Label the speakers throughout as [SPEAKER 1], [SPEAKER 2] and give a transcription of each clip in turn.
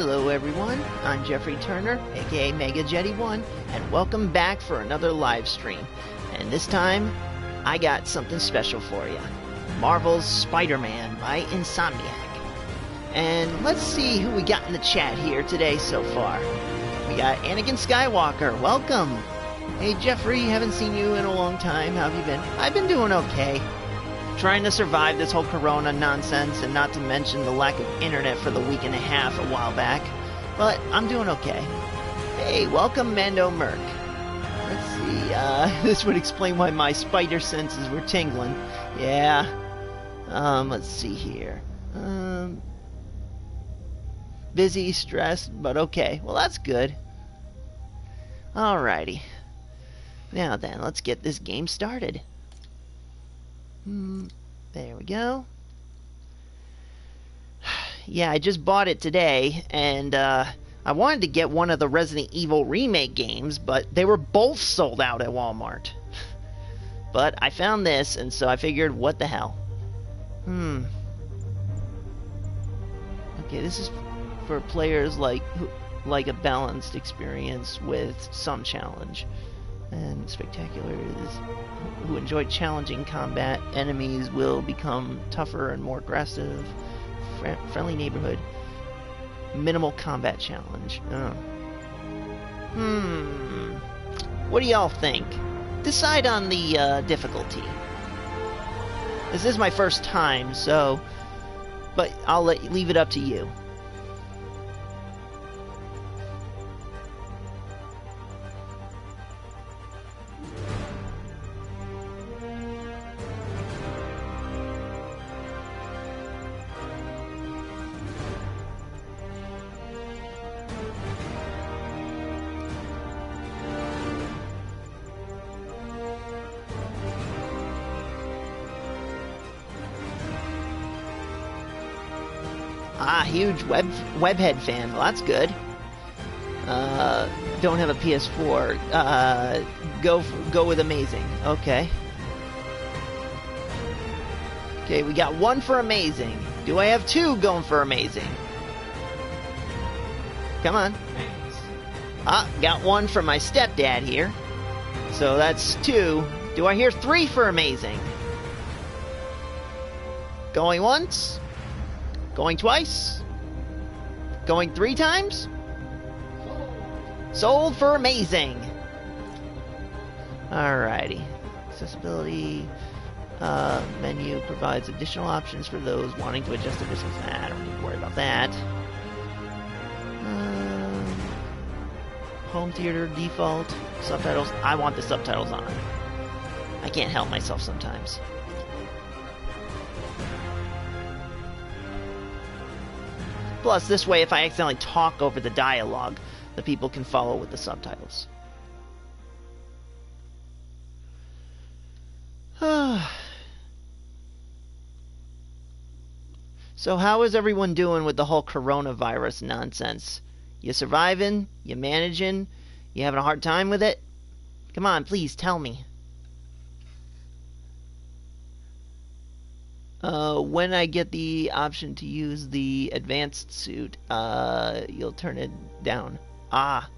[SPEAKER 1] Hello everyone, I'm Jeffrey Turner, aka Mega Jetty 1, and welcome back for another live stream. And this time, I got something special for you. Marvel's Spider-Man by Insomniac. And let's see who we got in the chat here today so far. We got Anakin Skywalker, welcome! Hey Jeffrey, haven't seen you in a long time, how have you been? I've been doing okay. Trying to survive this whole corona nonsense, and not to mention the lack of internet for the week and a half a while back. But I'm doing okay. Hey, welcome Mando Merc. Let's see, this would explain why my spider senses were tingling. Yeah. Let's see here. Busy, stressed, but okay. Well, that's good. Alrighty. Now then, let's get this game started. There we go. Yeah, I just bought it today, and I wanted to get one of the Resident Evil remake games, but they were both sold out at Walmart. But I found this, and so I figured, what the hell? Okay, this is for players like a balanced experience with some challenge. And spectacular is who enjoy challenging combat. Enemies will become tougher and more aggressive. Friendly neighborhood. Minimal combat challenge. What do y'all think? Decide on the difficulty. This is my first time, so... But I'll leave it up to you. Ah, huge Webhead fan. Well, that's good. Don't have a PS4. Go with amazing. Okay. Okay, we got one for amazing. Do I have two going for amazing? Come on. Ah, got one for my stepdad here. So that's two. Do I hear three for amazing? Going once? Going twice? Going three times? Sold for amazing! Alrighty. Accessibility menu provides additional options for those wanting to adjust the distance. I don't need to worry about that. Home theater default. Subtitles. I want the subtitles on. I can't help myself sometimes. Plus, this way, if I accidentally talk over the dialogue, the people can follow with the subtitles. So how is everyone doing with the whole coronavirus nonsense? You surviving? You managing? You having a hard time with it? Come on, please, tell me. When I get the option to use the advanced suit, you'll turn it down. Ah.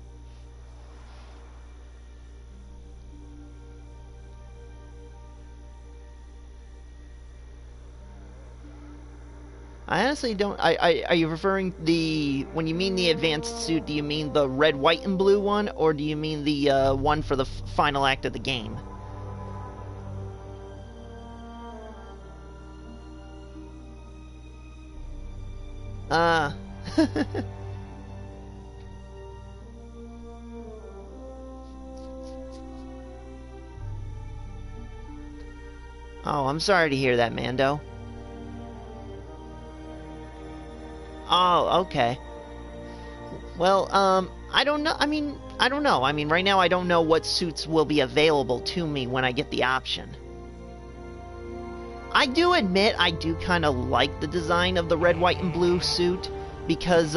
[SPEAKER 1] I honestly don't... are you referring the... When you mean the advanced suit, do you mean the red, white, and blue one? Or do you mean the one for the final act of the game? Oh, I'm sorry to hear that, Mando. Oh, okay. Well, I don't know. I mean, right now I don't know what suits will be available to me when I get the option. I do admit I do kind of like the design of the red, white, and blue suit because,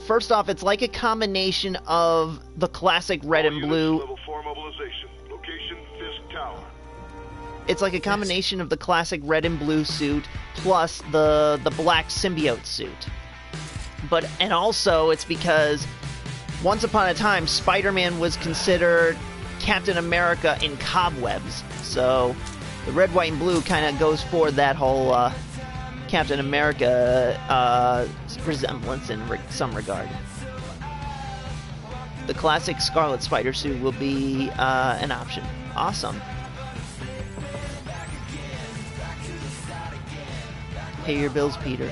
[SPEAKER 1] first off, it's like a combination of the classic red and blue.
[SPEAKER 2] Level 4 mobilization. Location Fisk Tower.
[SPEAKER 1] It's like a combination of the classic red and blue suit plus the black symbiote suit. and also it's because once upon a time, Spider-Man was considered Captain America in cobwebs. So the red, white, and blue kind of goes for that whole Captain America resemblance in some regard. The classic Scarlet Spider suit will be an option. Awesome. Pay your bills, Peter.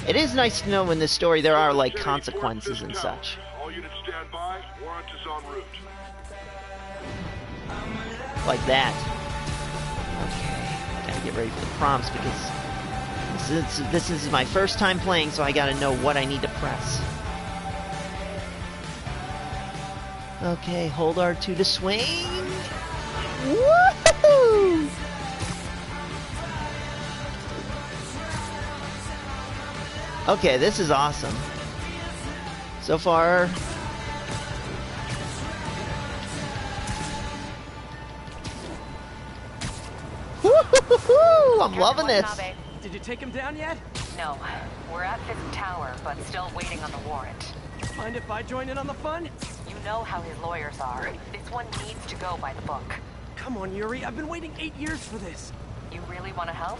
[SPEAKER 1] It is nice to know in this story there are, like, consequences and such.
[SPEAKER 2] All units stand by. Warrant is en route.
[SPEAKER 1] Like that. Okay. Gotta get ready for the prompts because this is my first time playing, so I gotta know what I need to press. Okay, hold R2 to swing. Woohoo! Okay, this is awesome. So far... Woo-hoo-hoo-hoo! I'm loving this.
[SPEAKER 3] Did you take him down yet?
[SPEAKER 4] No. We're at Fisk Tower, but still waiting on the warrant.
[SPEAKER 3] Mind if I join in on the fun?
[SPEAKER 4] You know how his lawyers are. This one needs to go by the book.
[SPEAKER 3] Come on, Yuri. I've been waiting 8 years for this.
[SPEAKER 4] You really want to help?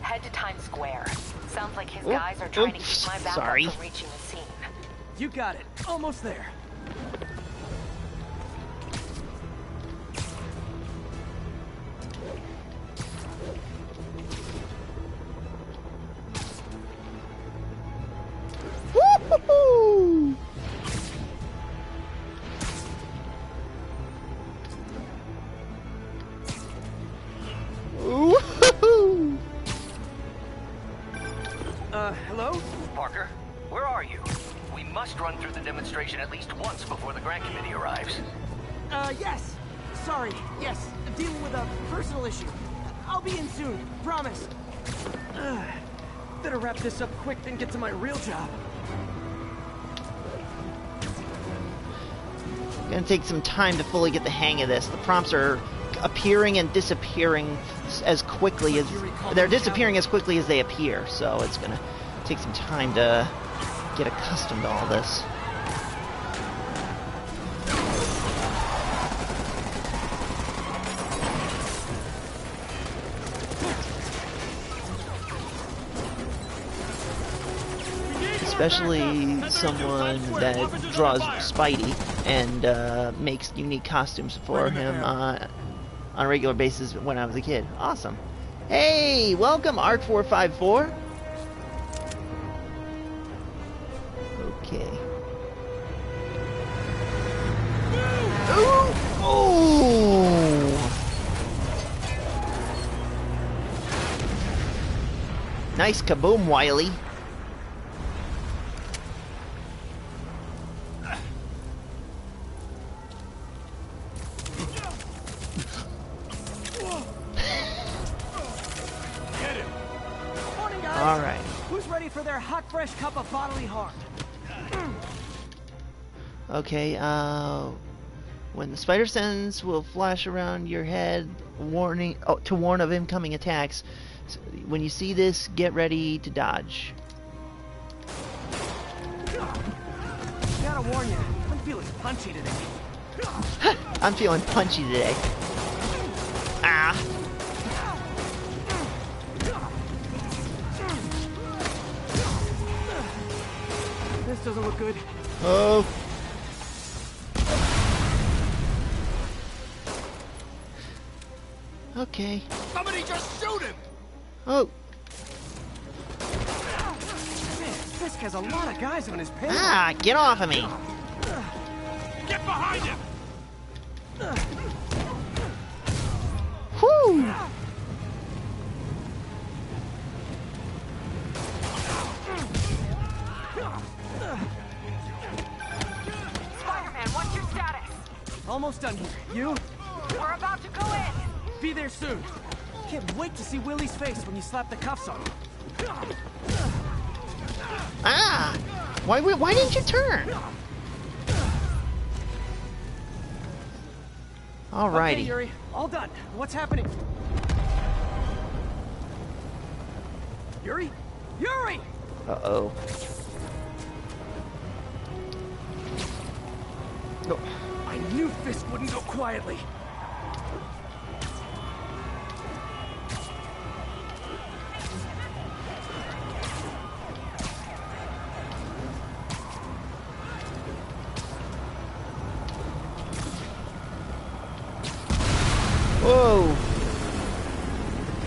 [SPEAKER 4] Head to Times Square. Sounds like his guys are trying to keep my backup from reaching the scene.
[SPEAKER 3] You got it. Almost there.
[SPEAKER 1] Woo-hoo-hoo! Woo-hoo-hoo!
[SPEAKER 3] Hello?
[SPEAKER 5] Parker, where are you? We must run through the demonstration at least once before the grant committee arrives.
[SPEAKER 3] Yes. Sorry. Yes. Dealing with a personal issue. I'll be in soon. Promise. Better wrap this up quick than get to my real job.
[SPEAKER 1] Gonna take some time to fully get the hang of this. The prompts are appearing and disappearing as quickly as... They're disappearing as quickly as they appear, so it's gonna take some time to get accustomed to all this. Especially someone that draws Spidey and makes unique costumes for him on a regular basis when I was a kid. Awesome. Hey, welcome, Art454. Okay. Ooh! Ooh! Nice kaboom, Wily. All right.
[SPEAKER 3] Who's ready for their hot, fresh cup of bodily harm?
[SPEAKER 1] Okay, when the spider sense will flash around your head, to warn of incoming attacks. So when you see this, get ready to dodge.
[SPEAKER 3] Gotta warn you, I'm feeling punchy today.
[SPEAKER 1] I'm feeling punchy today. Ah!
[SPEAKER 3] This doesn't look good.
[SPEAKER 1] Oh. Okay.
[SPEAKER 2] Somebody just shoot him!
[SPEAKER 1] Oh.
[SPEAKER 3] Man, Fisk has a lot of guys on his payroll.
[SPEAKER 1] Ah, get off of me.
[SPEAKER 2] Get behind him!
[SPEAKER 1] Whew.
[SPEAKER 4] Spider-Man, what's your status?
[SPEAKER 3] Almost done here. You?
[SPEAKER 4] We're about to go in.
[SPEAKER 3] Be there soon. Can't wait to see Willie's face when you slap the cuffs on him.
[SPEAKER 1] Ah! Why didn't you turn? Alrighty.
[SPEAKER 3] Okay, Yuri. All done. What's happening? Yuri? Yuri!
[SPEAKER 1] Uh-oh. No.
[SPEAKER 3] I knew Fisk wouldn't go quietly.
[SPEAKER 1] Whoa!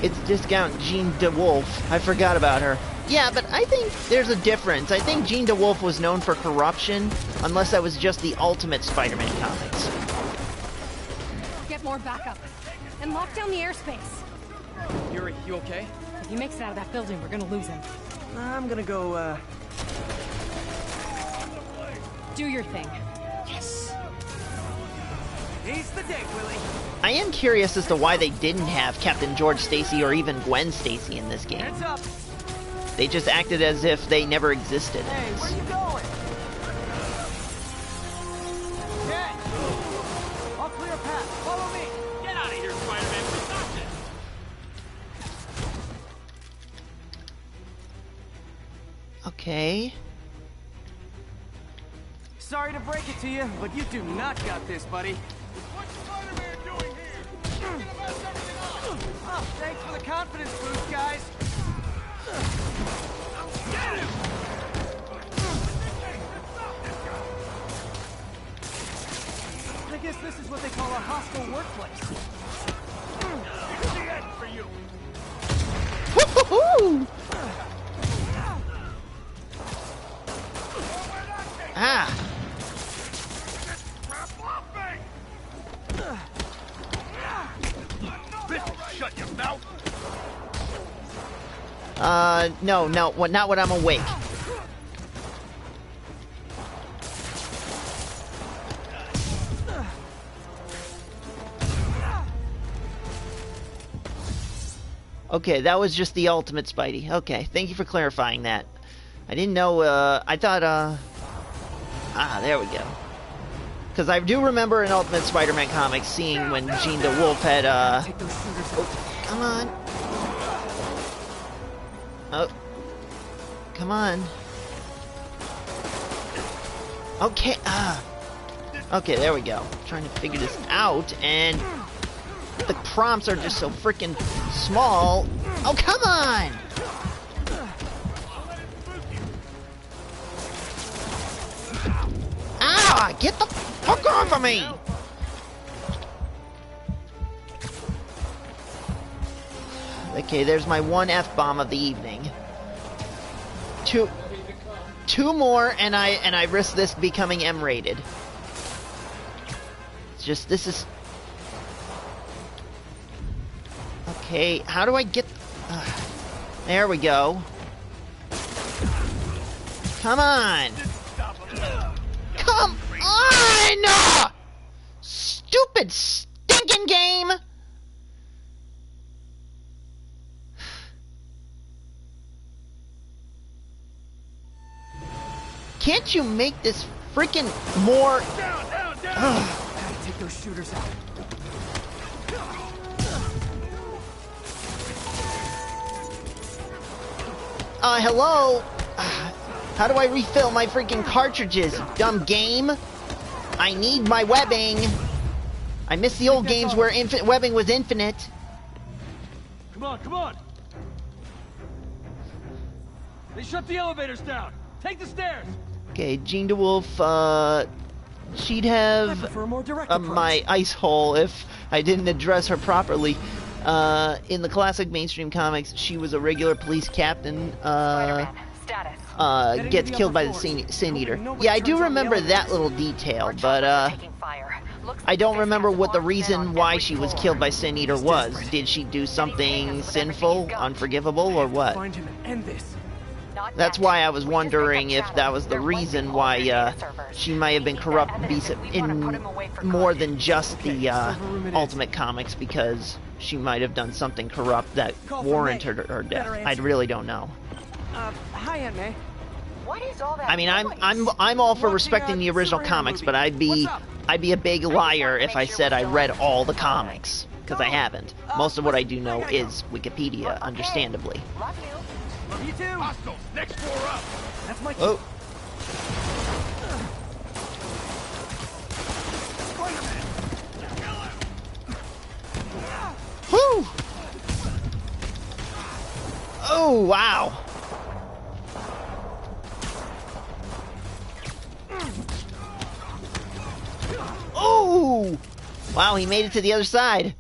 [SPEAKER 1] It's Discount Jean DeWolf. I forgot about her. Yeah, but I think there's a difference. I think Jean DeWolf was known for corruption, unless that was just the Ultimate Spider-Man comics.
[SPEAKER 6] Get more backup. And lock down the airspace.
[SPEAKER 3] Yuri, you okay?
[SPEAKER 6] If he makes it out of that building, we're gonna lose him.
[SPEAKER 3] I'm gonna go,
[SPEAKER 6] Do your thing.
[SPEAKER 3] Yes! He's the day, Willie.
[SPEAKER 1] I am curious as to why they didn't have Captain George Stacy or even Gwen Stacy in this game.
[SPEAKER 3] Heads up!
[SPEAKER 1] They just acted as if they never existed.
[SPEAKER 3] Hey, where you going? Ken! I'll clear a path. Follow me!
[SPEAKER 2] Get out of here, Spider-Man. Stop it!
[SPEAKER 1] Okay.
[SPEAKER 3] Sorry to break it to you, but you do not got this, buddy.
[SPEAKER 2] What's Spider-Man doing here? He's gonna mess everything up!
[SPEAKER 3] Oh, thanks for the confidence boost, guys.
[SPEAKER 2] Get him!
[SPEAKER 3] I guess this is what they call a hostile workplace.
[SPEAKER 2] Here's the end for you!
[SPEAKER 1] Woo-hoo-hoo! Ah!
[SPEAKER 2] Shut your mouth!
[SPEAKER 1] No, not when I'm awake. Okay, that was just the ultimate Spidey. Okay, thank you for clarifying that. I didn't know, I thought, ah, there we go. Because I do remember in Ultimate Spider-Man comics seeing when Jean DeWolf had, oh, come on. Oh. Come on. Okay, okay, there we go. I'm trying to figure this out, and the prompts are just so freaking small. Oh, come on! Ah, get the fuck off of me! Okay, there's my one F-bomb of the evening. Two more, and I risk this becoming M-rated. It's just, this is... Okay, how do I get... there we go. Come on! Come on! Stupid, stinking game! Can't you make this freaking more...
[SPEAKER 2] Down!
[SPEAKER 3] Gotta take those shooters out.
[SPEAKER 1] Hello? How do I refill my freaking cartridges, you dumb game? I need my webbing. I miss the old games where webbing was infinite.
[SPEAKER 2] Come on! They shut the elevators down! Take the stairs!
[SPEAKER 1] Okay, Jean DeWolf, she'd have
[SPEAKER 3] For a more direct
[SPEAKER 1] my ice hole if I didn't address her properly. In the classic mainstream comics, she was a regular police captain,
[SPEAKER 4] Spider-Man, status.
[SPEAKER 1] gets killed by the Sin Eater. Yeah, I do remember that little detail, but,
[SPEAKER 4] Taking fire. Looks
[SPEAKER 1] I
[SPEAKER 4] like
[SPEAKER 1] don't
[SPEAKER 4] this
[SPEAKER 1] remember
[SPEAKER 4] has
[SPEAKER 1] what the
[SPEAKER 4] locked in
[SPEAKER 1] reason
[SPEAKER 4] on
[SPEAKER 1] why
[SPEAKER 4] every
[SPEAKER 1] she was
[SPEAKER 4] floor.
[SPEAKER 1] killed by Sin Eater was. Did she do something sinful, unforgivable, or what?
[SPEAKER 3] Find him and end this.
[SPEAKER 4] Not
[SPEAKER 1] That's
[SPEAKER 4] yet.
[SPEAKER 1] why I was
[SPEAKER 4] We just picked
[SPEAKER 1] wondering
[SPEAKER 4] up
[SPEAKER 1] if
[SPEAKER 4] Shadow.
[SPEAKER 1] that was the
[SPEAKER 4] They're
[SPEAKER 1] reason
[SPEAKER 4] wiping all their
[SPEAKER 1] why
[SPEAKER 4] data servers.
[SPEAKER 1] she might have been
[SPEAKER 4] We need
[SPEAKER 1] corrupt
[SPEAKER 4] that evidence. We wanna put him away for
[SPEAKER 1] more
[SPEAKER 4] good.
[SPEAKER 1] than just the
[SPEAKER 3] server room it is.
[SPEAKER 1] Ultimate Comics, because she might have done something corrupt that
[SPEAKER 3] Call from
[SPEAKER 1] warranted
[SPEAKER 3] May.
[SPEAKER 1] her death.
[SPEAKER 3] Better
[SPEAKER 1] I
[SPEAKER 3] answer.
[SPEAKER 1] really don't know.
[SPEAKER 3] Hi, Aunt May.
[SPEAKER 4] What is all that
[SPEAKER 1] I mean,
[SPEAKER 4] noise?
[SPEAKER 1] I'm all for
[SPEAKER 3] Watching
[SPEAKER 1] respecting
[SPEAKER 3] a
[SPEAKER 1] the original
[SPEAKER 3] superhero
[SPEAKER 1] comics,
[SPEAKER 3] movie.
[SPEAKER 1] but I'd
[SPEAKER 3] What's up?
[SPEAKER 1] be a big liar if I said I read all the comics, because I
[SPEAKER 3] Go.
[SPEAKER 1] haven't. Most of what I do know
[SPEAKER 3] I gotta go.
[SPEAKER 1] is Wikipedia, understandably.
[SPEAKER 4] Love you.
[SPEAKER 3] Love you too.
[SPEAKER 2] Hostiles, next floor up.
[SPEAKER 3] That's my
[SPEAKER 1] Oh.
[SPEAKER 2] Spider-Man.
[SPEAKER 1] Whew! Oh, wow. Oh! Wow, he made it to the other side.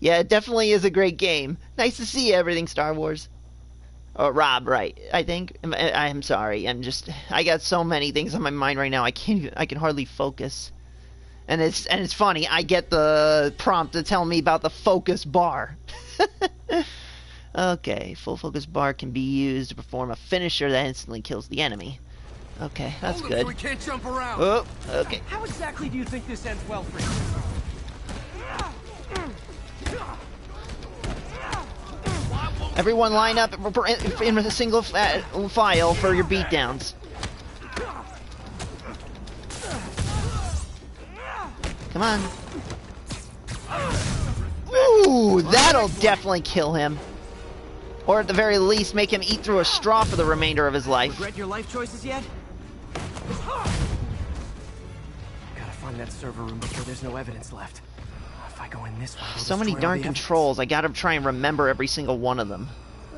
[SPEAKER 1] Yeah, it definitely is a great game. Nice to see everything Star Wars. Oh, Rob, right? I think I'm sorry. I got so many things on my mind right now. I can hardly focus. And it's funny. I get the prompt to tell me about the focus bar. Okay, full focus bar can be used to perform a finisher that instantly kills the enemy. Okay, that's
[SPEAKER 2] Hold him
[SPEAKER 1] good.
[SPEAKER 2] so he can't jump around.
[SPEAKER 1] Oh, okay.
[SPEAKER 3] How exactly do you think this ends well for you?
[SPEAKER 1] Everyone line up in a single file for your beatdowns. Come on. Ooh, that'll definitely kill him. Or at the very least, make him eat through a straw for the remainder of his life.
[SPEAKER 3] Regret your life choices yet? Gotta find that server room before there's no evidence left. If I go in this one,
[SPEAKER 1] So many darn controls, I gotta try and remember every single one of them.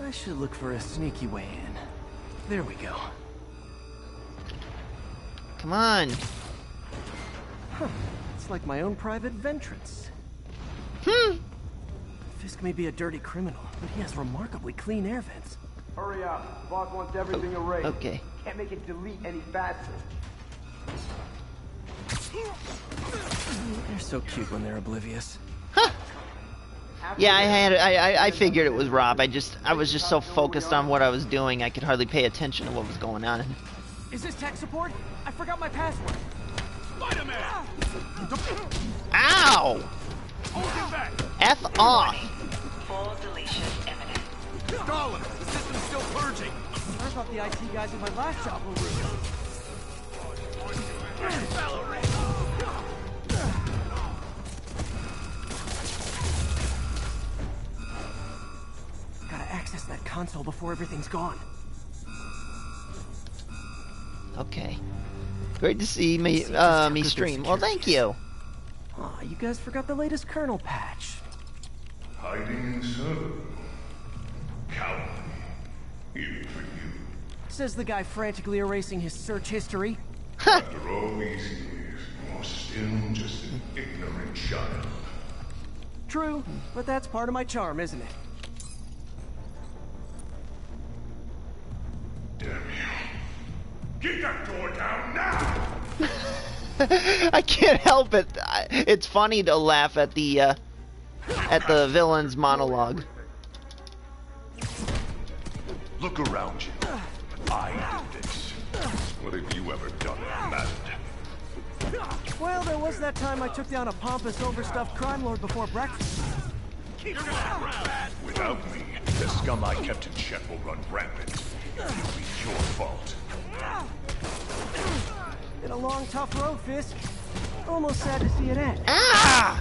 [SPEAKER 3] I should look for a sneaky way in. There we go.
[SPEAKER 1] Come on.
[SPEAKER 3] Huh. It's like my own private ventrance. Fisk may be a dirty criminal, but he has remarkably clean air vents.
[SPEAKER 7] Hurry up. Boss wants everything erased.
[SPEAKER 1] Okay.
[SPEAKER 7] Can't make it delete any faster.
[SPEAKER 3] They're so cute when they're oblivious.
[SPEAKER 1] Yeah, I figured it was Rob. I was just so focused on what I was doing, I could hardly pay attention to what was going on.
[SPEAKER 3] Is this tech support? I forgot my password.
[SPEAKER 2] Spider-Man.
[SPEAKER 1] Ow!
[SPEAKER 2] Hold him back.
[SPEAKER 1] F off!
[SPEAKER 4] Full deletion imminent.
[SPEAKER 2] Stalin, the system's still purging.
[SPEAKER 3] I thought the IT guys at my last job were rude. Gotta access that console before everything's gone.
[SPEAKER 1] Okay. Great to see me stream. Well, thank you.
[SPEAKER 3] Aw, you guys forgot the latest kernel patch.
[SPEAKER 8] Hiding so. Cowardly. Even for you.
[SPEAKER 3] Says the guy frantically erasing his search history.
[SPEAKER 8] After all these years, you're still just an ignorant child.
[SPEAKER 3] True, but that's part of my charm, isn't it?
[SPEAKER 8] Damn you. Get that door down now!
[SPEAKER 1] I can't help it. It's funny to laugh at the villain's monologue.
[SPEAKER 8] Look around you. I did this. What have you ever done that mattered?
[SPEAKER 3] Well, there was that time I took down a pompous, overstuffed crime lord before breakfast.
[SPEAKER 8] Without me, the scum I kept in check will run rampant. It'll be your fault.
[SPEAKER 3] Been a long, tough road, Fisk. Almost sad to see it end.
[SPEAKER 1] Ah!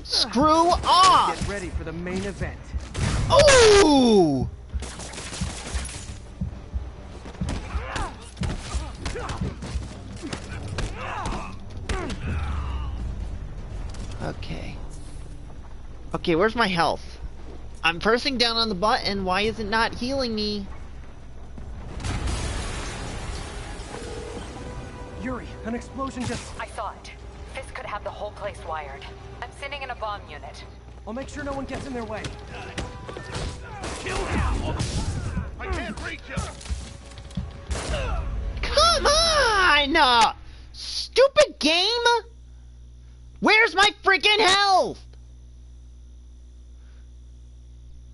[SPEAKER 1] Screw off!
[SPEAKER 3] Get ready for the main event.
[SPEAKER 1] Ooh! Okay. Okay, where's my health? I'm pressing down on the button. Why is it not healing me?
[SPEAKER 3] Yuri, an explosion just...
[SPEAKER 4] I saw it. Fisk could have the whole place wired. I'm sending in a bomb unit.
[SPEAKER 3] I'll make sure no one gets in their way.
[SPEAKER 2] Kill him. I can't reach him.
[SPEAKER 1] Come on! Stupid game! Where's my freaking health?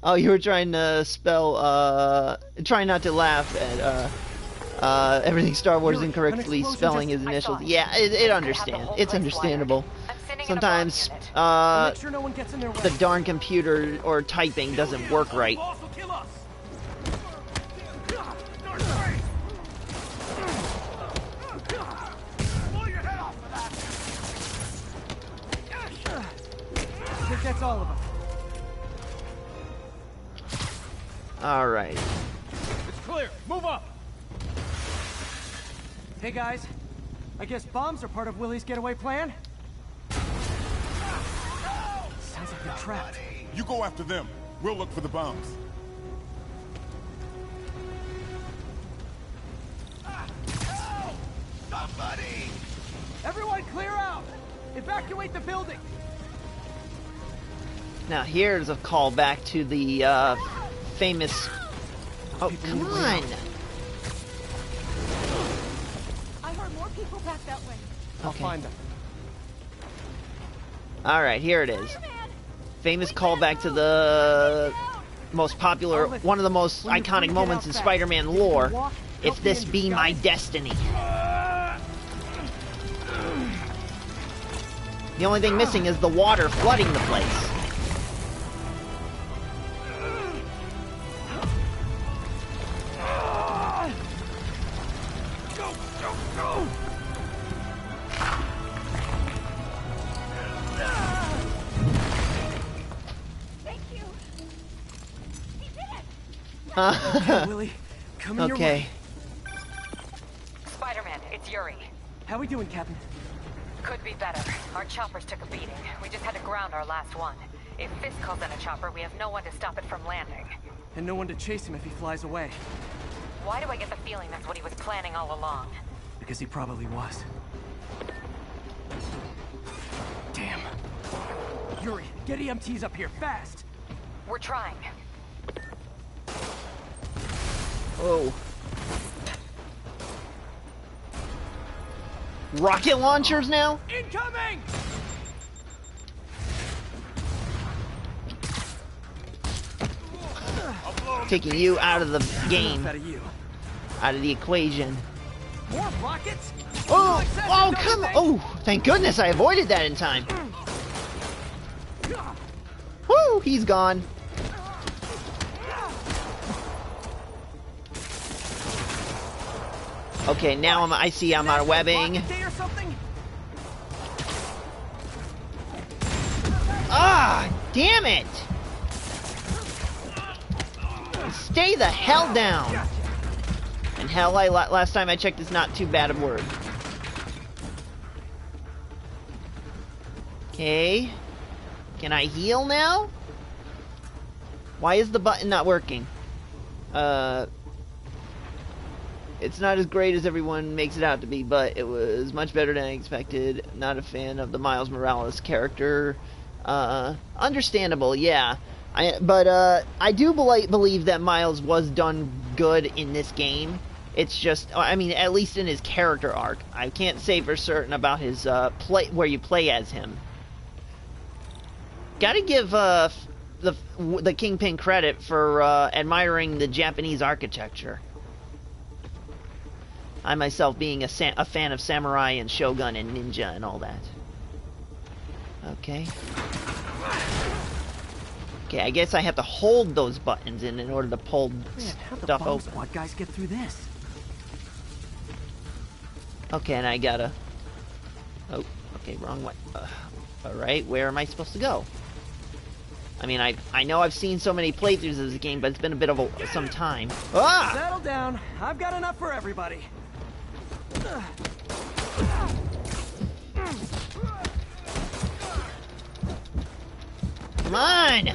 [SPEAKER 1] Oh, you were trying to spell, trying not to laugh at, everything Star Wars incorrectly spelling his initials. Yeah, it's understandable. Sometimes,
[SPEAKER 3] I'll make sure no one gets in their way.
[SPEAKER 1] the darn computer or typing doesn't work right.
[SPEAKER 2] Boss will kill us. Blow your head off for that.
[SPEAKER 3] I think that's all of them.
[SPEAKER 1] Alright.
[SPEAKER 2] It's clear. Move up.
[SPEAKER 3] Hey guys, I guess bombs are part of Willie's getaway plan? Sounds like they're trapped.
[SPEAKER 9] You go after them. We'll look for the bombs.
[SPEAKER 2] Somebody!
[SPEAKER 3] Everyone clear out! Evacuate the building!
[SPEAKER 1] Now here's a callback to the famous... Oh, come on!
[SPEAKER 6] I heard more people back that way.
[SPEAKER 3] I'll find them.
[SPEAKER 1] Alright, here it is. Famous callback to the most popular, one of the most iconic moments in Spider-Man lore. If this be my destiny. The only thing missing is the water flooding the place.
[SPEAKER 2] Go, go, go!
[SPEAKER 6] Thank you. He did it.
[SPEAKER 3] Okay, Willie, come in your way.
[SPEAKER 4] Spider-Man, it's Yuri.
[SPEAKER 3] How we doing, Captain?
[SPEAKER 4] Could be better. Our choppers took a beating. We just had to ground our last one. If Fisk calls in a chopper, we have no one to stop it from landing.
[SPEAKER 3] And no one to chase him if he flies away.
[SPEAKER 4] Why do I get the feeling that's what he was planning all along?
[SPEAKER 3] Because he probably was. Damn. Yuri, get EMTs up here, fast!
[SPEAKER 4] We're trying.
[SPEAKER 1] Oh. Rocket launchers now?
[SPEAKER 3] Incoming!
[SPEAKER 1] Taking you out of the game,
[SPEAKER 3] Out of you.
[SPEAKER 1] out of the equation.
[SPEAKER 3] More rockets?
[SPEAKER 1] Oh, oh, come on. Oh, thank goodness I avoided that in time. Woo, he's gone. Okay, now I see I'm out of webbing.
[SPEAKER 3] Or something?
[SPEAKER 1] Ah, damn it. Stay the hell down. And hell, last time I checked is not too bad a word. Okay. Can I heal now? Why is the button not working? It's not as great as everyone makes it out to be, but it was much better than I expected. Not a fan of the Miles Morales character. Understandable, yeah. But I do believe that Miles was done good in this game. It's just, I mean, at least in his character arc. I can't say for certain about his where you play as him. Gotta give the Kingpin credit for admiring the Japanese architecture. I myself being a fan of samurai and shogun and ninja and all that. Okay. Okay, I guess I have to hold those buttons in order to pull stuff open.
[SPEAKER 3] What guys get through this?
[SPEAKER 1] Okay, and I gotta... Oh, okay, wrong way. Alright, where am I supposed to go? I mean, I know I've seen so many playthroughs of this game, but it's been a bit of some time. Ah!
[SPEAKER 3] Settle down. I've got enough for everybody.
[SPEAKER 1] Come on!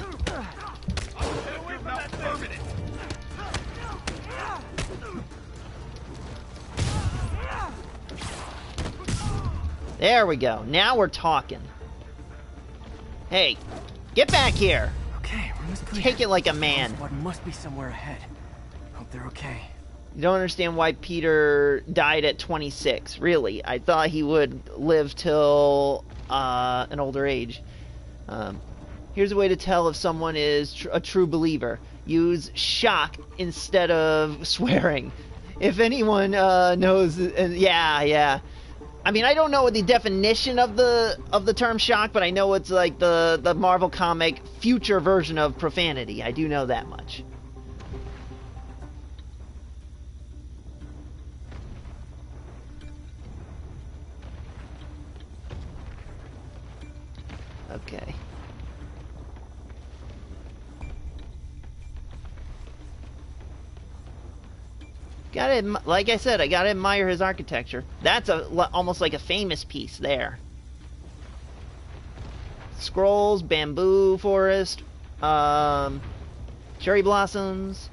[SPEAKER 1] There we go. Now we're talking. Hey, get back here.
[SPEAKER 3] Okay, room is clear.
[SPEAKER 1] Take it like a man.
[SPEAKER 3] What must be somewhere ahead. Hope they're okay.
[SPEAKER 1] You don't understand why Peter died at 26, really. I thought he would live till an older age. Here's a way to tell if someone is a true believer. Use shock instead of swearing. If anyone knows... yeah. I mean, I don't know the definition of the term shock, but I know it's like the Marvel comic future version of profanity. I do know that much. Okay. like I said, I gotta admire his architecture. That's almost like a famous piece there. Scrolls, bamboo forest, cherry blossoms.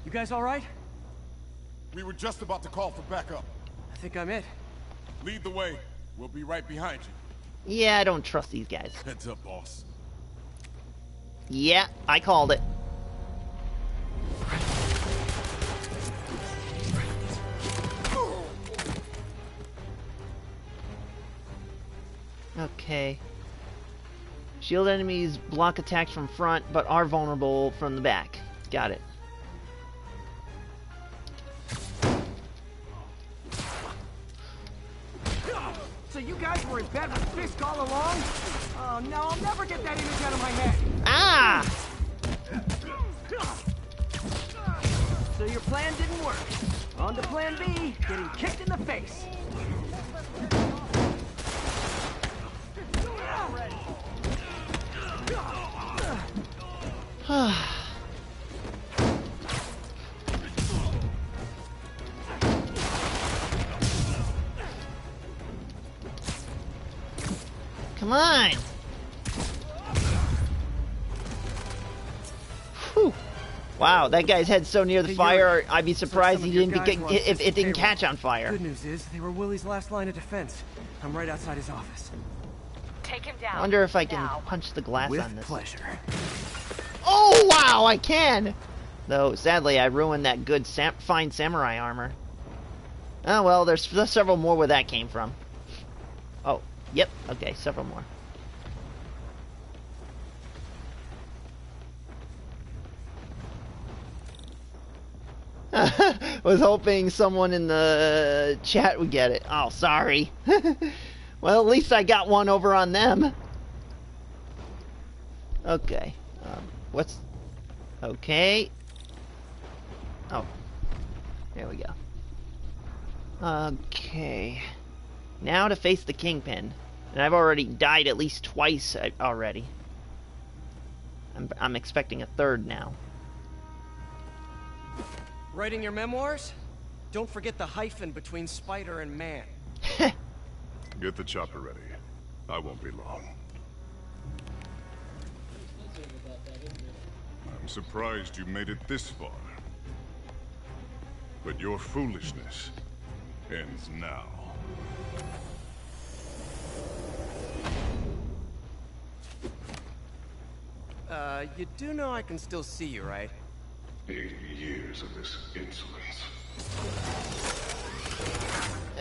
[SPEAKER 3] You guys all right?
[SPEAKER 9] We were just about to call for backup.
[SPEAKER 3] I think I'm it.
[SPEAKER 9] Lead the way. We'll be right behind you.
[SPEAKER 1] Yeah, I don't trust these guys.
[SPEAKER 9] Heads up, boss.
[SPEAKER 1] Yeah, I called it. Okay. Shield enemies block attacks from front, but are vulnerable from the back. Got it.
[SPEAKER 3] So you guys were in bed with Fisk all along? Oh no, I'll never get that image out of my head.
[SPEAKER 1] Ah!
[SPEAKER 3] So your plan didn't work. On to plan B, getting kicked in the face.
[SPEAKER 1] Come on! Whew. Wow, that guy's head's so near the fire, I'd be surprised he didn't if it didn't catch on fire.
[SPEAKER 3] Good news is, they were Willie's last line of defense. I'm right outside his office.
[SPEAKER 4] Take him down.
[SPEAKER 1] I wonder if I can punch the glass
[SPEAKER 3] With
[SPEAKER 1] on this.
[SPEAKER 3] pleasure.
[SPEAKER 1] Oh, wow, I can! Though, sadly, I ruined that good fine samurai armor. Oh, well, there's several more where that came from. Oh, yep, okay, several more. Was hoping someone in the chat would get it. Oh, sorry. Well, at least I got one over on them. Okay. What's... Okay. Oh. There we go. Okay. Now to face the Kingpin. And I've already died at least twice already. I'm expecting a third now.
[SPEAKER 3] Writing your memoirs? Don't forget the hyphen between spider and man.
[SPEAKER 8] Get the chopper ready. I won't be long. I'm surprised you made it this far. But your foolishness ends now.
[SPEAKER 3] You do know I can still see you, right?
[SPEAKER 8] 80 years of this insolence.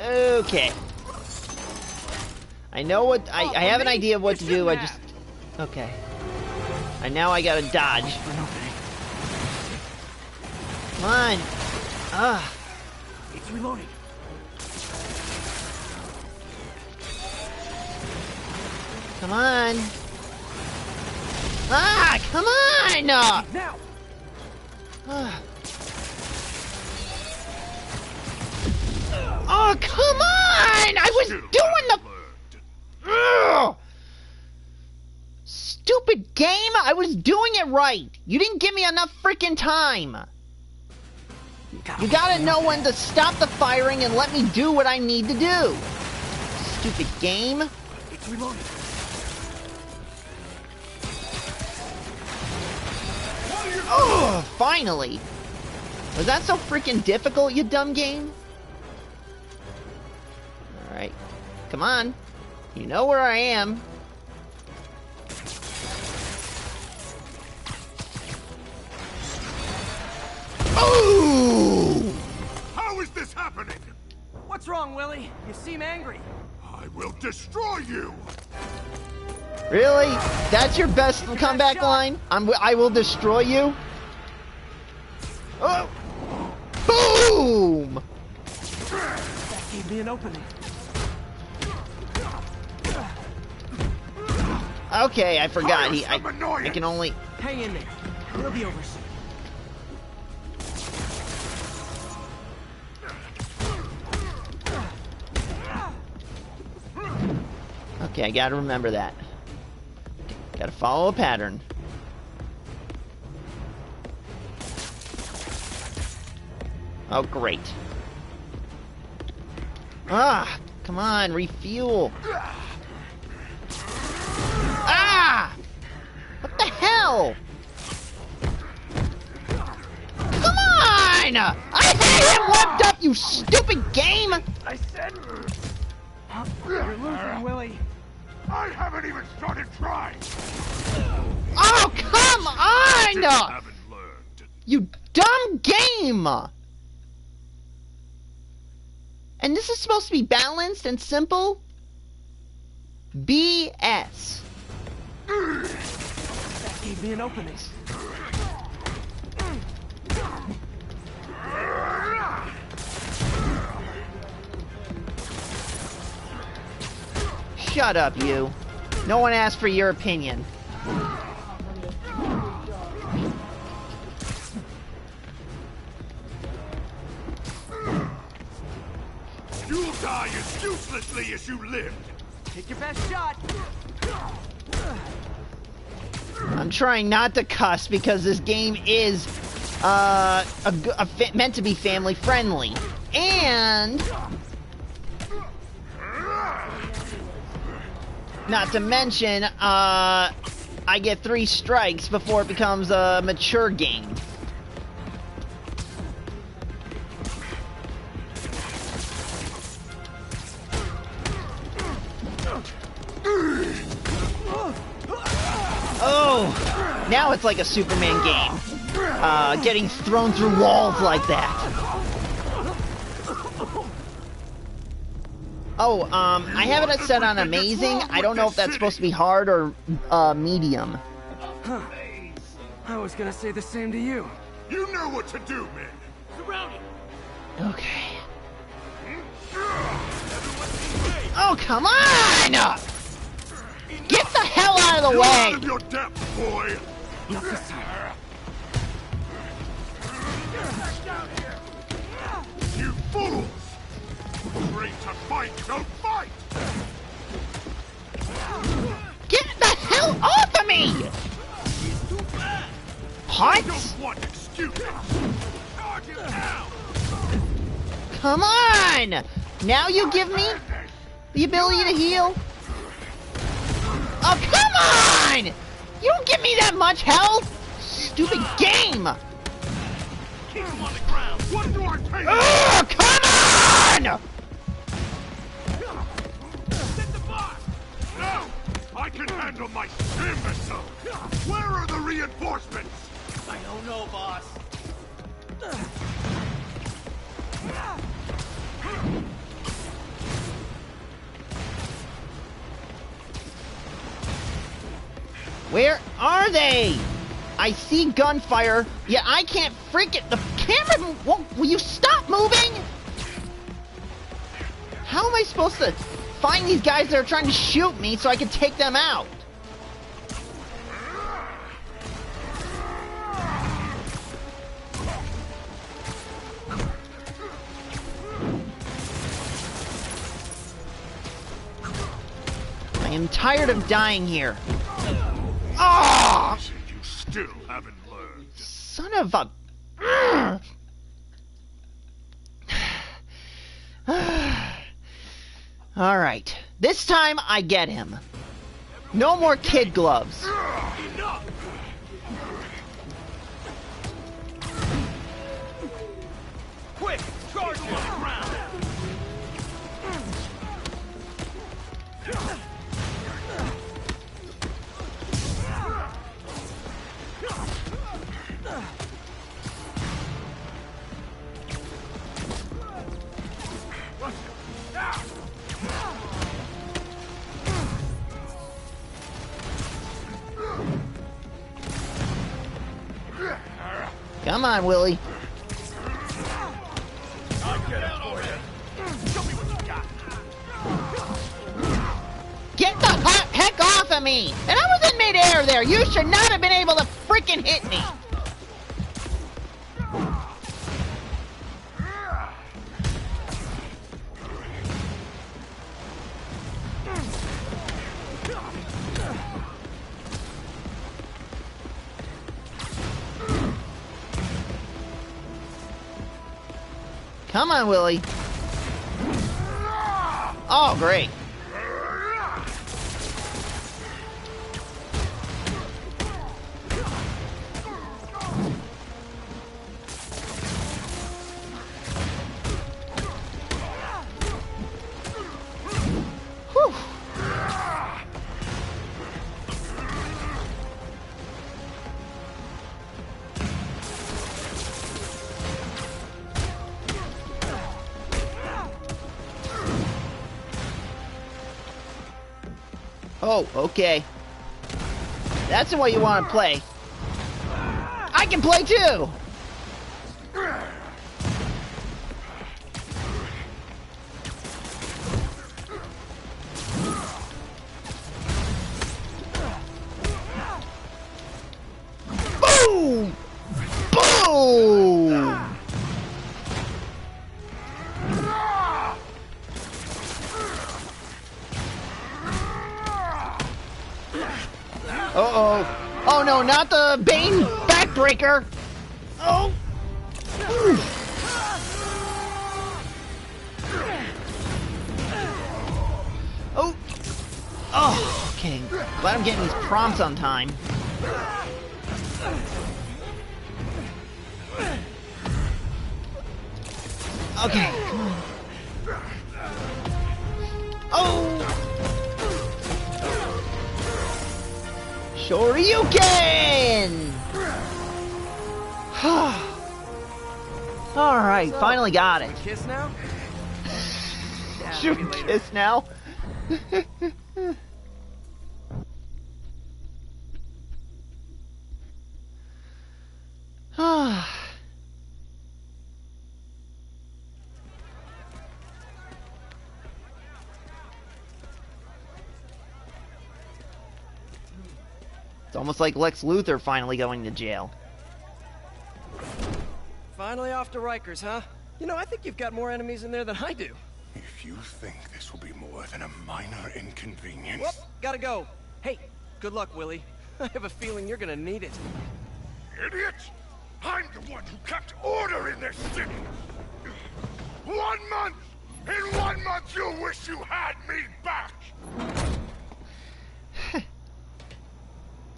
[SPEAKER 1] Okay. I know what... I have an idea of what to do, I just... Okay. And now I gotta dodge. Come on! Ah!
[SPEAKER 3] It's reloading.
[SPEAKER 1] Come on! Ah! Come on!
[SPEAKER 3] Now!
[SPEAKER 1] Ah. Oh, come on! I was doing the... Ugh. Stupid game! I was doing it right! You didn't give me enough freaking time! You gotta know when to stop the firing and let me do what I need to do! Stupid game!
[SPEAKER 3] It's reloading.
[SPEAKER 1] Oh, finally! Was that so freaking difficult, you dumb game? Alright. Come on. You know where I am. Oh!
[SPEAKER 8] How is this happening?
[SPEAKER 3] What's wrong, Willie? You seem angry.
[SPEAKER 8] I will destroy you!
[SPEAKER 1] Really? That's your best comeback line? I will destroy you? Oh! Boom!
[SPEAKER 3] That gave me an opening.
[SPEAKER 1] Okay, I forgot. I can only...
[SPEAKER 3] Hang in there. We'll be over soon.
[SPEAKER 1] Okay, I gotta remember that. Gotta follow a pattern. Oh, great. Ah! Come on, refuel! Ah! What the hell? Come on! I had him whipped up, you stupid game!
[SPEAKER 3] I said... You're losing, Willie.
[SPEAKER 8] I haven't even started trying.
[SPEAKER 1] Oh, come on!
[SPEAKER 8] Haven't learned.
[SPEAKER 1] You dumb game! And this is supposed to be balanced and simple? BS.
[SPEAKER 3] That gave me an opening.
[SPEAKER 1] Shut up, you. No one asked for your opinion.
[SPEAKER 8] You'll die as uselessly as you lived.
[SPEAKER 3] Take your best shot.
[SPEAKER 1] I'm trying not to cuss because this game is meant to be family friendly. And not to mention, I get 3 strikes before it becomes a mature game. Oh, now it's like a Superman game. Getting thrown through walls like that. Oh, I have it set on amazing. I don't know if that's supposed to be hard or medium.
[SPEAKER 3] Huh. I was gonna say the same to you.
[SPEAKER 8] You know what to do, man.
[SPEAKER 3] Surround it.
[SPEAKER 1] Okay. Oh, come on! Get the hell out of the way!
[SPEAKER 8] Out of your depth, boy.
[SPEAKER 3] Not this time.
[SPEAKER 8] You fools! Trained to fight, don't fight!
[SPEAKER 1] Get the hell off of me!
[SPEAKER 8] I
[SPEAKER 1] What?
[SPEAKER 8] don't want excuses. Charge him now.
[SPEAKER 1] Come on! Now you give me the ability to heal? Oh, come on! You don't give me that much health! Stupid game!
[SPEAKER 8] Keep him on the ground. What do I take?
[SPEAKER 1] Oh, come on!
[SPEAKER 8] Set the boss. No! I can handle my imbecile. Where are the reinforcements?
[SPEAKER 3] I don't know, boss.
[SPEAKER 1] Where are they? I see gunfire. Yeah, I can't freaking... The camera... Will you stop moving? How am I supposed to find these guys that are trying to shoot me so I can take them out? I am tired of dying here. Ah!
[SPEAKER 8] You still haven't learned.
[SPEAKER 1] Son of a... Alright. This time I get him. No more kid gloves.
[SPEAKER 8] Enough!
[SPEAKER 3] Quick, charge him on the ground.
[SPEAKER 1] Come on, Willie. Get the heck off of me! And I was in midair there! You should not have been able to freaking hit me! Come on, Willie. Oh, great. Whew. Oh, okay. That's the way you want to play. I can play too! Boom! Boom! Uh-oh. Oh no, not the Bane backbreaker! Oh! Oh! Oh, okay. Glad I'm getting these prompts on time. Okay, come on. Oh! Shoryuken! Alright, finally got it.
[SPEAKER 3] Kiss now? Yeah,
[SPEAKER 1] Shoot,
[SPEAKER 3] maybe later.
[SPEAKER 1] kiss now? It's almost like Lex Luthor finally going to jail.
[SPEAKER 3] Finally off to Rikers, huh? You know, I think you've got more enemies in there than I do.
[SPEAKER 8] If you think this will be more than a minor inconvenience...
[SPEAKER 3] Whoop, gotta go. Hey, good luck, Willie. I have a feeling you're gonna need it.
[SPEAKER 8] Idiot! I'm the one who kept order in this city! 1 month! In 1 month you'll wish you had me back!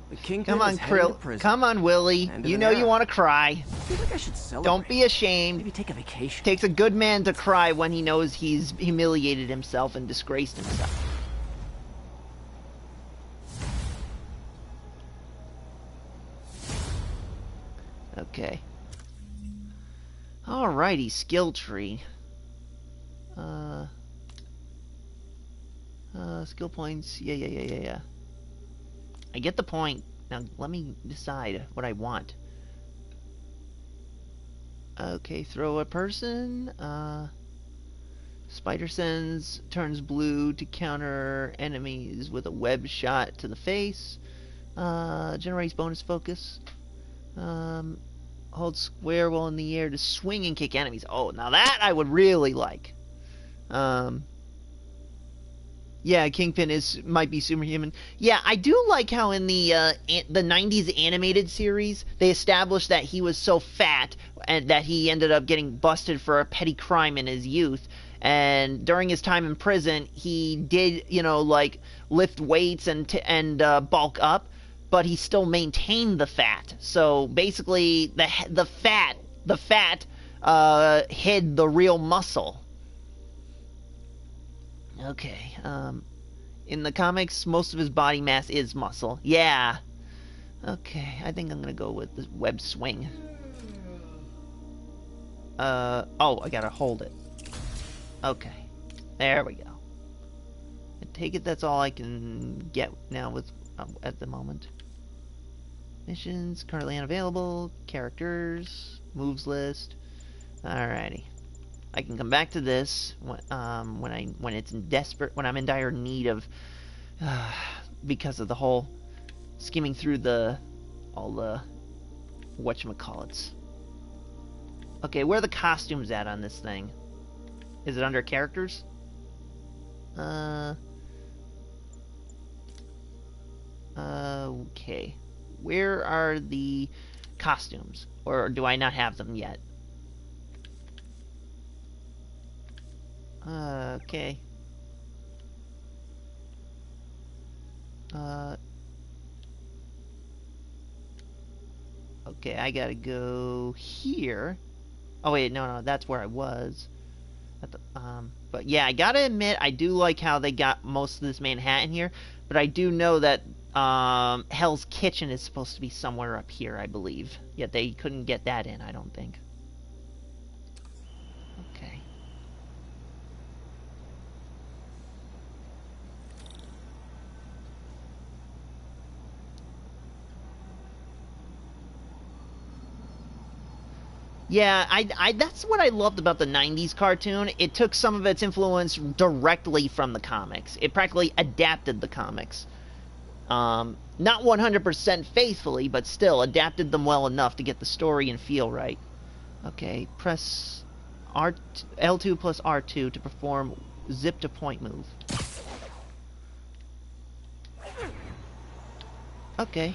[SPEAKER 3] The Kingpin
[SPEAKER 1] Come on,
[SPEAKER 3] is heading to
[SPEAKER 1] Krill.
[SPEAKER 3] prison.
[SPEAKER 1] Come on, Willie.
[SPEAKER 3] End of
[SPEAKER 1] You
[SPEAKER 3] an
[SPEAKER 1] know you
[SPEAKER 3] era.
[SPEAKER 1] want to cry.
[SPEAKER 3] I feel like I should celebrate.
[SPEAKER 1] Don't be ashamed.
[SPEAKER 3] Maybe take a vacation.
[SPEAKER 1] Takes a good man to cry when he knows he's humiliated himself and disgraced himself. Okay. Alrighty, skill tree. Skill points. Yeah. I get the point. Now let me decide what I want. Okay, throw a person. Spider sense turns blue to counter enemies with a web shot to the face. Generates bonus focus. Hold square while in the air to swing and kick enemies. Oh, now that I would really like. Yeah, Kingpin might be superhuman. Yeah, I do like how in the 90s animated series they established that he was so fat and that he ended up getting busted for a petty crime in his youth. And during his time in prison, he did, like lift weights and bulk up, but he still maintained the fat. So basically, the fat hid the real muscle. Okay, in the comics, most of his body mass is muscle. Yeah. Okay, I think I'm gonna go with the web swing. Oh, I gotta hold it. Okay, there we go. I take it that's all I can get now with at the moment. Missions currently unavailable. Characters, moves list. Alrighty. I can come back to this when I'm in dire need of because of the whole skimming through all the whatchamacallits. Okay, where are the costumes at on this thing? Is it under characters? Okay. Where are the costumes? Or do I not have them yet? Okay. Okay, I gotta go here. Oh wait, no, that's where I was. At the, but yeah, I gotta admit, I do like how they got most of this Manhattan here, but I do know that Hell's Kitchen is supposed to be somewhere up here, I believe. Yet they couldn't get that in, I don't think. Okay. Yeah, that's what I loved about the 90s cartoon. It took some of its influence directly from the comics. It practically adapted the comics. Not 100% faithfully, but still adapted them well enough to get the story and feel right. Okay, press L2 plus R2 to perform zip to point move. Okay.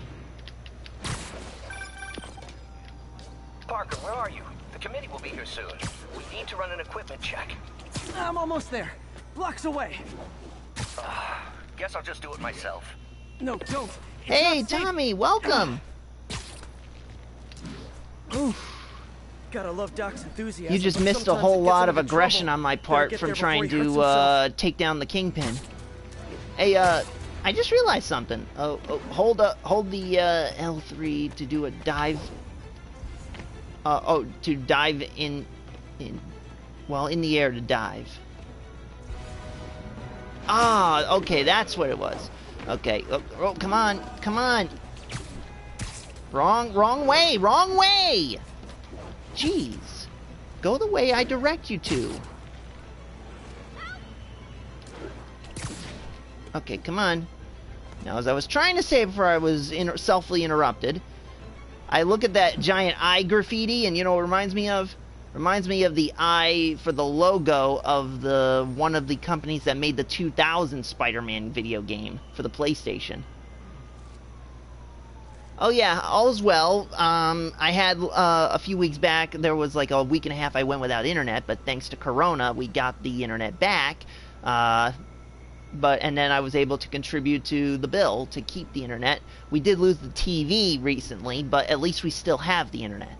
[SPEAKER 5] Parker, where are you? The committee will be here soon. We need to run an equipment check.
[SPEAKER 3] I'm almost there. Blocks away.
[SPEAKER 5] Guess I'll just do it myself.
[SPEAKER 3] No, don't. It's
[SPEAKER 1] Hey,
[SPEAKER 3] not safe.
[SPEAKER 1] Tommy, welcome!
[SPEAKER 3] Oof. Gotta love Doc's enthusiasm.
[SPEAKER 1] You just
[SPEAKER 3] but
[SPEAKER 1] missed a
[SPEAKER 3] sometimes
[SPEAKER 1] whole
[SPEAKER 3] it gets
[SPEAKER 1] lot
[SPEAKER 3] him
[SPEAKER 1] of
[SPEAKER 3] into
[SPEAKER 1] aggression
[SPEAKER 3] trouble.
[SPEAKER 1] on my
[SPEAKER 3] Gotta
[SPEAKER 1] part
[SPEAKER 3] get
[SPEAKER 1] from
[SPEAKER 3] there before
[SPEAKER 1] trying
[SPEAKER 3] he hurts
[SPEAKER 1] to
[SPEAKER 3] himself.
[SPEAKER 1] take down the Kingpin. Hey, I just realized something. Hold the L3 to do a dive. To dive in the air to dive. Ah, okay, that's what it was. Okay, oh, come on, come on. Wrong way! Jeez. Go the way I direct you to. Okay, come on. Now, as I was trying to say before I was selfly interrupted, I look at that giant eye graffiti, and you know what it reminds me of? Reminds me of the eye for the logo of one of the companies that made the 2000 Spider-Man video game for the PlayStation. Oh yeah, all's well. I had a few weeks back, there was like a week and a half I went without internet, but thanks to Corona, we got the internet back. And then I was able to contribute to the bill to keep the internet. We did lose the TV recently, but at least we still have the internet.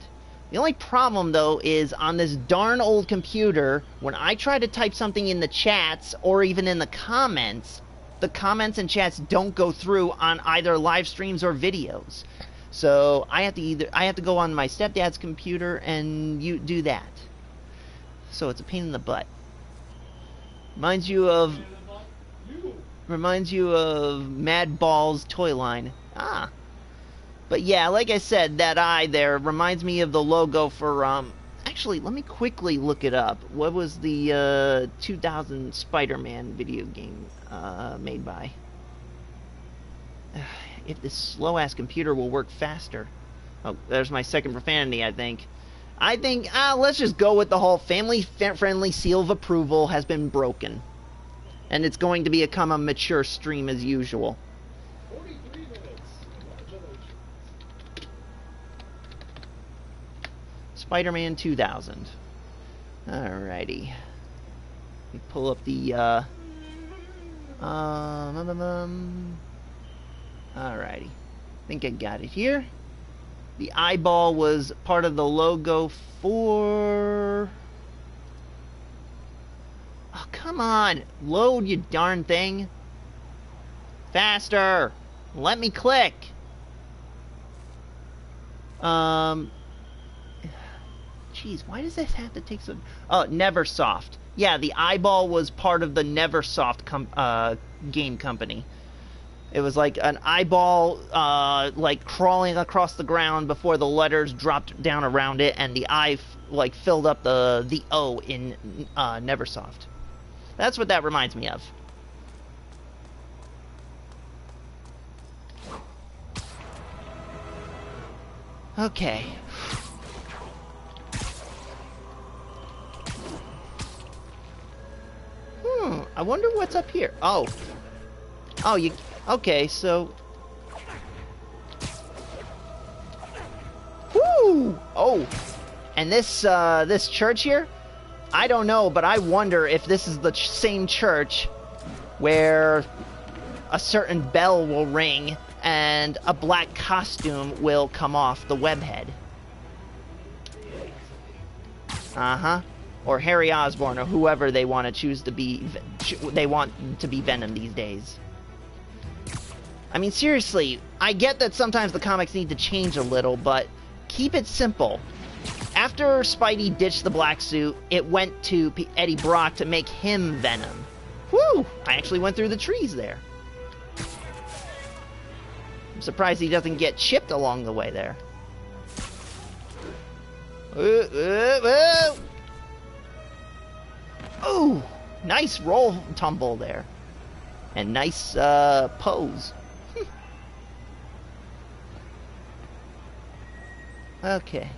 [SPEAKER 1] The only problem, though, is on this darn old computer, when I try to type something in the chats, or even in the comments and chats don't go through on either live streams or videos. So I have to go on my stepdad's computer and do that. So it's a pain in the butt. Reminds you of Mad Ball's toy line. Ah. But yeah, like I said, that eye there reminds me of the logo for, actually, let me quickly look it up. What was the, 2000 Spider-Man video game, made by? If this slow-ass computer will work faster. Oh, there's my second profanity, I think. Let's just go with the whole family-friendly seal of approval has been broken. And it's going to become a mature stream as usual.
[SPEAKER 2] 43 minutes.
[SPEAKER 1] Spider-Man 2000. Alrighty. Let me pull up the, Alrighty. I think I got it here. The eyeball was part of the logo for... Oh, come on! Load, you darn thing! Faster! Let me click! Jeez, why does this have to take so... Oh, Neversoft. Yeah, the eyeball was part of the Neversoft game company. It was like an eyeball, like crawling across the ground before the letters dropped down around it, and the eye, filled up the O in Neversoft. That's what that reminds me of. Okay. I wonder what's up here. Oh, you... Okay, so... Woo! Oh! And this church here? I don't know, but I wonder if this is the same church where a certain bell will ring and a black costume will come off the webhead. Uh-huh. Or Harry Osborn, or whoever they want to choose to be, they want to be Venom these days. I mean, seriously, I get that sometimes the comics need to change a little, but keep it simple. After Spidey ditched the black suit, it went to Eddie Brock to make him Venom. Whew! I actually went through the trees there. I'm surprised he doesn't get chipped along the way there. Ooh! Nice roll tumble there. And nice pose. Okay.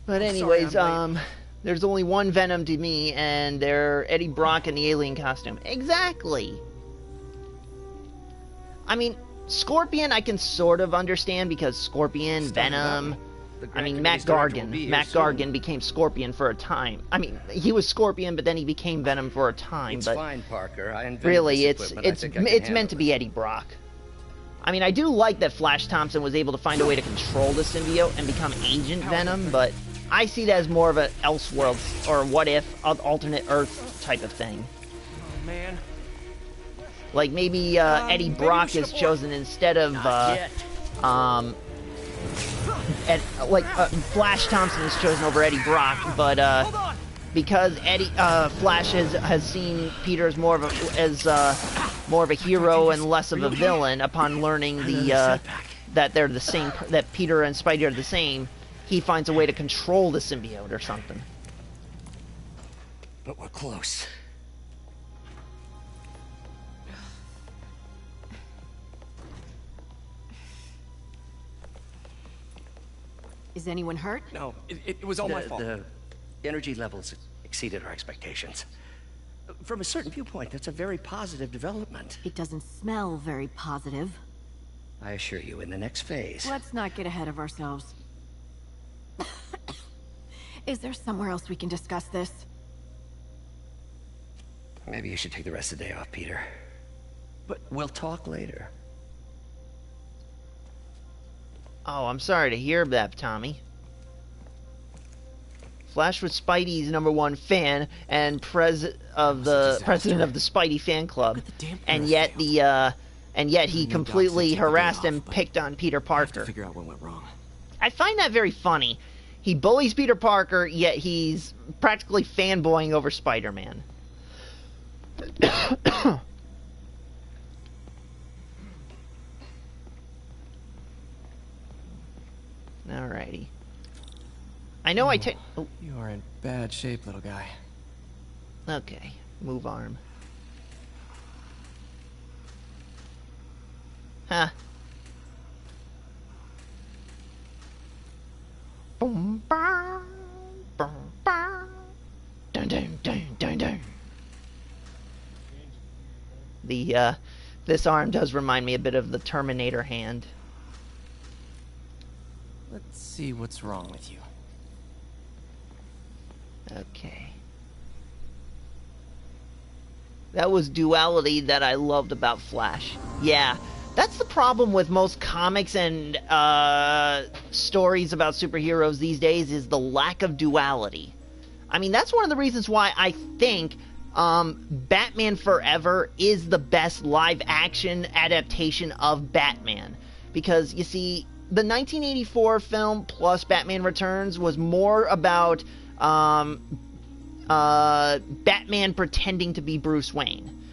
[SPEAKER 1] But anyways, there's only one Venom to me, and they're Eddie Brock in the alien costume. Exactly! I mean, Scorpion I can sort of understand, because Scorpion, Venom... I mean, Matt Gargan became Scorpion for a time. I mean, he was Scorpion, but then he became Venom for a time.
[SPEAKER 5] It's
[SPEAKER 1] but
[SPEAKER 5] fine, Parker. I invented
[SPEAKER 1] really,
[SPEAKER 5] this equipment.
[SPEAKER 1] it's meant to be Eddie Brock. I mean, I do like that Flash Thompson was able to find a way to control the symbiote and become Agent Venom, but I see that as more of an Elseworlds or what if, alternate Earth type of thing.
[SPEAKER 3] Oh, man.
[SPEAKER 1] Like maybe Eddie Brock is chosen instead of Flash Thompson is chosen over Eddie Brock, but because Flash has seen Peter as more of a hero and less of a villain. Upon learning that they're the same, that Peter and Spidey are the same, he finds a way to control the symbiote or something.
[SPEAKER 5] But we're close.
[SPEAKER 6] Is anyone hurt?
[SPEAKER 5] No, it was all my fault. The energy levels exceeded our expectations. From a certain viewpoint, that's a very positive development.
[SPEAKER 6] It doesn't smell very positive.
[SPEAKER 5] I assure you, in the next phase...
[SPEAKER 6] Let's not get ahead of ourselves. Is there somewhere else we can discuss this?
[SPEAKER 5] Maybe you should take the rest of the day off, Peter. But we'll talk later.
[SPEAKER 1] Oh, I'm sorry to hear that, Tommy. Flash was Spidey's #1 fan and president of the Spidey fan club, and yet he completely harassed and picked on Peter Parker.
[SPEAKER 3] Figure out what went wrong.
[SPEAKER 1] I find that very funny. He bullies Peter Parker, yet he's practically fanboying over Spider-Man. Alrighty. I know I take... Oh.
[SPEAKER 3] You are in bad shape, little guy.
[SPEAKER 1] Okay. Move arm. Huh. Boom, ba, boom, ba. Dun, dun, dun, dun, dun. This arm does remind me a bit of the Terminator hand.
[SPEAKER 3] Let's see what's wrong with you.
[SPEAKER 1] Okay. That was duality that I loved about Flash. Yeah, that's the problem with most comics and stories about superheroes these days, is the lack of duality. I mean, that's one of the reasons why I think Batman Forever is the best live-action adaptation of Batman. Because, you see, the 1984 film plus Batman Returns was more about Batman pretending to be Bruce Wayne.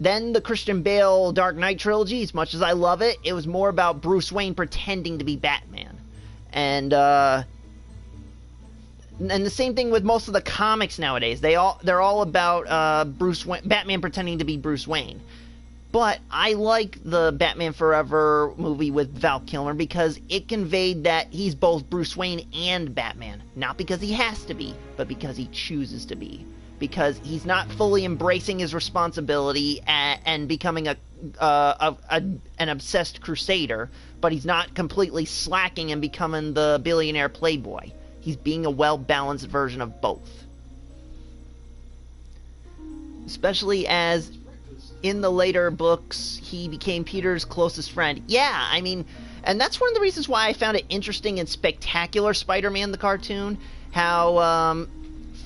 [SPEAKER 1] Then the Christian Bale Dark Knight trilogy, as much as I love it, it was more about Bruce Wayne pretending to be Batman. And the same thing with most of the comics nowadays. They're all about Batman pretending to be Bruce Wayne. But I like the Batman Forever movie with Val Kilmer because it conveyed that he's both Bruce Wayne and Batman. Not because he has to be, but because he chooses to be. Because he's not fully embracing his responsibility and becoming an obsessed crusader, but he's not completely slacking and becoming the billionaire playboy. He's being a well-balanced version of both. Especially as in the later books, he became Peter's closest friend. Yeah, I mean, and that's one of the reasons why I found it interesting in Spectacular Spider-Man, the cartoon, how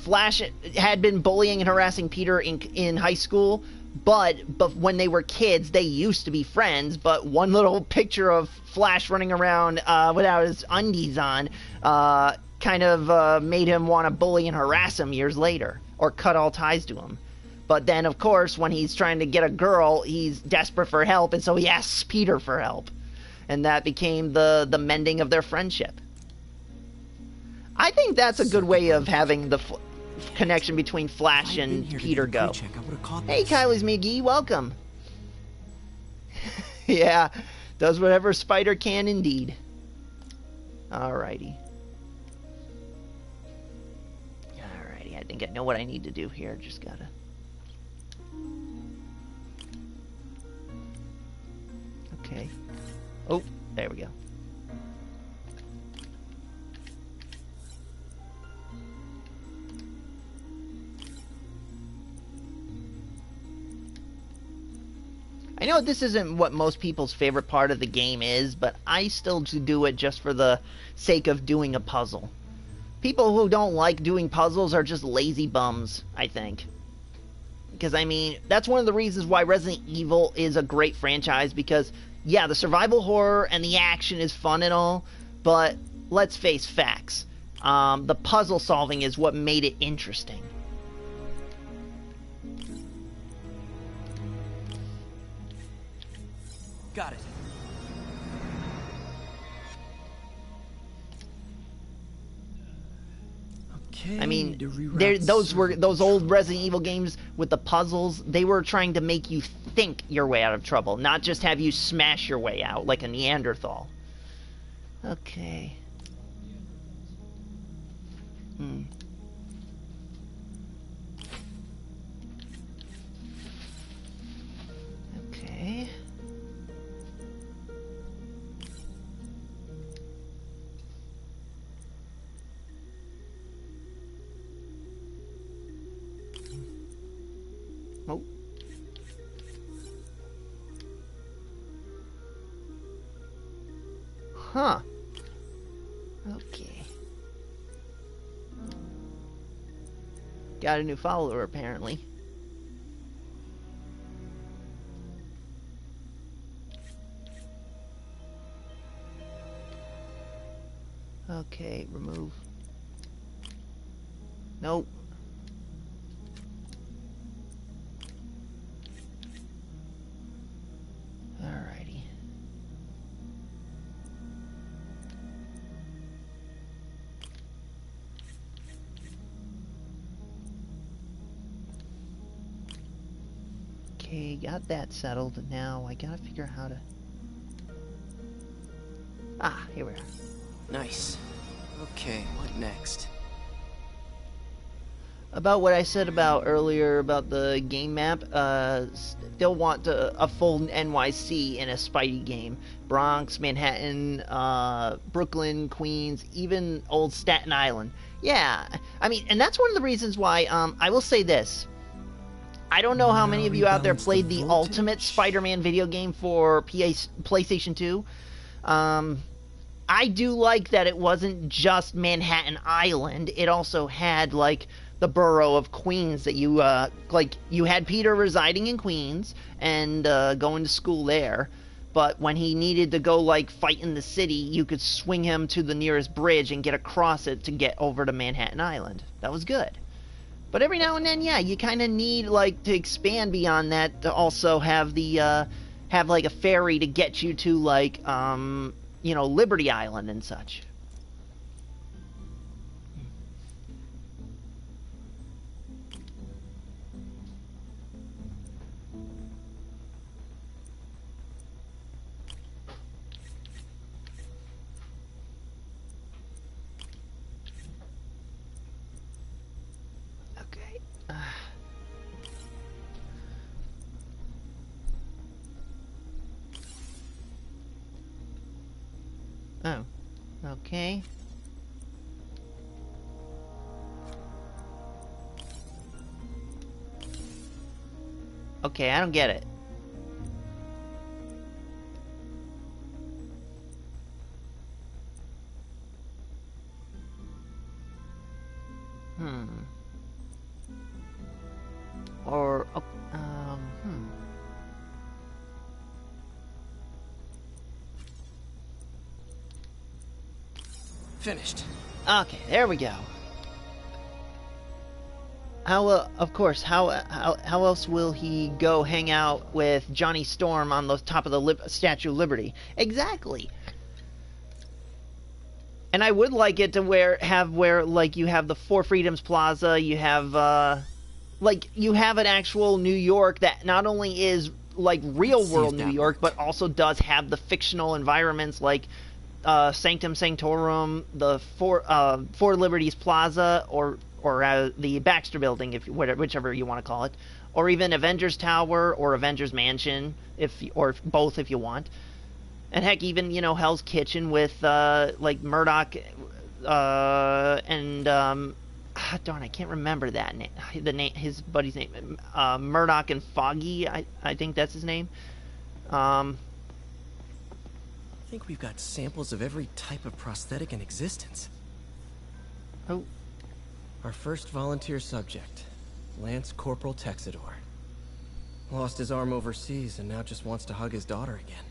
[SPEAKER 1] Flash had been bullying and harassing Peter in high school, but when they were kids, they used to be friends, but one little picture of Flash running around without his undies on kind of made him want to bully and harass him years later, or cut all ties to him. But then, of course, when he's trying to get a girl, he's desperate for help, and so he asks Peter for help. And that became the mending of their friendship. I think that's a good way of having the connection between Flash and Peter go. Hey, Kylie's McGee, welcome. Yeah, does whatever Spider can indeed. Alrighty. Alrighty, I think I know what I need to do here. Just gotta... Okay. Oh, there we go. I know this isn't what most people's favorite part of the game is, but I still do it just for the sake of doing a puzzle. People who don't like doing puzzles are just lazy bums, I think. Because, I mean, that's one of the reasons why Resident Evil is a great franchise, because yeah, the survival horror and the action is fun and all, but let's face facts. The puzzle solving is what made it interesting.
[SPEAKER 3] Got it. Okay.
[SPEAKER 1] I mean, those old Resident Evil games with the puzzles. They were trying to make you think your way out of trouble, not just have you smash your way out like a Neanderthal. Okay. Okay. Oh. Huh. Okay. Got a new follower, apparently. Okay, remove. Nope. Alrighty. Okay, got that settled. Now I gotta figure out how to... Ah, here we are.
[SPEAKER 3] Nice. Okay, what next?
[SPEAKER 1] About what I said about earlier about the game map, still want a full NYC in a Spidey game. Bronx, Manhattan, Brooklyn, Queens, even old Staten Island. Yeah, I mean, and that's one of the reasons why, I will say this. I don't know how many of you out there played the Ultimate Spider-Man video game for PlayStation 2. I do like that it wasn't just Manhattan Island. It also had, like, the borough of Queens that you, like, you had Peter residing in Queens and going to school there. But when he needed to go, like, fight in the city, you could swing him to the nearest bridge and get across it to get over to Manhattan Island. That was good. But every now and then, yeah, you kind of need, like, to expand beyond that to also have the, have, like, a ferry to get you to, like, you know, Liberty Island and such. Oh. Okay. Okay, I don't get it. Or,
[SPEAKER 3] Finished.
[SPEAKER 1] Okay, there we go. How, of course, how else will he go hang out with Johnny Storm on the top of the Statue of Liberty? Exactly. And I would like it to where like you have the Four Freedoms Plaza, you have like you have an actual New York that not only is like real world New York, but also does have the fictional environments like Sanctum Sanctorum, the Four Liberties Plaza, or the Baxter Building, whichever you want to call it, or even Avengers Tower or Avengers Mansion, or both if you want. And heck, even, you know, Hell's Kitchen with, like, Murdoch, and, darn, I can't remember that name, his buddy's name, Murdoch and Foggy, I think that's his name.
[SPEAKER 3] I think we've got samples of every type of prosthetic in existence.
[SPEAKER 1] Oh.
[SPEAKER 3] Our first volunteer subject, Lance Corporal Texidor. Lost his arm overseas and now just wants to hug his daughter again.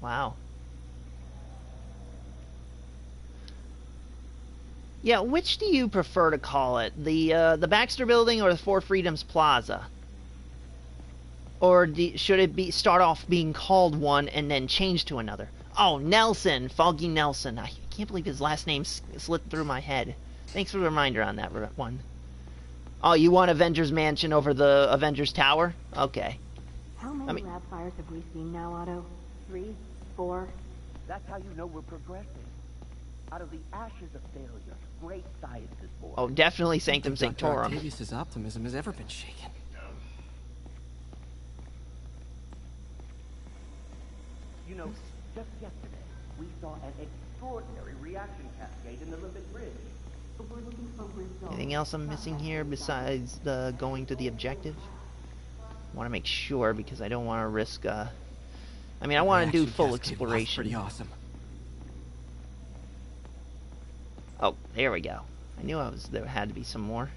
[SPEAKER 1] Wow. Yeah, which do you prefer to call it? The Baxter Building or the Four Freedoms Plaza? Or should it start off being called one and then change to another? Oh, Nelson, Foggy Nelson. I can't believe his last name slipped through my head. Thanks for the reminder on that one. Oh, you want Avengers Mansion over the Avengers Tower? Okay.
[SPEAKER 10] How many lab fires have we seen now, Otto? 3? 4?
[SPEAKER 11] That's how you know we're progressing. Out of the ashes of failure, great science is born.
[SPEAKER 1] Oh, definitely Sanctum Sanctorum.
[SPEAKER 3] Dr. Octavius' optimism has ever been shaken.
[SPEAKER 11] You know, just yesterday, we saw an extraordinary reaction cascade in the Limbic Bridge.
[SPEAKER 1] Anything else I'm missing here besides going to the objective? I want to make sure because I don't want to risk, I mean, I want to do full exploration.
[SPEAKER 3] Pretty awesome.
[SPEAKER 1] Oh, there we go. I knew there had to be some more.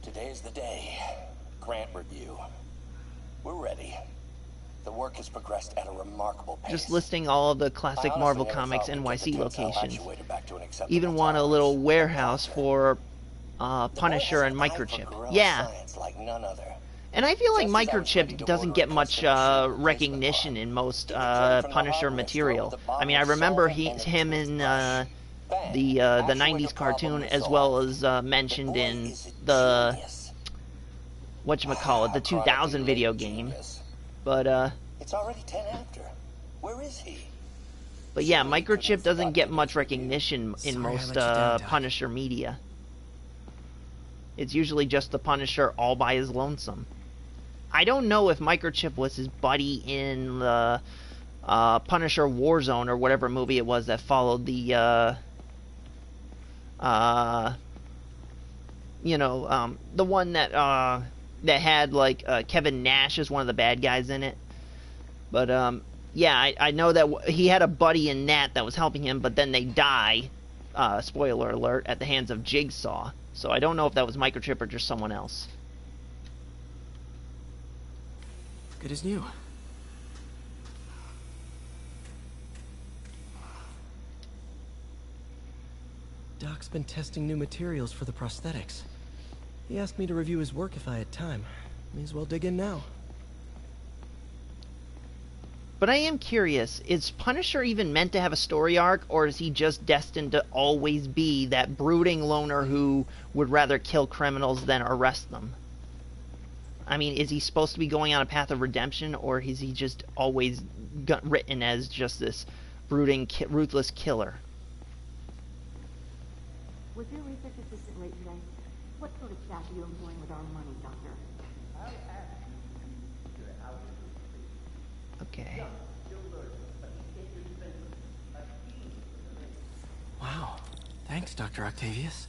[SPEAKER 12] Today's the day. Grant review. We're ready. The work has progressed at a remarkable pace.
[SPEAKER 1] Just listing all of the classic Marvel Comics NYC locations. Even want a little warehouse for Punisher and Microchip. Yeah. And I feel like Microchip doesn't get much recognition in most Punisher material. I mean, I remember him in the 90s cartoon, as well as mentioned in the whatchamacallit, the 2000 video game. But
[SPEAKER 12] it's already 10 after. Where is he?
[SPEAKER 1] But yeah, Microchip doesn't get much recognition in most Punisher media. It's usually just the Punisher all by his lonesome. I don't know if Microchip was his buddy in the Punisher Warzone or whatever movie it was that followed the the one that had like Kevin Nash as one of the bad guys in it. But yeah, I know that he had a buddy in that was helping him, but then they die, spoiler alert, at the hands of Jigsaw. So I don't know if that was Microchip or just someone else.
[SPEAKER 3] Good as new. Doc's been testing new materials for the prosthetics. He asked me to review his work if I had time. May as well dig in now.
[SPEAKER 1] But I am curious, is Punisher even meant to have a story arc, or is he just destined to always be that brooding loner who would rather kill criminals than arrest them? I mean, is he supposed to be going on a path of redemption, or is he just always written as just this brooding, ruthless killer?
[SPEAKER 10] Was your research assistant late today? What sort of staff are you employing with our money, Doctor?
[SPEAKER 1] Okay.
[SPEAKER 3] Thanks, Dr. Octavius.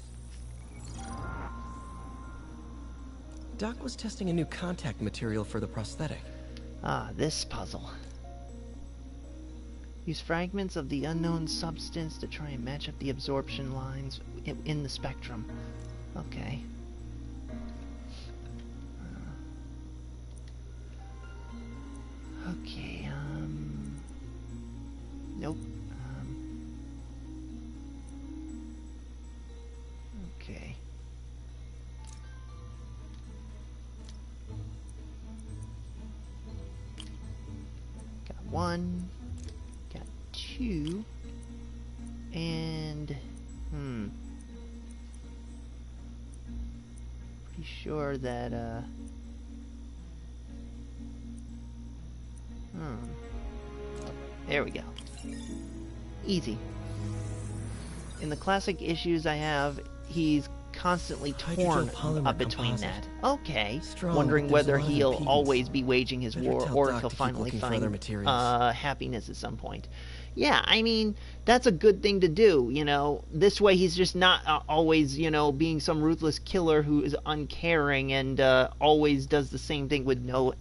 [SPEAKER 3] Doc was testing a new contact material for the prosthetic.
[SPEAKER 1] Ah, this puzzle. Use fragments of the unknown substance to try and match up the absorption lines in the spectrum. Okay. Okay, nope. Okay. Got one, got two, and, pretty sure that, there we go. Easy. In the classic issues I have, he's constantly torn up between that. Okay.
[SPEAKER 3] Strong,
[SPEAKER 1] wondering whether he'll
[SPEAKER 3] impedance.
[SPEAKER 1] always be waging his
[SPEAKER 3] Better
[SPEAKER 1] war
[SPEAKER 3] tell
[SPEAKER 1] or
[SPEAKER 3] Doc
[SPEAKER 1] if he'll
[SPEAKER 3] to keep
[SPEAKER 1] finally
[SPEAKER 3] looking for other
[SPEAKER 1] find
[SPEAKER 3] materials.
[SPEAKER 1] happiness at some point. Yeah, I mean, that's a good thing to do, you know. This way he's just not always, you know, being some ruthless killer who is uncaring and always does the same thing with no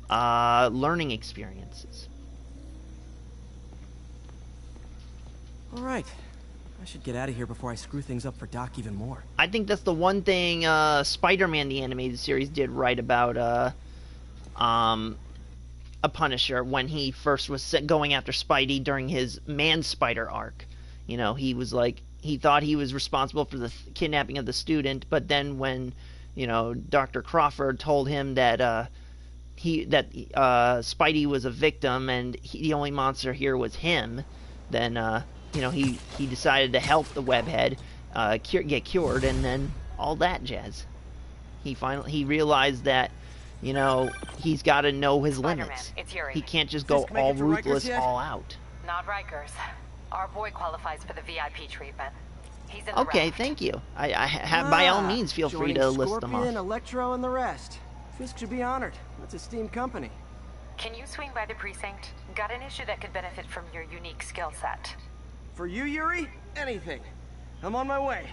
[SPEAKER 1] learning experiences.
[SPEAKER 3] All right. I should get out of here before I screw things up for Doc even more.
[SPEAKER 1] I think that's the one thing Spider-Man the animated series did right about a Punisher when he first was going after Spidey during his Man-Spider arc. You know, he was like, he thought he was responsible for the kidnapping of the student, but then when, you know, Dr. Crawford told him that Spidey was a victim and the only monster here was him, then you know, he decided to help the webhead get cured, and then all that jazz. He realized that, you know, he's got to know his limits.
[SPEAKER 4] It's Yuri.
[SPEAKER 1] He can't just go all ruthless all out.
[SPEAKER 4] Not Rikers. Our boy qualifies for the VIP treatment. He's in the
[SPEAKER 1] Okay,
[SPEAKER 4] raft.
[SPEAKER 1] thank you. I have, by all means, feel free to list them
[SPEAKER 3] Scorpion,
[SPEAKER 1] off.
[SPEAKER 3] Electro, and the rest. Fisk should be honored. That's a steamed company.
[SPEAKER 4] Can you swing by the precinct? Got an issue that could benefit from your unique skill set.
[SPEAKER 3] For you, Yuri? Anything. I'm on my way.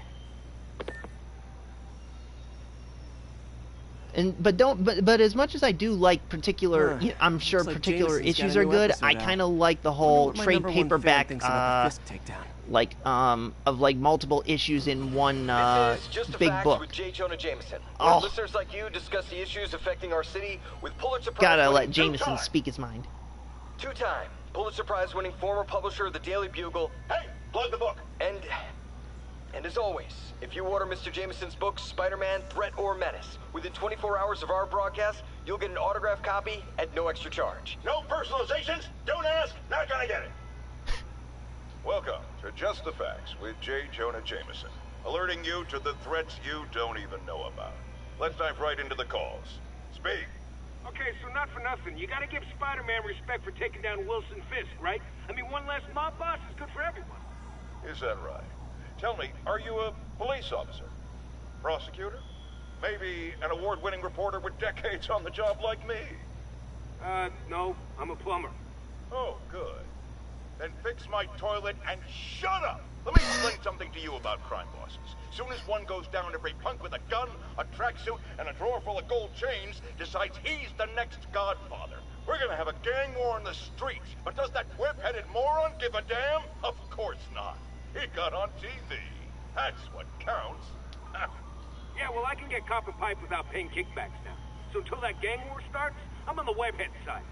[SPEAKER 1] But as much as I do like particular, I'm sure
[SPEAKER 3] Looks like
[SPEAKER 1] particular
[SPEAKER 3] Jameson's got
[SPEAKER 1] issues
[SPEAKER 3] a
[SPEAKER 1] are
[SPEAKER 3] new
[SPEAKER 1] good.
[SPEAKER 3] episode
[SPEAKER 1] I
[SPEAKER 3] out.
[SPEAKER 1] kind of like the
[SPEAKER 3] Wonder
[SPEAKER 1] whole
[SPEAKER 3] what my
[SPEAKER 1] trade
[SPEAKER 3] number one fan
[SPEAKER 1] paperback,
[SPEAKER 3] thinks about the Fisk takedown.
[SPEAKER 1] like of like multiple issues in one
[SPEAKER 13] This is Just the
[SPEAKER 1] big
[SPEAKER 13] Facts
[SPEAKER 1] book.
[SPEAKER 13] with J. Jonah Jameson.
[SPEAKER 1] Oh.
[SPEAKER 13] Where listeners like you discuss the issues affecting our city with Pulitzer Prize
[SPEAKER 1] Gotta
[SPEAKER 13] winning
[SPEAKER 1] let Jameson speak his mind.
[SPEAKER 13] two-time Pulitzer Prize winning former publisher of the Daily Bugle. Hey, plug the book. And as always, if you order Mr. Jameson's book, Spider-Man, Threat or Menace, within 24 hours of our broadcast, you'll get an autographed copy at no extra charge.
[SPEAKER 8] No personalizations. Don't ask. Not gonna get it. Welcome to Just the Facts with J. Jonah Jameson, alerting you to the threats you don't even know about. Let's dive right into the calls. Speak.
[SPEAKER 2] Okay, so not for nothing. You gotta give Spider-Man respect for taking down Wilson Fisk, right? I mean, one less mob boss is good for everyone.
[SPEAKER 8] Is that right? Tell me, are you a police officer? Prosecutor? Maybe an award-winning reporter with decades on the job like me?
[SPEAKER 2] No, I'm a plumber.
[SPEAKER 8] Oh, good. Then fix my toilet and shut up! Let me explain something to you about crime bosses. Soon as one goes down, every punk with a gun, a tracksuit, and a drawer full of gold chains decides he's the next godfather. We're gonna have a gang war in the streets, but does that whip-headed moron give a damn? Of course not. He got on TV. That's what counts.
[SPEAKER 2] Yeah, well, I can get copper pipe without paying kickbacks now. So until that gang war starts, I'm on the webhead side.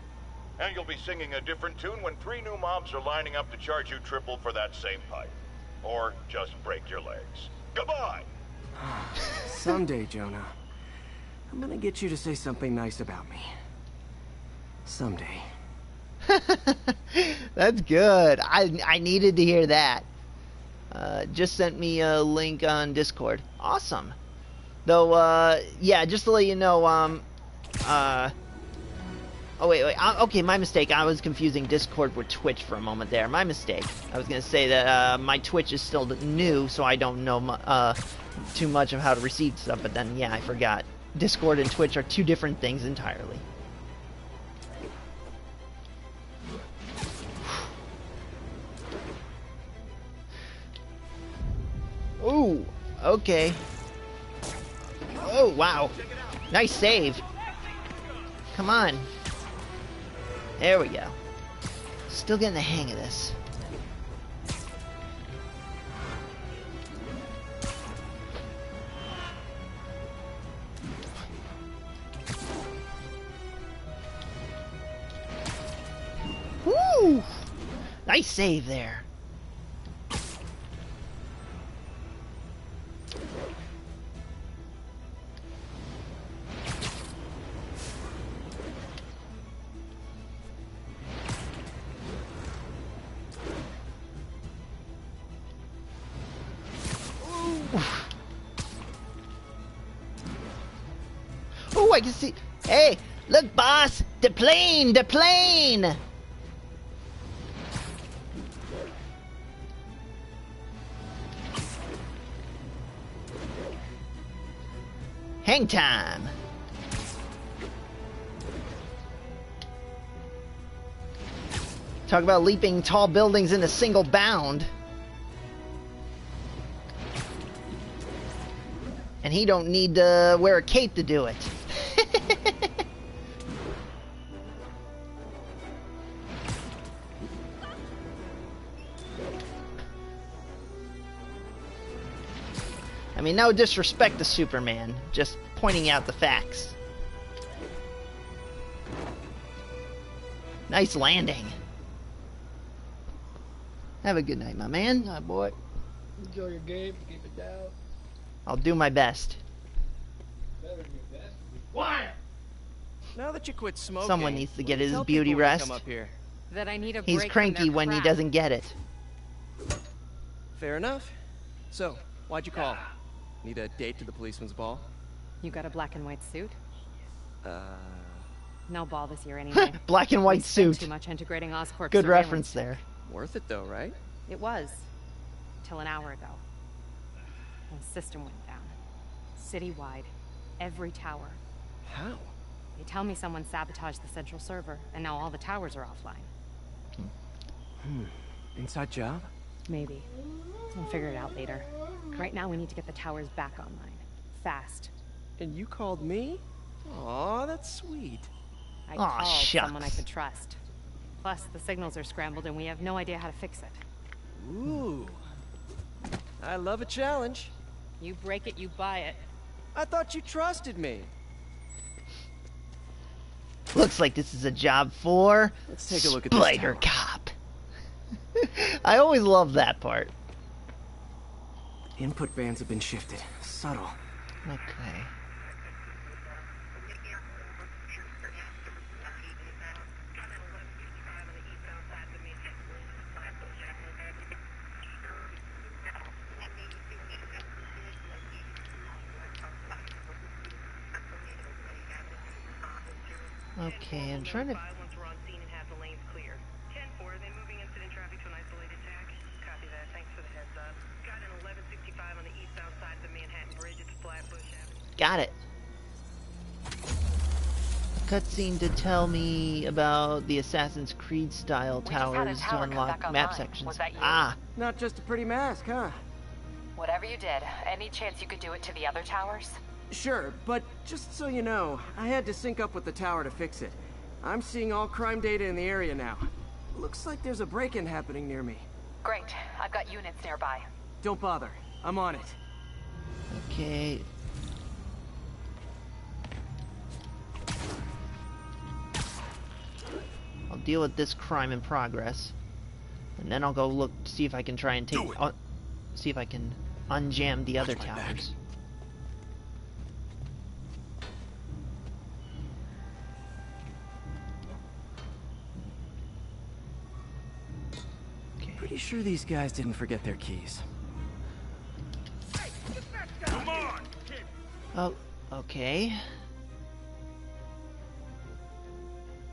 [SPEAKER 8] And you'll be singing a different tune when 3 new mobs are lining up to charge you triple for that same pipe. Or just break your legs. Goodbye!
[SPEAKER 3] Someday, Jonah, I'm gonna get you to say something nice about me. Someday.
[SPEAKER 1] That's good. I needed to hear that. Just sent me a link on Discord. Awesome. Though, yeah, just to let you know, oh, wait, okay, my mistake. I was confusing Discord with Twitch for a moment there. My mistake. I was going to say that, my Twitch is still new, so I don't know, too much of how to receive stuff, but then, yeah, I forgot. Discord and Twitch are two different things entirely. Okay. Oh, wow. Nice save. Come on. There we go. Still getting the hang of this. Woo! Nice save there. Oh, I can see. Hey, look, boss! The plane! The plane! Hang time! Talk about leaping tall buildings in a single bound. And he don't need to wear a cape to do it. I mean, no disrespect to Superman, just pointing out the facts. Nice landing. Have a good night, my man.
[SPEAKER 14] Hi, boy. Enjoy your game. Keep it down.
[SPEAKER 1] I'll do my best.
[SPEAKER 14] Better than your best. Quiet!
[SPEAKER 3] Now that you quit smoking,
[SPEAKER 1] Someone needs to get his
[SPEAKER 3] tell
[SPEAKER 1] beauty
[SPEAKER 3] people when you
[SPEAKER 1] rest.
[SPEAKER 3] come up here.
[SPEAKER 4] That I need a
[SPEAKER 1] He's
[SPEAKER 4] break
[SPEAKER 1] cranky
[SPEAKER 4] from their
[SPEAKER 1] when he
[SPEAKER 4] crap.
[SPEAKER 1] doesn't get it.
[SPEAKER 3] Fair enough. So, why'd you call? Need a date to the policeman's ball?
[SPEAKER 4] You got a black and white suit?
[SPEAKER 3] Uh...
[SPEAKER 4] No ball this year anyway.
[SPEAKER 1] Black and white
[SPEAKER 4] We spent
[SPEAKER 1] suit.
[SPEAKER 4] Too much integrating Oscorp
[SPEAKER 1] Good
[SPEAKER 4] surveillance.
[SPEAKER 1] reference there.
[SPEAKER 3] Worth it though, right?
[SPEAKER 4] It was. Till an hour ago. The system went down. Citywide. Every tower.
[SPEAKER 3] How?
[SPEAKER 4] They tell me someone sabotaged the central server, and now all the towers are offline.
[SPEAKER 3] Inside job?
[SPEAKER 4] Maybe. We'll figure it out later. Right now we need to get the towers back online. Fast.
[SPEAKER 3] And you called me? Aw, that's sweet.
[SPEAKER 4] I
[SPEAKER 1] Aw,
[SPEAKER 4] called
[SPEAKER 1] shucks.
[SPEAKER 4] someone I could trust. Plus, the signals are scrambled and we have no idea how to fix it.
[SPEAKER 3] Ooh. I love a challenge.
[SPEAKER 4] You break it, you buy it.
[SPEAKER 3] I thought you trusted me.
[SPEAKER 1] Looks like this is a job for
[SPEAKER 3] Let's take a look at this
[SPEAKER 1] Spider
[SPEAKER 3] tower.
[SPEAKER 1] Cop. I always love that part.
[SPEAKER 3] Input bands have been shifted. Subtle.
[SPEAKER 1] Okay. Okay, I'm trying to... Got it. Cutscene to tell me about the Assassin's Creed style
[SPEAKER 4] We just had a
[SPEAKER 1] towers to
[SPEAKER 4] tower come
[SPEAKER 1] unlock
[SPEAKER 4] back
[SPEAKER 1] map
[SPEAKER 4] online.
[SPEAKER 1] sections.
[SPEAKER 4] Was that you?
[SPEAKER 1] Ah,
[SPEAKER 3] Not just a pretty mask, huh?
[SPEAKER 4] Whatever you did, any chance you could do it to the other towers?
[SPEAKER 3] Sure, but just so you know, I had to sync up with the tower to fix it. I'm seeing all crime data in the area now. Looks like there's a break-in happening near me.
[SPEAKER 4] Great. I've got units nearby.
[SPEAKER 3] Don't bother. I'm on it.
[SPEAKER 1] okay. I'll deal with this crime in progress, and then I'll go look to see if I can try and take, see if I can unjam the other towers.
[SPEAKER 3] Pretty sure these guys didn't forget their keys.
[SPEAKER 2] Come on!
[SPEAKER 1] Oh, okay.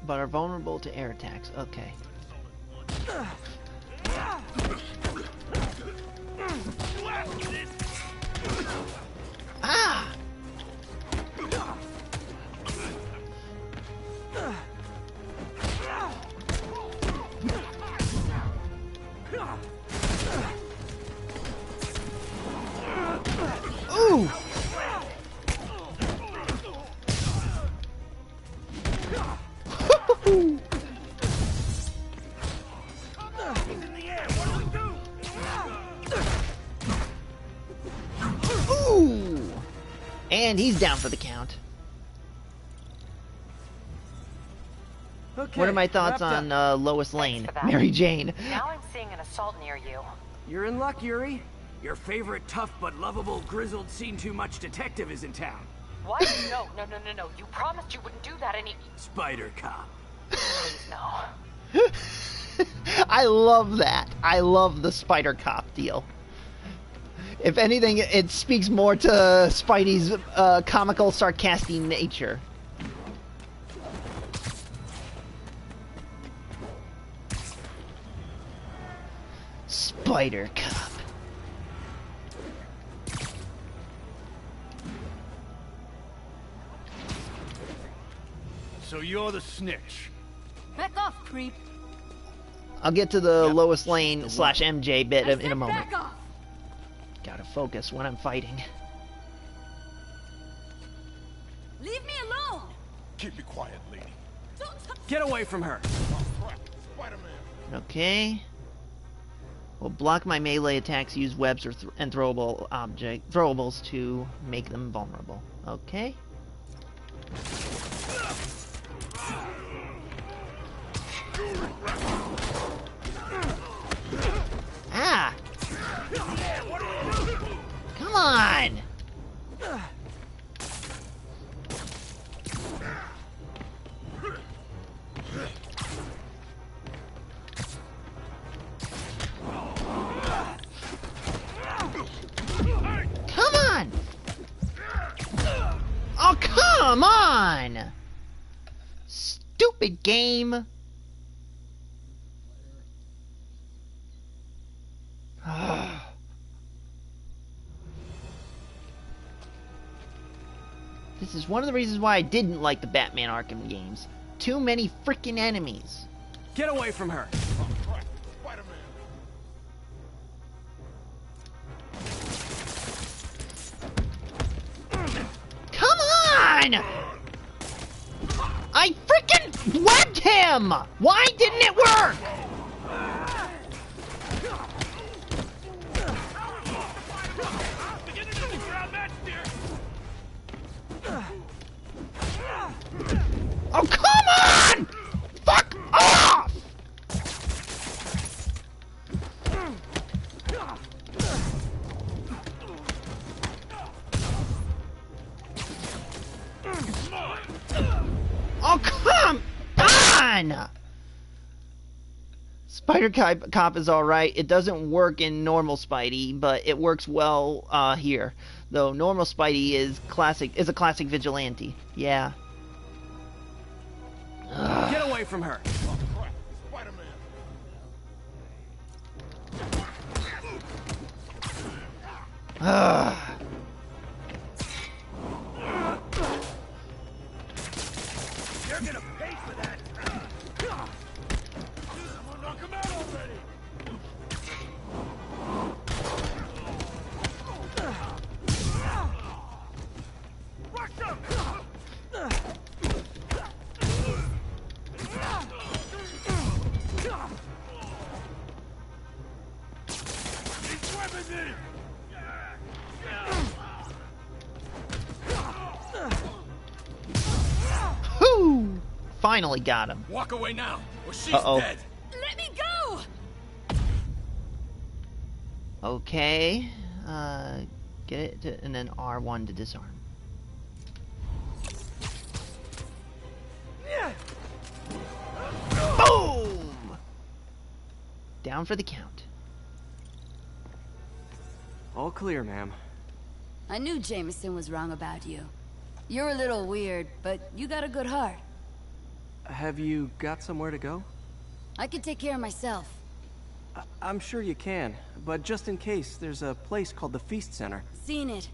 [SPEAKER 1] But are vulnerable to air attacks. Okay. Ah! And he's down for the count.
[SPEAKER 3] Okay,
[SPEAKER 1] what are my thoughts
[SPEAKER 3] wrapped
[SPEAKER 1] on Lois Lane?
[SPEAKER 4] for that.
[SPEAKER 1] Mary Jane.
[SPEAKER 4] Now I'm seeing an assault near you.
[SPEAKER 3] You're in luck, Yuri. Your favorite tough but lovable, grizzled, seen-too-much detective is in town.
[SPEAKER 4] What? No. You promised you wouldn't do that any...
[SPEAKER 3] Spider Cop.
[SPEAKER 4] Please, no.
[SPEAKER 1] I love that. I love the Spider Cop deal. If anything, it speaks more to Spidey's comical, sarcastic nature. Spider Cop.
[SPEAKER 15] So you're the snitch.
[SPEAKER 6] Back off, creep.
[SPEAKER 1] I'll get to the Lois Lane / MJ bit in a moment.
[SPEAKER 6] Back off.
[SPEAKER 1] Gotta focus when I'm fighting.
[SPEAKER 6] Leave me alone.
[SPEAKER 9] Keep it quiet, lady.
[SPEAKER 3] Get away from her.
[SPEAKER 9] Spider-Man.
[SPEAKER 1] Okay. We'll block my melee attacks, use webs or and throwables to make them vulnerable. Okay. Ah! Come on! Come on! Oh, come on! Stupid game! This is one of the reasons why I didn't like the Batman Arkham games. Too many freaking enemies.
[SPEAKER 3] Get away from her.
[SPEAKER 1] Come on! I freaking webbed him! Why didn't it work? Oh, come on! Fuck off! Oh, come on! Spider Cop is alright. It doesn't work in normal Spidey, but it works well here. Though normal Spidey is a classic vigilante. Yeah.
[SPEAKER 3] Get away from her.
[SPEAKER 15] You're gonna pay for that. Someone knock him out already. Rush him. These weapons in him.
[SPEAKER 1] Whoo! Finally got him.
[SPEAKER 15] Walk away now, or she's
[SPEAKER 1] dead.
[SPEAKER 6] Let me go.
[SPEAKER 1] Okay. Get it to, and then R1 to disarm. Boom! Down for the count.
[SPEAKER 3] All clear, ma'am.
[SPEAKER 16] I knew Jameson was wrong about you. You're a little weird, but you got a good heart.
[SPEAKER 3] Have you got somewhere to go?
[SPEAKER 16] I can take care of myself.
[SPEAKER 3] I'm sure you can, but just in case, there's a place called the Feast Center.
[SPEAKER 16] Seen it.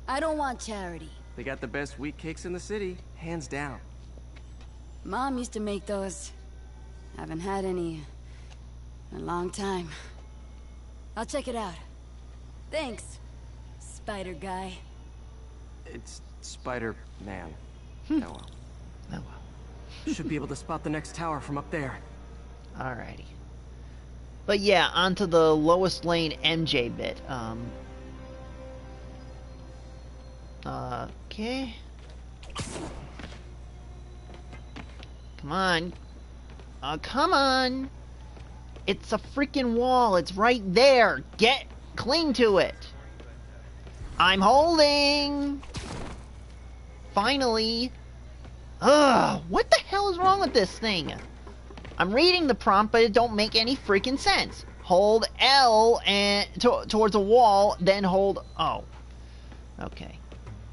[SPEAKER 16] I don't want charity.
[SPEAKER 3] They got the best wheat cakes in the city, hands down.
[SPEAKER 16] Mom used to make those. Haven't had any in a long time. I'll check it out. Thanks, Spider Guy.
[SPEAKER 3] It's Spider-Man.
[SPEAKER 1] Oh
[SPEAKER 3] well.
[SPEAKER 1] Oh well.
[SPEAKER 3] Should be able to spot the next tower from up there.
[SPEAKER 1] Alrighty. But yeah, onto the Lois Lane MJ bit. Okay. Come on. Come on! It's a freaking wall. It's right there. Cling to it. I'm holding! Finally. Ugh, what the hell is wrong with this thing? I'm reading the prompt, but it don't make any freaking sense. Hold L and towards a wall, then hold O. Okay.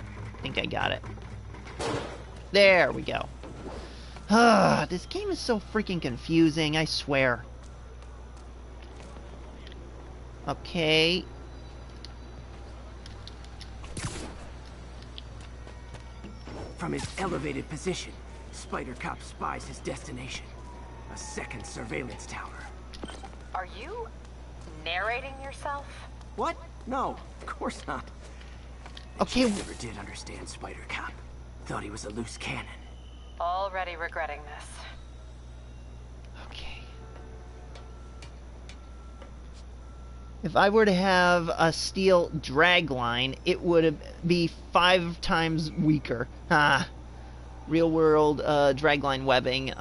[SPEAKER 1] I think I got it. There we go. This game is so freaking confusing, I swear. Okay.
[SPEAKER 3] From his elevated position, Spider Cop spies his destination. A second surveillance tower.
[SPEAKER 4] Are you narrating yourself?
[SPEAKER 3] What? No, of course not.
[SPEAKER 1] Okay.
[SPEAKER 3] I never did understand Spider Cop. Thought he was a loose cannon.
[SPEAKER 4] Already regretting this.
[SPEAKER 1] Okay. If I were to have a steel drag line, it would be 5 times weaker. Real world drag line webbing.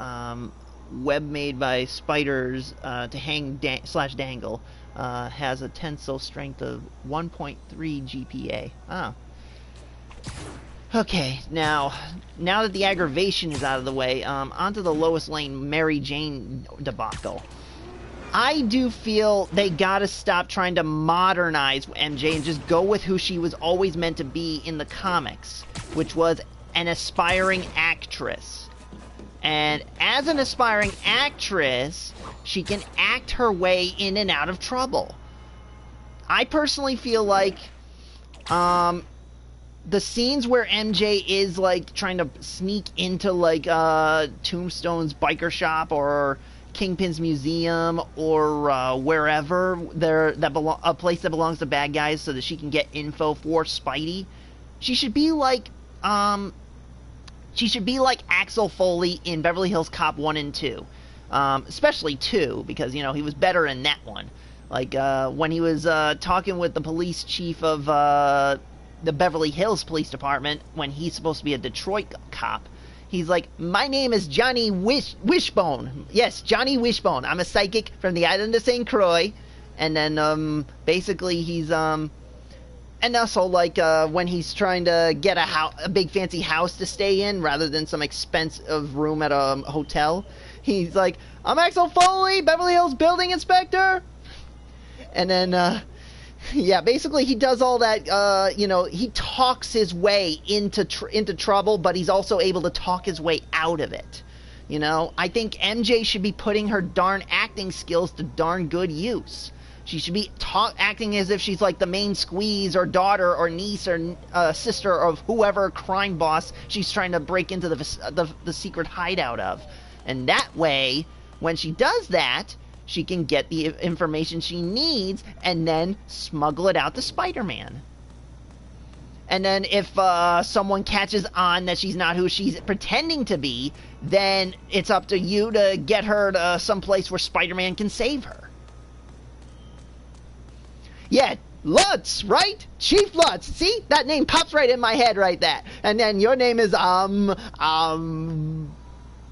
[SPEAKER 1] Web made by spiders to hang slash dangle. Has a tensile strength of 1.3 GPa. Ah. Okay, now that the aggravation is out of the way, onto the Lois Lane Mary Jane debacle. I do feel they gotta stop trying to modernize MJ and just go with who she was always meant to be in the comics, which was an aspiring actress. And as an aspiring actress, she can act her way in and out of trouble. I personally feel like, the scenes where MJ is, like, trying to sneak into, like, Tombstone's biker shop or Kingpin's museum or wherever, a place that belongs to bad guys so that she can get info for Spidey, she should be like Axel Foley in Beverly Hills Cop 1 and 2. Especially 2, because, you know, he was better in that one. Like, when he was talking with the police chief of the Beverly Hills Police Department, when he's supposed to be a Detroit cop, he's like, my name is Johnny Wishbone. Yes, Johnny Wishbone. I'm a psychic from the island of St. Croix. And then, basically, he's, and also, like, when he's trying to get a big fancy house to stay in, rather than some expensive room at a hotel, he's like, I'm Axel Foley, Beverly Hills Building Inspector. And then, yeah, basically he does all that, you know, he talks his way into trouble, but he's also able to talk his way out of it. You know, I think MJ should be putting her darn acting skills to darn good use. She should be acting as if she's like the main squeeze or daughter or niece or sister of whoever crime boss she's trying to break into the secret hideout of. And that way, when she does that, she can get the information she needs and then smuggle it out to Spider-Man. And then if someone catches on that she's not who she's pretending to be, then it's up to you to get her to someplace where Spider-Man can save her. Yeah, Lutz, right? Chief Lutz. See? That name pops right in my head right there. And then your name is,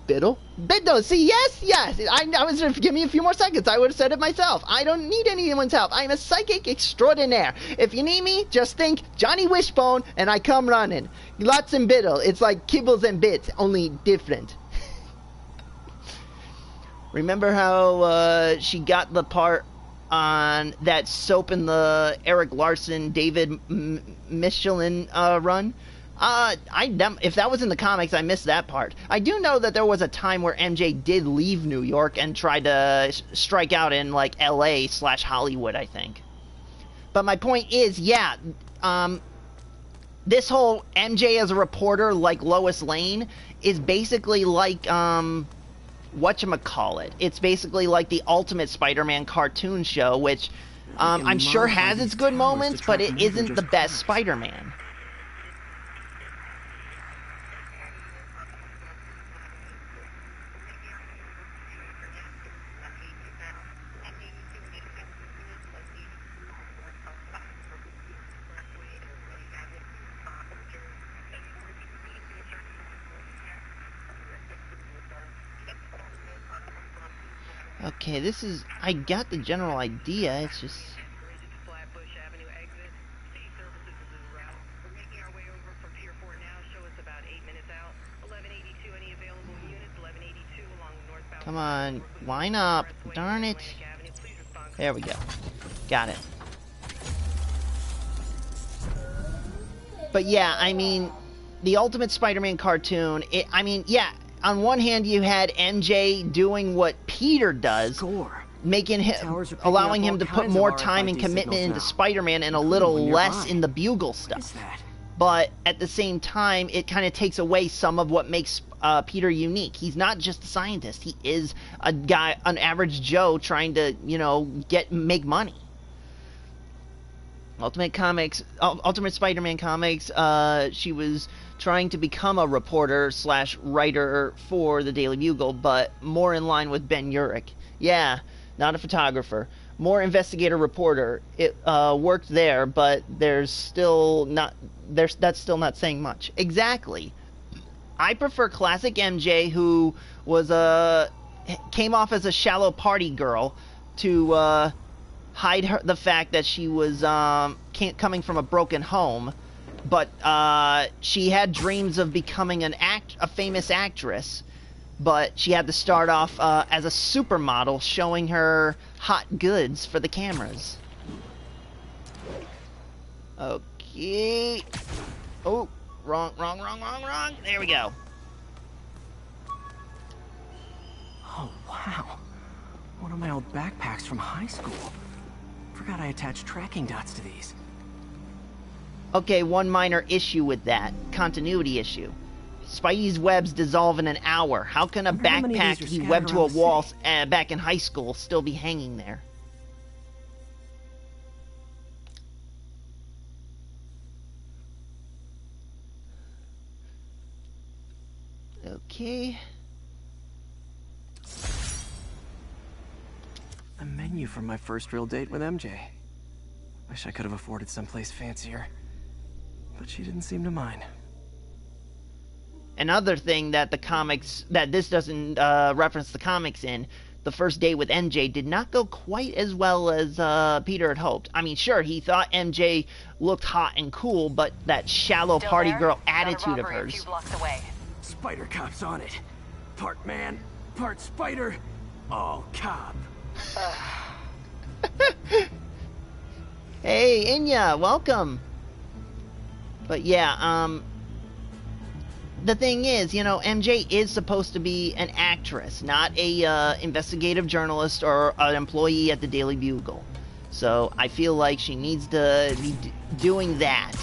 [SPEAKER 1] Biddle? Biddle, see, yes. I was just, give me a few more seconds. I would have said it myself. I don't need anyone's help. I'm a psychic extraordinaire. If you need me, just think Johnny Wishbone and I come running. Lutz and Biddle. It's like kibbles and bits, only different. Remember how she got the part on that soap in the Eric Larson, David Michelin run? If that was in the comics, I missed that part. I do know that there was a time where MJ did leave New York and tried to strike out in, like, LA/Hollywood, I think. But my point is, yeah, this whole MJ as a reporter, like Lois Lane, is basically like, whatchamacallit. It's basically like the Ultimate Spider-Man cartoon show, which, I'm sure has its good moments, but it isn't the best Spider-Man. Okay, this is... I got the general idea, it's just... Come on, line up. Darn it. There we go. Got it. But yeah, I mean, the Ultimate Spider-Man cartoon, I mean, yeah, on one hand you had MJ doing what Peter does, making him, allowing him to put more time and commitment into Spider-Man and a little less in the Bugle stuff. But at the same time, it kind of takes away some of what makes Peter unique. He's not just a scientist. He is a guy, an average Joe trying to, you know, make money. Ultimate Spider-Man comics, she was trying to become a reporter / writer for the Daily Bugle, but more in line with Ben Urich. Yeah, not a photographer. More investigator reporter. It worked there, but that's still not saying much. Exactly. I prefer classic MJ, who was came off as a shallow party girl, to hide the fact that she was coming from a broken home, but she had dreams of becoming a famous actress. But she had to start off as a supermodel, showing her hot goods for the cameras. Okay. Oh, wrong. There we go.
[SPEAKER 3] Oh, wow. One of my old backpacks from high school. Forgot I attached tracking dots to these.
[SPEAKER 1] Okay, one minor issue with that. Continuity issue. Spidey's webs dissolve in an hour. How can a backpack he webbed to a wall back in high school still be hanging there? Okay.
[SPEAKER 3] A menu from my first real date with MJ. Wish I could have afforded someplace fancier. But she didn't seem to mind.
[SPEAKER 1] Another thing that this doesn't reference the comics in, the first date with MJ did not go quite as well as Peter had hoped. I mean, sure, he thought MJ looked hot and cool, but that shallow party girl attitude of hers.
[SPEAKER 3] Spider Cop's on it. Part man, part spider, all cop.
[SPEAKER 1] Hey, Inya, welcome. But yeah, the thing is, you know, MJ is supposed to be an actress, not a investigative journalist or an employee at the Daily Bugle. So I feel like she needs to be doing that.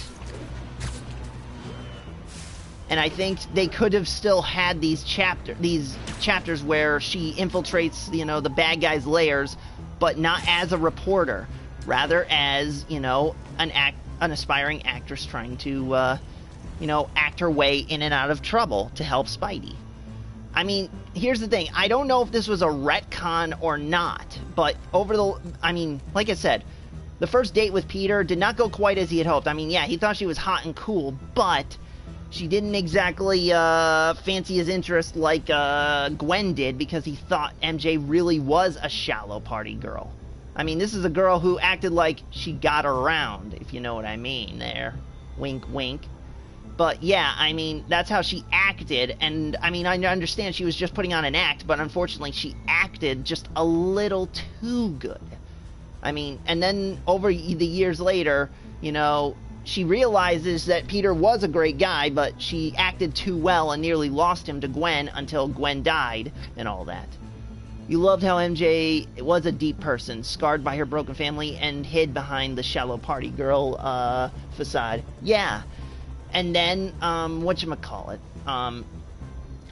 [SPEAKER 1] And I think they could have still had these chapters where she infiltrates, you know, the bad guys' lairs, but not as a reporter, rather as, you know, an aspiring actress trying to you know, act her way in and out of trouble to help Spidey. I mean, here's the thing. I don't know if this was a retcon or not, but I mean, like I said, the first date with Peter did not go quite as he had hoped. I mean, yeah, he thought she was hot and cool, but she didn't exactly fancy his interest like Gwen did, because he thought MJ really was a shallow party girl. I mean, this is a girl who acted like she got around, if you know what I mean there. Wink, wink. But yeah, I mean, that's how she acted, and I mean, I understand she was just putting on an act, but unfortunately she acted just a little too good. I mean, and then over the years later, you know, she realizes that Peter was a great guy, but she acted too well and nearly lost him to Gwen until Gwen died and all that. You loved how MJ was a deep person, scarred by her broken family, and hid behind the shallow party girl facade. Yeah. And then, whatchamacallit,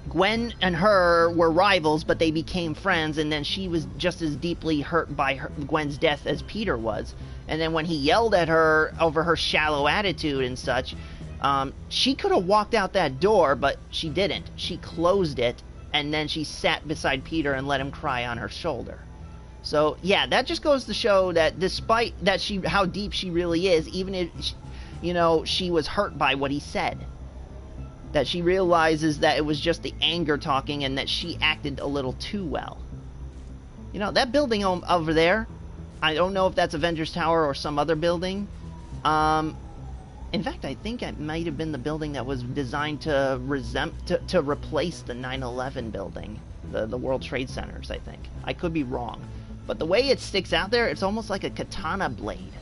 [SPEAKER 1] Gwen and her were rivals, but they became friends, and then she was just as deeply hurt by Gwen's death as Peter was. And then when he yelled at her over her shallow attitude and such, she could have walked out that door, but she didn't. She closed it, and then she sat beside Peter and let him cry on her shoulder. So, yeah, that just goes to show that despite that how deep she really is, even if, you know, she was hurt by what he said, that she realizes that it was just the anger talking and that she acted a little too well. You know, that building over there, I don't know if that's Avengers Tower or some other building. In fact, I think it might have been the building that was designed to replace the 9/11 building, the World Trade Centers, I think. I could be wrong. But the way it sticks out there, it's almost like a katana blade.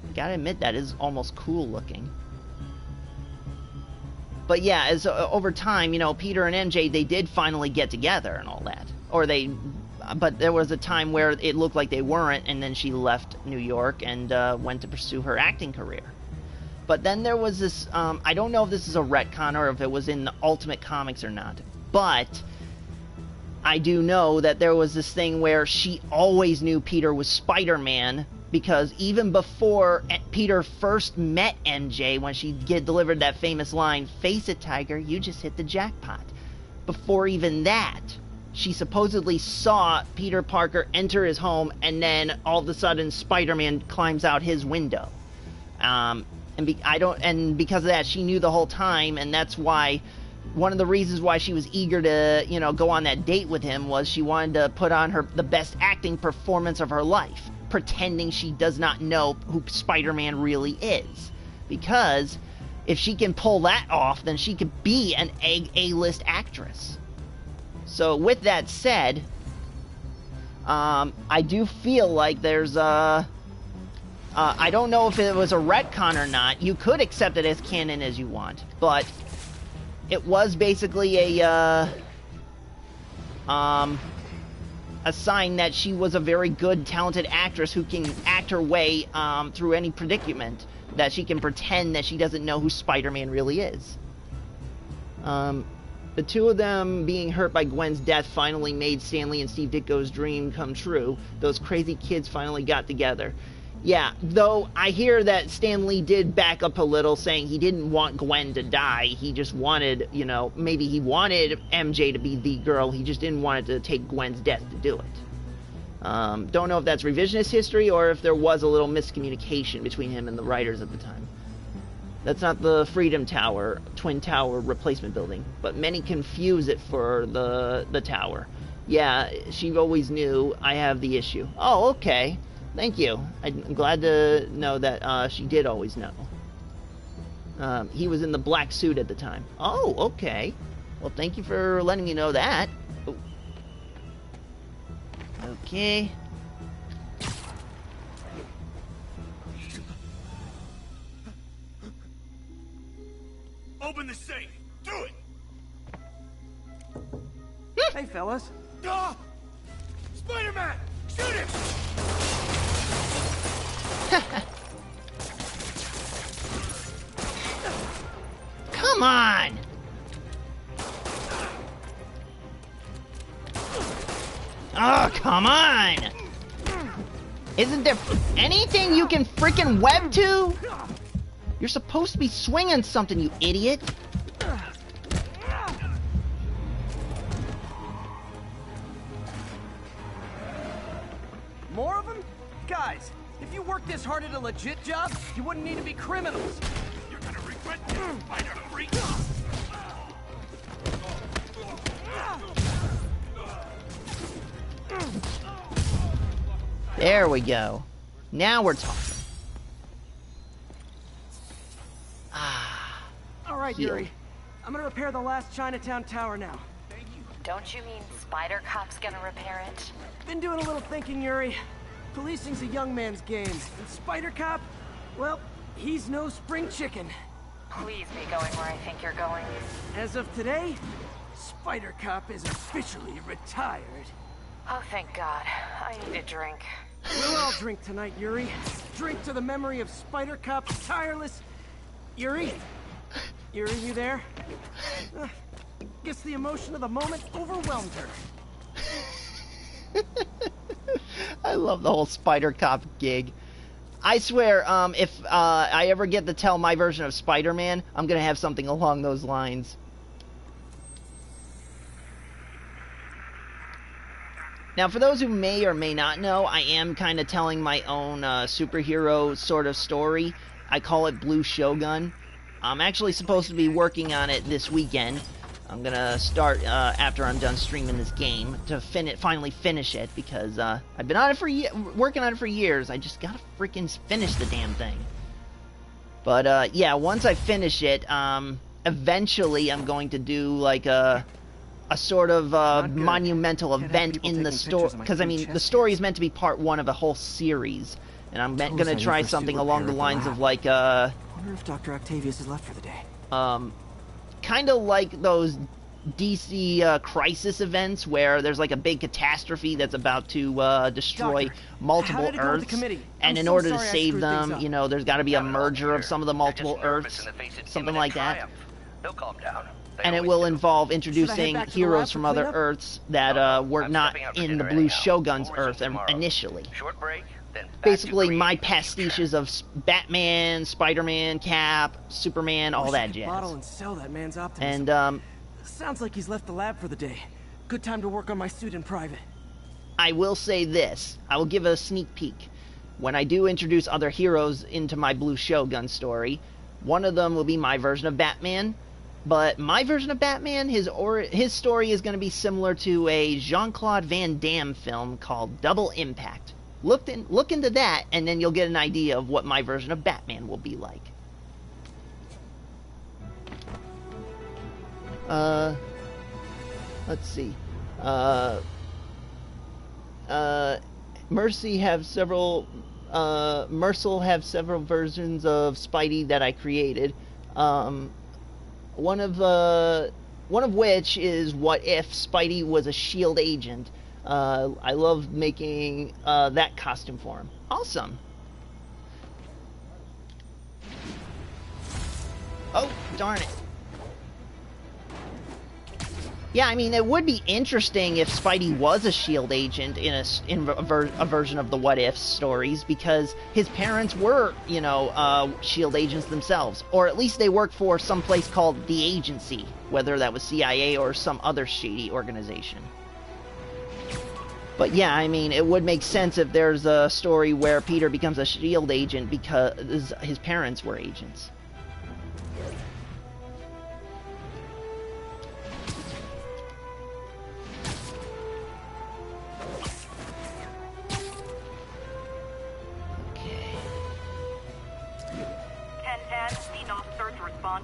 [SPEAKER 1] I gotta admit, that is almost cool looking. But yeah, as over time, you know, Peter and MJ, they did finally get together and all that. But there was a time where it looked like they weren't, and then she left New York and went to pursue her acting career. But then there was this, I don't know if this is a retcon or if it was in the Ultimate Comics or not, but I do know that there was this thing where she always knew Peter was Spider-Man, because even before Peter first met MJ, when she delivered that famous line, "Face it, Tiger, you just hit the jackpot." Before even that, she supposedly saw Peter Parker enter his home, and then all of a sudden Spider-Man climbs out his window. And because of that, she knew the whole time, and that's why one of the reasons why she was eager to, you know, go on that date with him was she wanted to put on the best acting performance of her life, pretending she does not know who Spider-Man really is. Because if she can pull that off, then she could be an A-list actress. So with that said, I do feel like there's I don't know if it was a retcon or not. You could accept it as canon as you want, but it was basically a sign that she was a very good, talented actress who can act her way through any predicament, that she can pretend that she doesn't know who Spider-Man really is. The two of them being hurt by Gwen's death finally made Stanley and Steve Ditko's dream come true. Those crazy kids finally got together. Yeah, though I hear that Stan Lee did back up a little, saying he didn't want Gwen to die. He just wanted, you know, maybe he wanted MJ to be the girl. He just didn't want it to take Gwen's death to do it. Don't know if that's revisionist history or if there was a little miscommunication between him and the writers at the time. That's not the Freedom Tower, Twin Tower replacement building, but many confuse it for the tower. Yeah, she always knew I have the issue. Oh, okay. Thank you. I'm glad to know that she did always know. He was in the black suit at the time. Oh, okay. Well, thank you for letting me know that. Oh. Okay.
[SPEAKER 15] Open the safe. Do it.
[SPEAKER 3] Hey, fellas.
[SPEAKER 15] Spider-Man! Shoot him!
[SPEAKER 1] Come on! Oh, come on! Isn't there anything you can freaking web to? You're supposed to be swinging something, you idiot!
[SPEAKER 3] More of them? Guys, if you worked this hard at a legit job, you wouldn't need to be criminals.
[SPEAKER 15] You're gonna regret this, spider freak!
[SPEAKER 1] There we go. Now we're talking.
[SPEAKER 3] All right,
[SPEAKER 1] Heal.
[SPEAKER 3] Yuri. I'm gonna repair the last Chinatown tower now.
[SPEAKER 4] Don't you mean Spider Cop's gonna repair it?
[SPEAKER 3] Been doing a little thinking, Yuri. Policing's a young man's game, and Spider Cop, well, he's no spring chicken.
[SPEAKER 4] Please be going where I think you're going.
[SPEAKER 3] As of today, Spider Cop is officially retired.
[SPEAKER 4] Oh, thank God. I need a drink.
[SPEAKER 3] We'll all drink tonight, Yuri. Drink to the memory of Spider Cop's tireless... Yuri? Yuri, you there? Guess the emotion of the moment overwhelmed her.
[SPEAKER 1] I love the whole Spider Cop gig. I swear, if I ever get to tell my version of Spider-Man, I'm gonna have something along those lines. Now, for those who may or may not know, I am kind of telling my own superhero sort of story. I call it Blue Shogun. I'm actually supposed to be working on it this weekend. I'm gonna start after I'm done streaming this game to finally finish it, because I've been on it for working on it for years. I just gotta freaking finish the damn thing. But yeah, once I finish it, eventually I'm going to do like a sort of monumental event in the story, because I mean the story is meant to be part 1 of a whole series, and I'm gonna try something along the lines of like
[SPEAKER 3] I wonder if Dr. Octavius is left for the day.
[SPEAKER 1] Kind of like those DC Crisis events where there's like a big catastrophe that's about to destroy multiple Earths, and in order to save them, you know, there's got to be a merger of some of the multiple Earths, something like that.
[SPEAKER 5] They'll calm down.
[SPEAKER 1] And it will involve introducing heroes from other Earths that were not in the Blue Shogun's Earth initially.
[SPEAKER 5] Short break, then
[SPEAKER 1] Basically, my pastiches of Batman, Spider-Man, Cap, Superman, all that jazz.
[SPEAKER 3] Bottle and sell that man's optimism.
[SPEAKER 1] And
[SPEAKER 3] sounds like he's left the lab for the day. Good time to work on my suit in private.
[SPEAKER 1] I will say this. I will give a sneak peek. When I do introduce other heroes into my Blue Shogun story, one of them will be my version of Batman. But my version of Batman, his story is going to be similar to a Jean-Claude Van Damme film called Double Impact. Look into that, and then you'll get an idea of what my version of Batman will be like. Let's see. Mercil have several versions of Spidey that I created. One of which is what if Spidey was a S.H.I.E.L.D. agent. I love making that costume for him. Awesome. Oh, darn it. Yeah, I mean, it would be interesting if Spidey was a S.H.I.E.L.D. agent in a version of the What If stories, because his parents were, you know, S.H.I.E.L.D. agents themselves. Or at least they worked for some place called The Agency, whether that was CIA or some other shady organization. But yeah, I mean, it would make sense if there's a story where Peter becomes a S.H.I.E.L.D. agent because his parents were agents.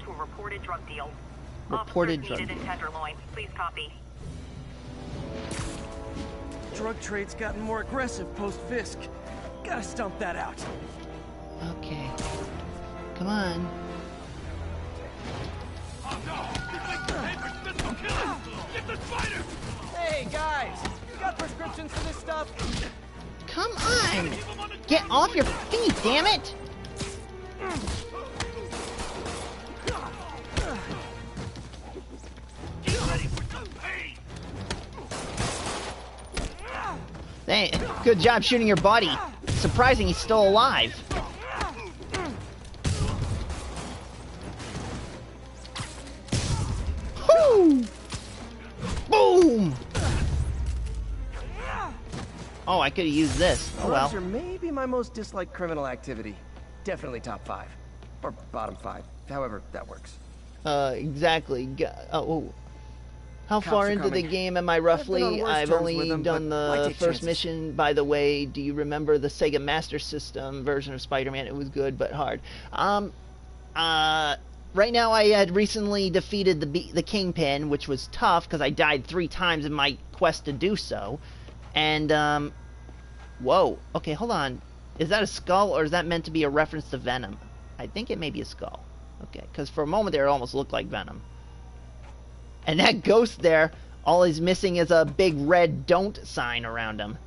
[SPEAKER 4] To a reported drug deal.
[SPEAKER 1] Reported drug deal.
[SPEAKER 4] In Tenderloin. Please copy.
[SPEAKER 3] Drug trade's gotten more aggressive post-Fisk. Gotta stomp that out.
[SPEAKER 1] Okay. Come on.
[SPEAKER 15] Oh no! Get the spider!
[SPEAKER 3] Hey guys, you got prescriptions for this stuff?
[SPEAKER 1] Come on! Get off your feet, damn it! Hey, good job shooting your buddy. It's surprising he's still alive. Whoo! Boom! Oh, I could have used this. Oh well.
[SPEAKER 3] Drugs are maybe my most disliked criminal activity. Definitely top 5. Or bottom 5. However that works.
[SPEAKER 1] Exactly. How far into the game am I roughly? I've only done the first mission, by the way. Do you remember the Sega Master System version of Spider-Man? It was good, but hard. Right now I had recently defeated the Kingpin, which was tough, because I died 3 times in my quest to do so. And, whoa. Okay, hold on. Is that a skull, or is that meant to be a reference to Venom? I think it may be a skull. Okay, because for a moment there it almost looked like Venom. And that ghost there, all he's missing is a big red don't sign around him.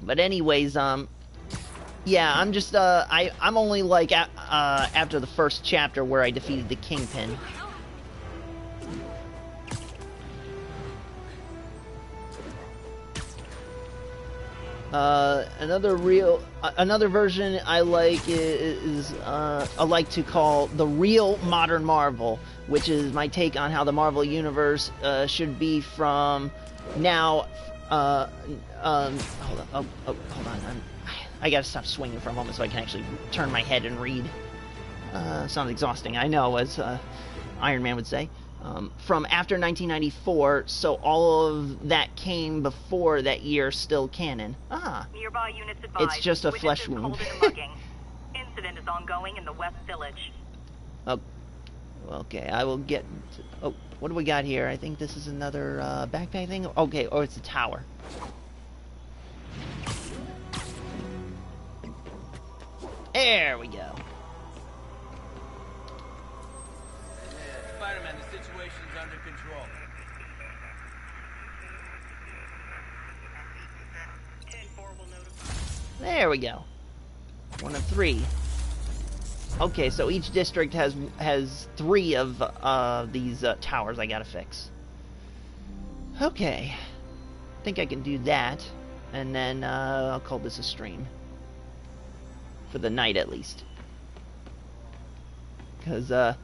[SPEAKER 1] But anyways, yeah, I'm just, I'm only like, after the first chapter where I defeated the Kingpin. Another version I like is I like to call the real modern Marvel, which is my take on how the Marvel universe should be from now. Hold on. I gotta stop swinging for a moment so I can actually turn my head and read. Sounds exhausting, I know, as Iron Man would say. From after 1994, so all of that came before that year still canon. Ah.
[SPEAKER 4] Nearby units advised.
[SPEAKER 1] It's just a flesh wound.
[SPEAKER 4] Incident is ongoing in the West Village.
[SPEAKER 1] Oh, okay, I will get... Oh, what do we got here? I think this is another backpack thing. Okay, or it's a tower. There we go.
[SPEAKER 17] Spider-Man, the situation's under control.
[SPEAKER 1] There we go. 1 of 3. Okay, so each district has 3 of these towers I gotta fix. Okay, I think I can do that, and then I'll call this a stream for the night at least, because I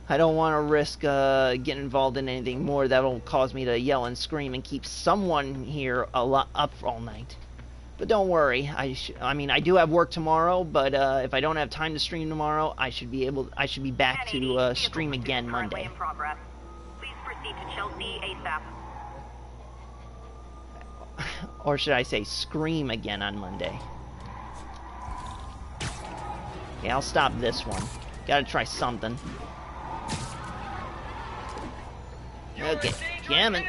[SPEAKER 1] don't want to risk getting involved in anything more that'll cause me to yell and scream and keep someone here up all night. But don't worry, I mean, I do have work tomorrow, but if I don't have time to stream tomorrow, I should be back to stream again Monday.
[SPEAKER 4] Please proceed to Chelsea ASAP.
[SPEAKER 1] Or should I say scream again on Monday? Okay, I'll stop this one. Gotta try something. Okay, jamming.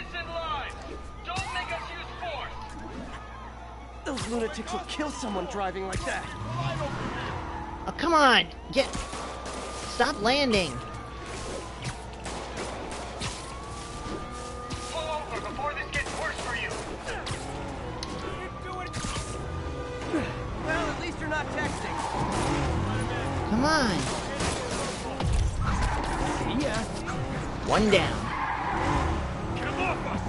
[SPEAKER 3] Those lunatics will kill someone driving like that.
[SPEAKER 1] Oh, come on! Stop landing!
[SPEAKER 2] Pull over before this gets worse for you!
[SPEAKER 3] Well, at least you're not texting.
[SPEAKER 1] Come on!
[SPEAKER 3] Yeah.
[SPEAKER 1] 1 down.
[SPEAKER 2] Come off us!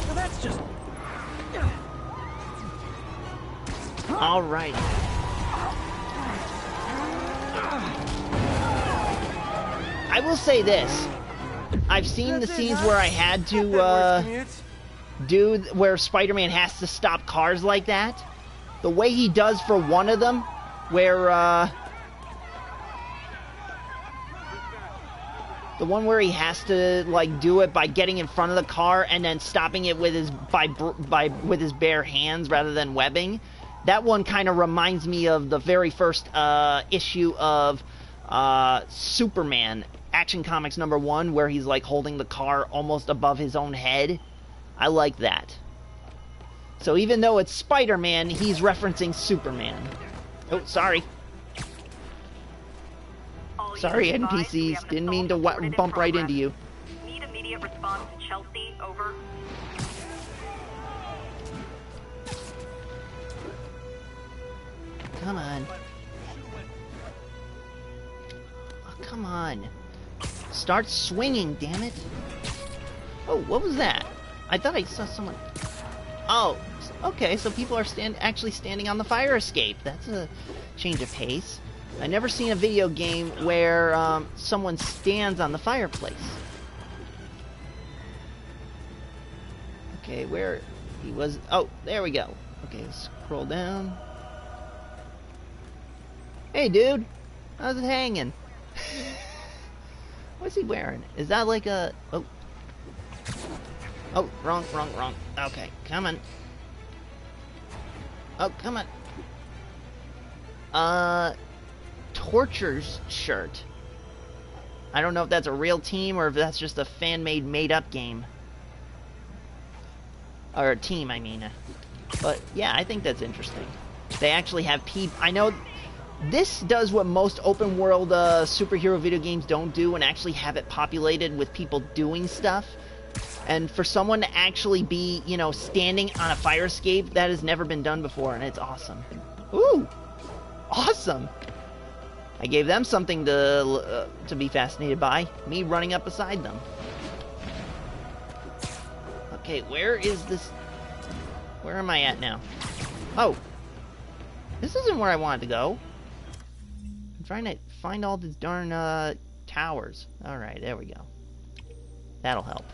[SPEAKER 3] Well, that's just...
[SPEAKER 1] All right. I will say this. I've seen the scenes where I had to do where Spider-Man has to stop cars like that. The way he does for one of them, where the one where he has to like do it by getting in front of the car and then stopping it with his with his bare hands rather than webbing. That one kind of reminds me of the very first issue of Superman, Action Comics #1, where he's like holding the car almost above his own head. I like that. So even though it's Spider-Man, he's referencing Superman. Oh, sorry. Sorry, NPCs. Didn't mean to bump right into you.
[SPEAKER 4] Need immediate response to Chelsea. Over.
[SPEAKER 1] Come on. Oh, come on. Start swinging, damn it. Oh, what was that? I thought I saw someone... Oh, okay, so people are actually standing on the fire escape. That's a change of pace. I've never seen a video game where someone stands on the fireplace. Okay, where he was... Oh, there we go. Okay, scroll down. Hey, dude. How's it hanging? What's he wearing? Is that like a... Oh. Oh, wrong. Okay, come on. Oh, come on. Torture's shirt. I don't know if that's a real team or if that's just a fan-made, made-up game. Or a team, I mean. But, yeah, I think that's interesting. They actually have people... I know... This does what most open-world superhero video games don't do and actually have it populated with people doing stuff. And for someone to actually be, you know, standing on a fire escape, that has never been done before, and it's awesome. Ooh! Awesome! I gave them something to be fascinated by. Me running up beside them. Okay, where is this... Where am I at now? Oh! This isn't where I wanted to go. I'm trying to find all these darn towers. Alright, there we go. That'll help.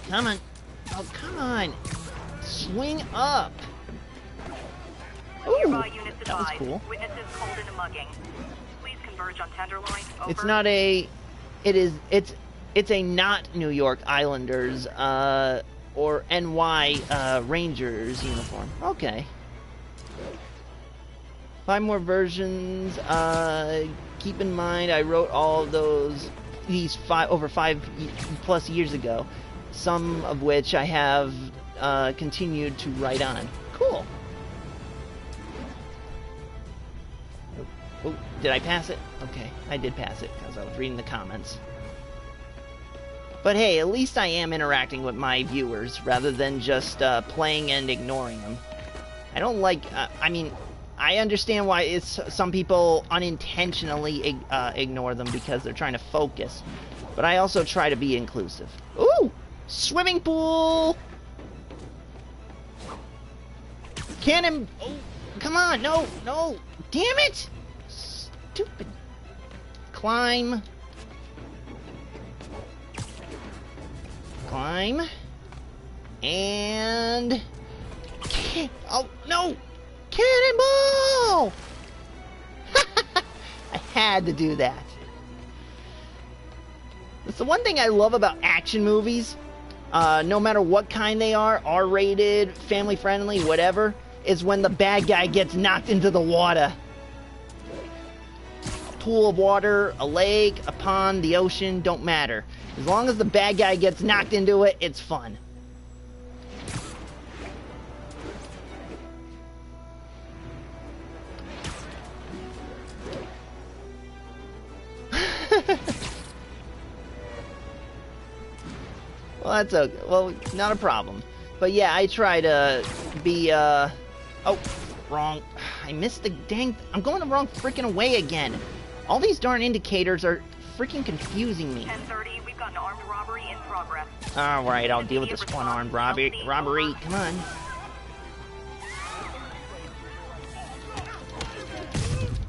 [SPEAKER 1] Come on. Oh, come on. Swing up. Ooh, that was cool.
[SPEAKER 4] Witnesses called into mugging. Please converge on Tenderloin. Over.
[SPEAKER 1] It's not a... It's a not New York Islanders, or NY, Rangers uniform. Okay. 5 more versions. Keep in mind, I wrote all of these over 5+ years ago. Some of which I have continued to write on. Cool. Oh, did I pass it? Okay, I did pass it because I was reading the comments. But hey, at least I am interacting with my viewers rather than just playing and ignoring them. I don't like. I mean, I understand why some people unintentionally ignore them because they're trying to focus. But I also try to be inclusive. Ooh! Swimming pool! Cannon! Oh, come on! No! No! Damn it! Stupid. Climb. Climb. And... Oh, no! Cannonball! I had to do that. That's the one thing I love about action movies. No matter what kind they are, R-rated, family-friendly, whatever, is when the bad guy gets knocked into the water. A pool of water, a lake, a pond, the ocean, don't matter. As long as the bad guy gets knocked into it, it's fun. Well, that's okay. Well, not a problem. But yeah, I try to be, oh, wrong. I missed the dang... I'm going the wrong freaking way again. All these darn indicators are freaking confusing me.
[SPEAKER 4] 10:30, we've got an armed robbery in progress.
[SPEAKER 1] Alright, I'll deal with this one armed robbery. Come on.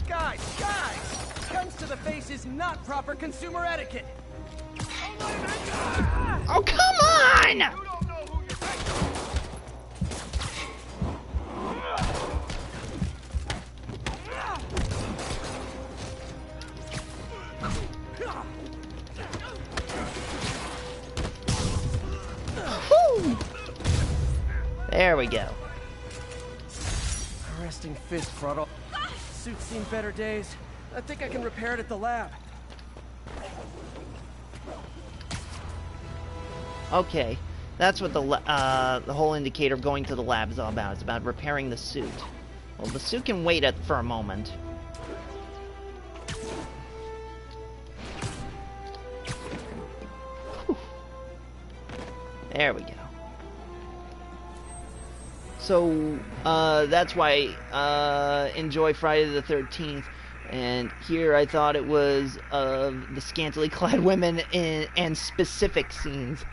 [SPEAKER 3] Guys! Guns to the face is not proper consumer etiquette.
[SPEAKER 1] Oh, come on! Whew. There we go.
[SPEAKER 3] Arresting fist throttle. Suit's seen better days. I think I can repair it at the lab.
[SPEAKER 1] Okay, that's what the whole indicator of going to the lab is all about. It's about repairing the suit. Well, the suit can wait for a moment. Whew. There we go. So, that's why enjoy Friday the 13th. And here I thought it was of the scantily clad women and specific scenes.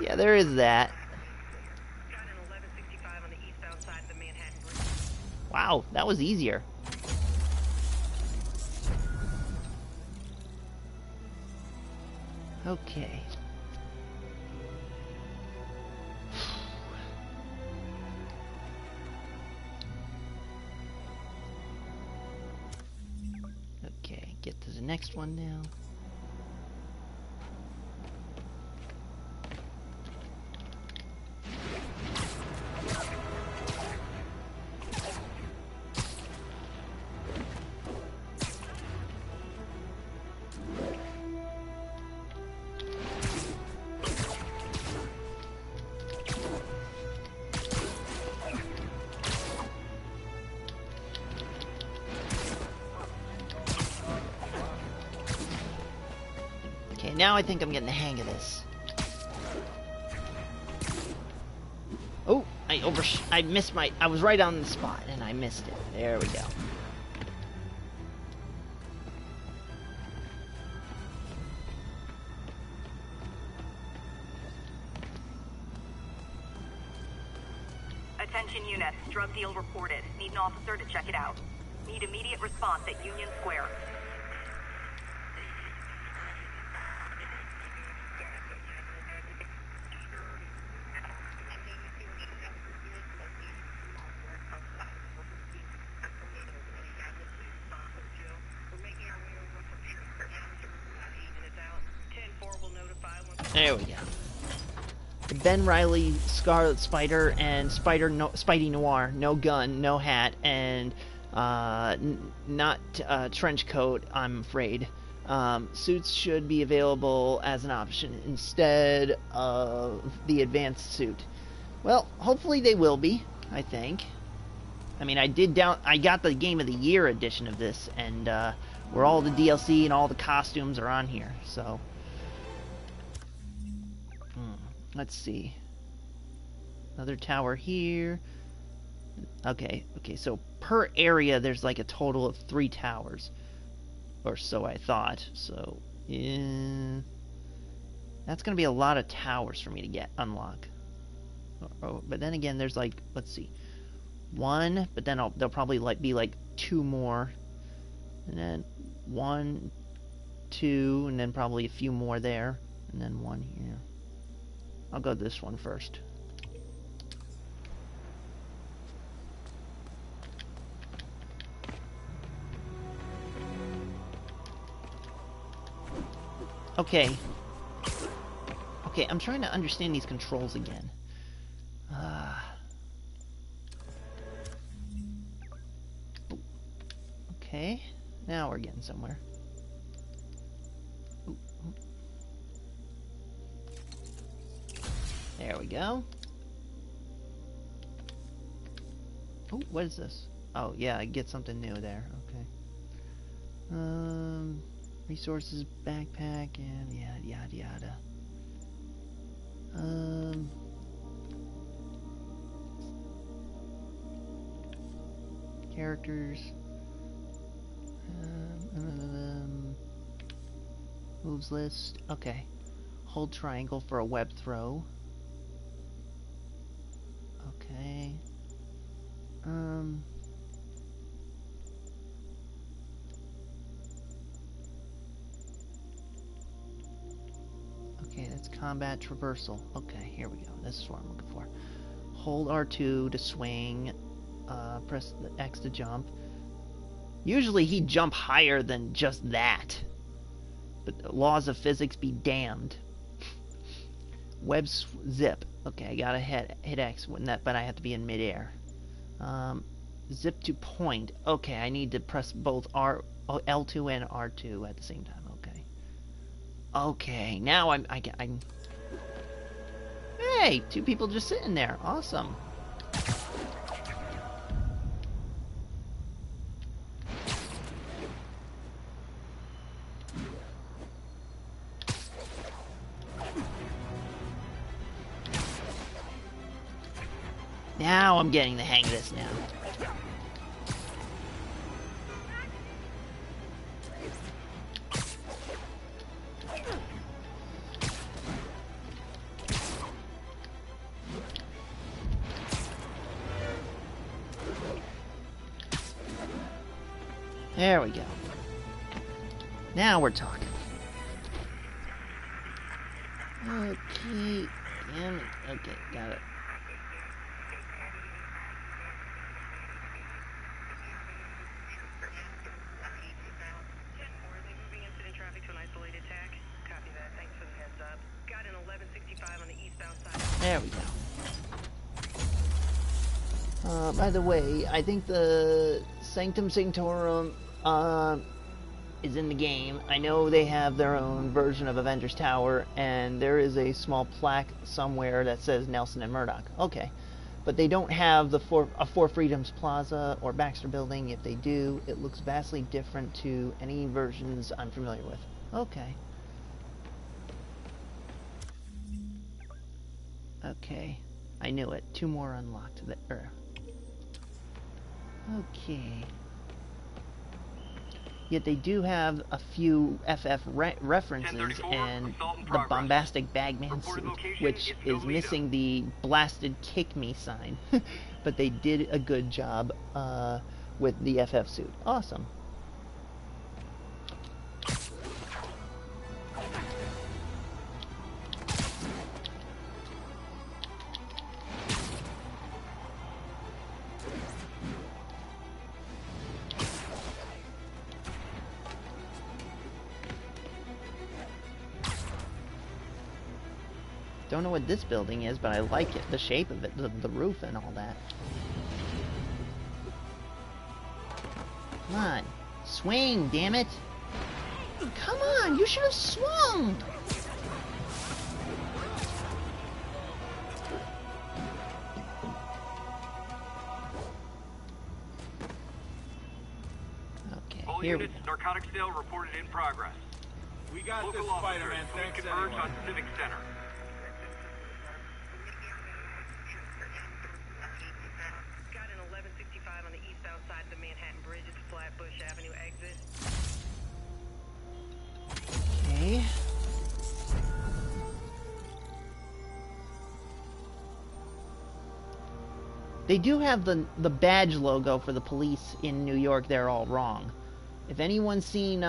[SPEAKER 1] Yeah, there is that. Wow, that was easier. Okay. Okay, get to the next one now. Now I think I'm getting the hang of this. Oh, I missed I was right on the spot and I missed it. There we go.
[SPEAKER 4] Attention units, drug deal reported. Need an officer to check it out. Need immediate response at Union Square.
[SPEAKER 1] There we go. The Ben Reilly Scarlet Spider and Spidey Noir. No gun, no hat, and not trench coat, I'm afraid. Suits should be available as an option instead of the advanced suit. Well, hopefully they will be, I think. I mean, I got the Game of the Year edition of this, and where all the DLC and all the costumes are on here, so... Let's see. Another tower here. Okay, so per area there's like a total of 3 towers. Or so I thought. So, that's going to be a lot of towers for me to unlock. Oh, but then again, there's like, let's see. 1, but then there'll probably be like 2 more. And then 1, 2, and then probably a few more there. And then 1 here. I'll go this one first. Okay. Okay, I'm trying to understand these controls again. Okay, now we're getting somewhere. There we go. Oh, what is this? Oh, yeah, I get something new there. Okay. Resources, backpack, and yada yada. Characters. Moves list. Okay. Hold triangle for a web throw. Okay. Okay, that's combat traversal. Okay, here we go. This is what I'm looking for. Hold R2 to swing. Press the X to jump. Usually he'd jump higher than just that. But the laws of physics be damned. Web zip. Okay, I gotta hit X, but I have to be in midair. Zip to point. Okay, I need to press both L2 and R2 at the same time. Okay. Okay, now I'm. Hey, 2 people just sitting there. Awesome. Now I'm getting the hang of this now. There we go. Now we're talking. Okay. Damn it. Okay, got it. There we go. By the way, I think the Sanctum Sanctorum is in the game. I know they have their own version of Avengers Tower, and there is a small plaque somewhere that says Nelson and Murdoch. Okay. But they don't have the Four Freedoms Plaza or Baxter Building. If they do, it looks vastly different to any versions I'm familiar with. Okay. Okay. I knew it. 2 more unlocked there. Okay. Yet they do have a few FF references and the bombastic Bagman suit, which is missing the blasted kick me sign. But they did a good job with the FF suit. Awesome. Don't know what this building is, but I like it. The shape of it, the roof and all that. Come on. Swing, damn it. Come on, you should have swung. Okay,
[SPEAKER 2] All
[SPEAKER 1] here
[SPEAKER 2] units, narcotics sale reported in progress.
[SPEAKER 15] We got
[SPEAKER 2] Local
[SPEAKER 15] this,
[SPEAKER 2] officers,
[SPEAKER 15] Spider-Man.
[SPEAKER 2] please
[SPEAKER 15] Thanks
[SPEAKER 2] converge
[SPEAKER 15] anyway.
[SPEAKER 2] on Civic Center.
[SPEAKER 18] Got an 1165 on the eastbound side of the Manhattan Bridge at the Flatbush Avenue exit.
[SPEAKER 1] Okay. They do have the badge logo for the police in New York. They're all wrong. If anyone's seen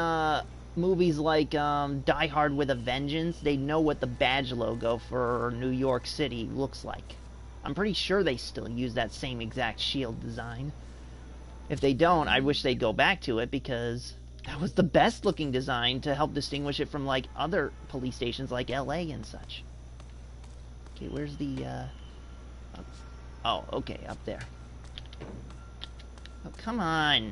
[SPEAKER 1] movies like Die Hard with a Vengeance, they know what the badge logo for New York City looks like. I'm pretty sure they still use that same exact shield design. If they don't, I wish they'd go back to it, because that was the best looking design to help distinguish it from like other police stations like LA and such. Okay, where's the oh, okay, up there. Oh, come on.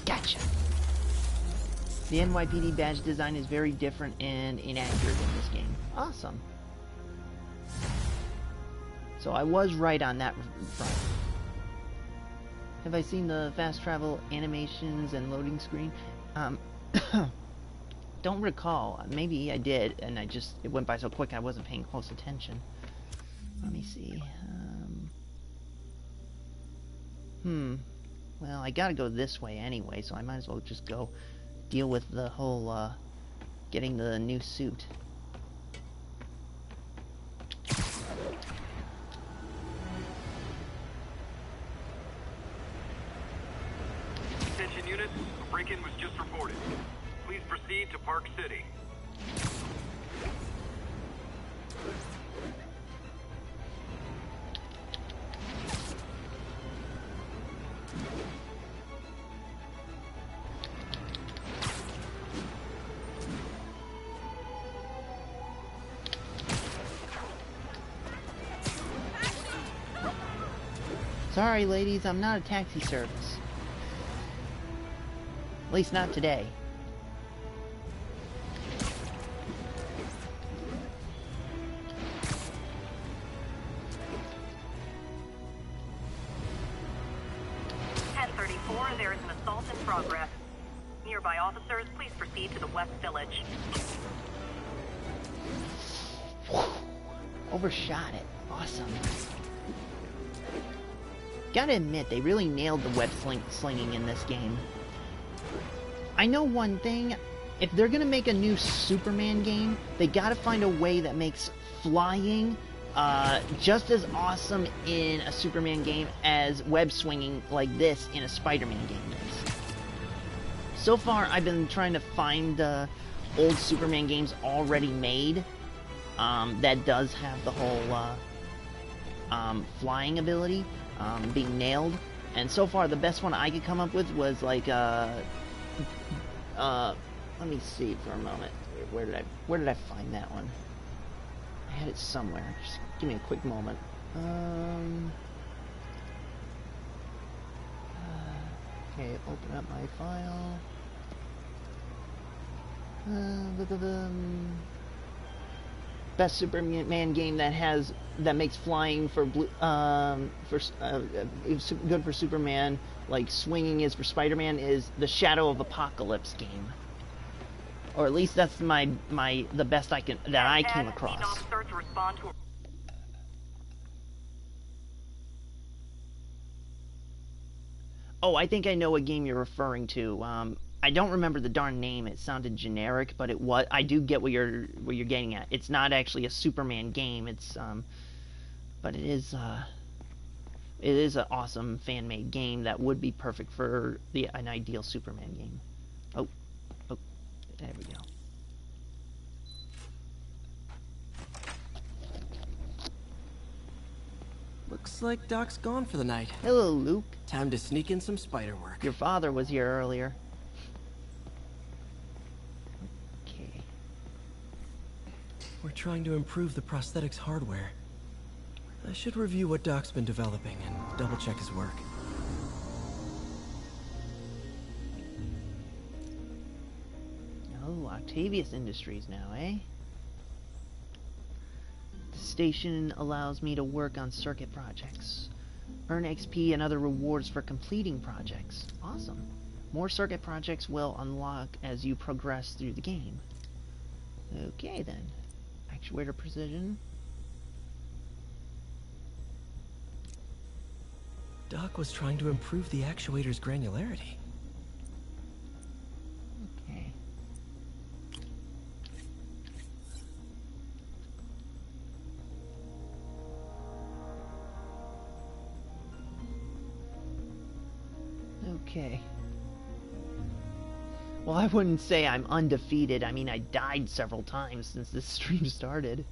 [SPEAKER 1] Gotcha. The NYPD badge design is very different and inaccurate in this game. Awesome. So I was right on that front. Have I seen the fast travel animations and loading screen? Don't recall. Maybe I did, and it went by so quick I wasn't paying close attention. Let me see. Well, I gotta go this way anyway, so I might as well just go deal with the whole, getting the new suit.
[SPEAKER 2] Attention units, a break-in was just reported. Please proceed to Park City.
[SPEAKER 1] Sorry, ladies, I'm not a taxi service. At least not today.
[SPEAKER 18] There is an assault in progress. Nearby officers, please proceed to the West Village.
[SPEAKER 1] Overshot it. Awesome. Gotta admit, they really nailed the web slinging in this game. I know one thing. If they're gonna make a new Superman game, they gotta find a way that makes flying just as awesome in a Superman game as web swinging like this in a Spider-Man game is. So far, I've been trying to find old Superman games already made that does have the whole flying ability being nailed, and so far the best one I could come up with was like let me see for a moment. Where did I find that one? I had it somewhere. Just give me a quick moment. Okay, open up my file. best Superman game that makes flying for good for Superman, like swinging is for Spider-Man, is the Shadow of Apocalypse game. Or at least that's the best I came across. Oh, I think I know what game you're referring to. I don't remember the darn name. It sounded generic, but it was. I do get what you're getting at. It's not actually a Superman game. It's but it is an awesome fan-made game that would be perfect for an ideal Superman game. Oh, there we go.
[SPEAKER 3] Looks like Doc's gone for the night.
[SPEAKER 1] Hello, Luke.
[SPEAKER 3] Time to sneak in some spider work.
[SPEAKER 1] Your father was here earlier. Okay.
[SPEAKER 3] We're trying to improve the prosthetics hardware. I should review what Doc's been developing and double-check his work.
[SPEAKER 1] Oh, Octavius Industries now, eh? The station allows me to work on circuit projects. Earn XP and other rewards for completing projects. Awesome. More circuit projects will unlock as you progress through the game. Okay then. Actuator precision.
[SPEAKER 3] Doc was trying to improve the actuator's granularity.
[SPEAKER 1] Okay. Okay. Well, I wouldn't say I'm undefeated. I mean, I died several times since this stream started.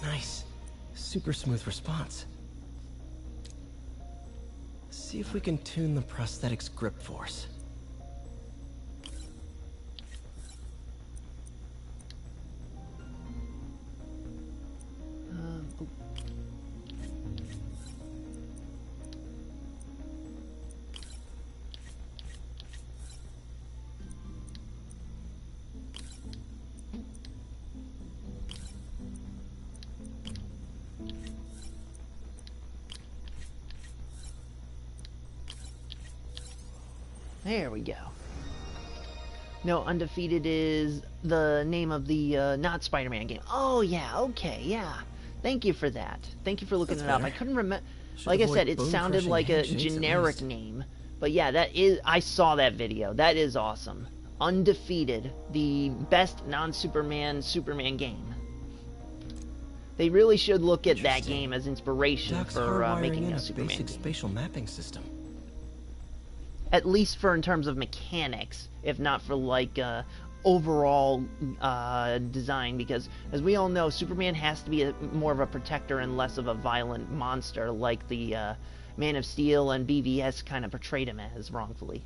[SPEAKER 3] Nice. Super smooth response. See if we can tune the prosthetic's grip force.
[SPEAKER 1] Oh. There we go. No, Undefeated is the name of the not Spider-Man game. Oh yeah, okay, yeah. Thank you for that. Thank you for looking it up. I couldn't remember. Like I said, it sounded like a generic name, but yeah, that is. I saw that video. That is awesome. Undefeated, the best non-Superman Superman game. They really should look at that game as inspiration for making a Superman
[SPEAKER 3] basic
[SPEAKER 1] game.
[SPEAKER 3] spatial mapping system.
[SPEAKER 1] At least for in terms of mechanics, if not for like overall design, because as we all know, Superman has to be more of a protector and less of a violent monster like the Man of Steel and BVS kind of portrayed him as wrongfully.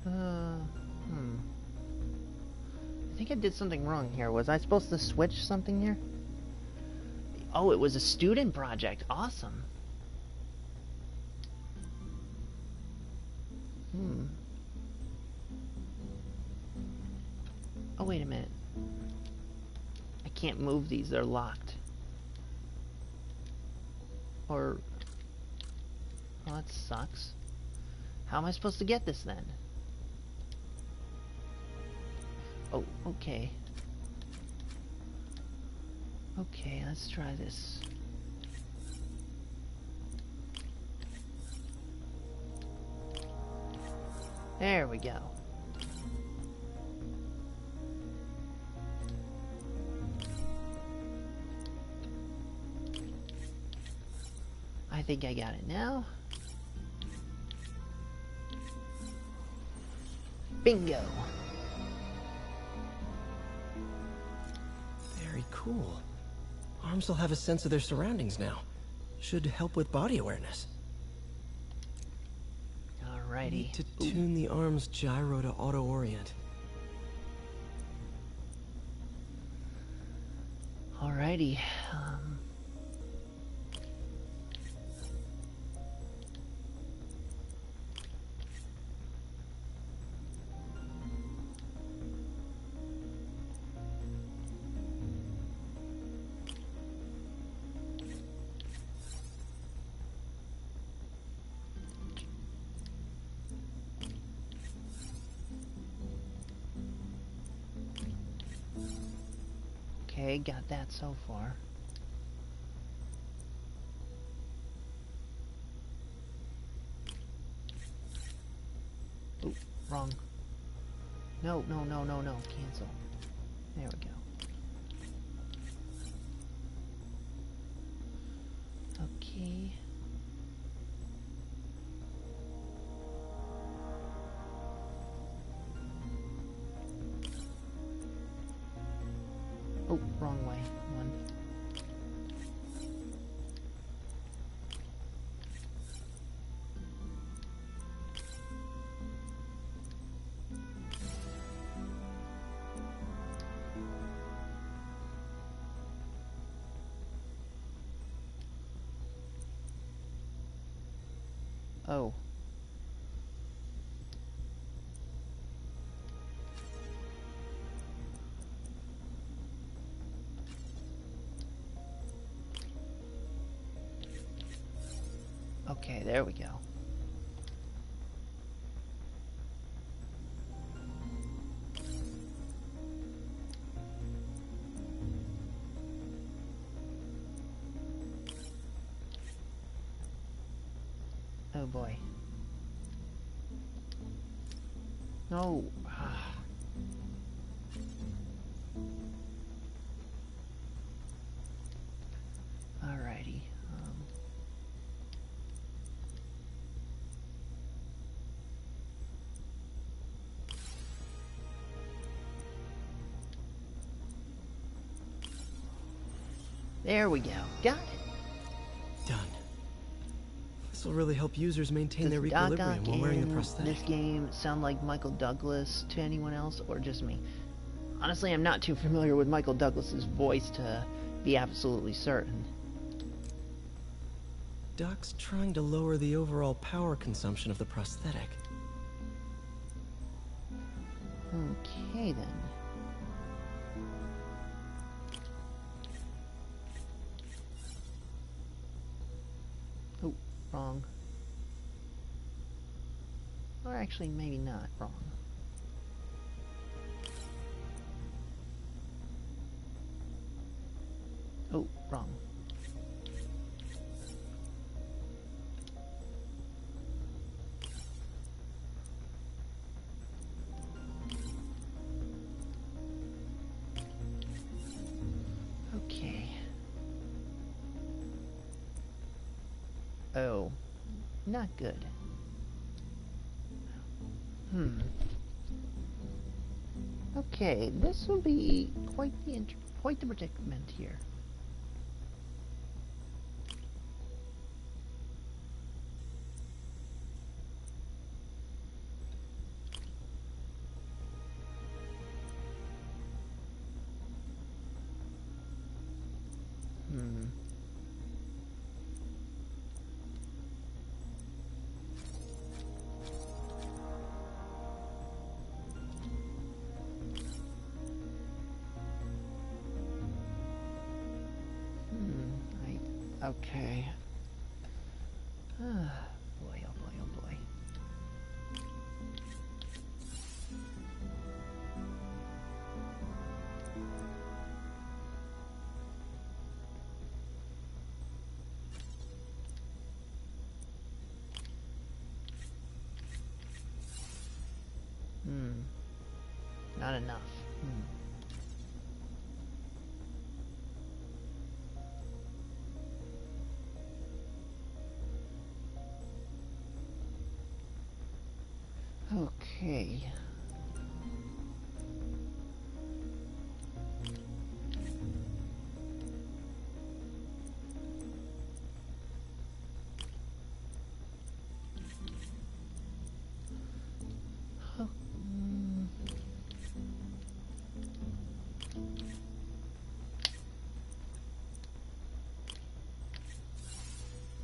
[SPEAKER 1] I think I did something wrong here. Was I supposed to switch something here? Oh, it was a student project. Awesome. Oh, wait a minute. I can't move these. They're locked. Or... Oh, that sucks. How am I supposed to get this then? Oh, okay. Okay, let's try this. There we go. I I think I got it now. Bingo!
[SPEAKER 3] Very cool. Arms will have a sense of their surroundings now. Should help with body awareness.
[SPEAKER 1] Alrighty.
[SPEAKER 3] Need to tune the arm's gyro to auto-orient.
[SPEAKER 1] Alrighty. Okay, got that so far. Oop, wrong. No, no, no, no, no. Cancel. There we go. Okay. Oh, wrong way. One. Oh. Okay, there we go. Oh boy. No. Alrighty. There we go. Got it.
[SPEAKER 3] Done. This will really help users maintain their
[SPEAKER 1] Does
[SPEAKER 3] equilibrium while wearing the
[SPEAKER 1] in
[SPEAKER 3] prosthetic.
[SPEAKER 1] this game sound like Michael Douglas to anyone else, or just me? Honestly, I'm not too familiar with Michael Douglas's voice to be absolutely certain.
[SPEAKER 3] Doc's trying to lower the overall power consumption of the prosthetic.
[SPEAKER 1] Okay, then. Oh, wrong. Or actually, maybe not wrong. Oh, wrong. Okay. Oh, not good. Okay, this will be quite the predicament here. Okay. Boy, oh boy, oh boy. Not enough. Okay.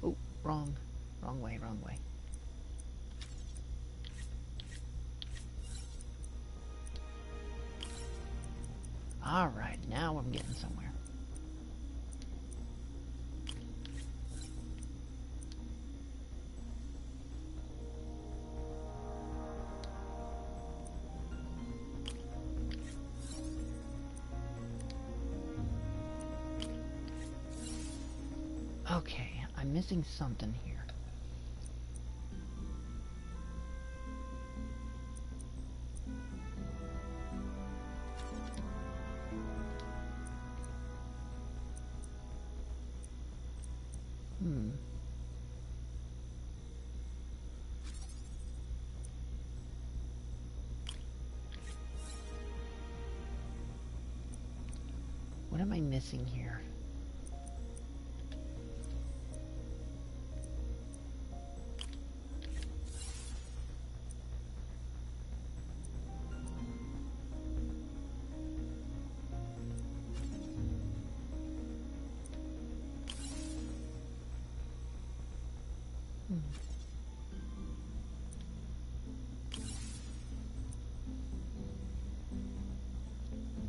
[SPEAKER 1] Oh, wrong way, wrong way. All right, now I'm getting somewhere. Okay, I'm missing something here. What am I missing here?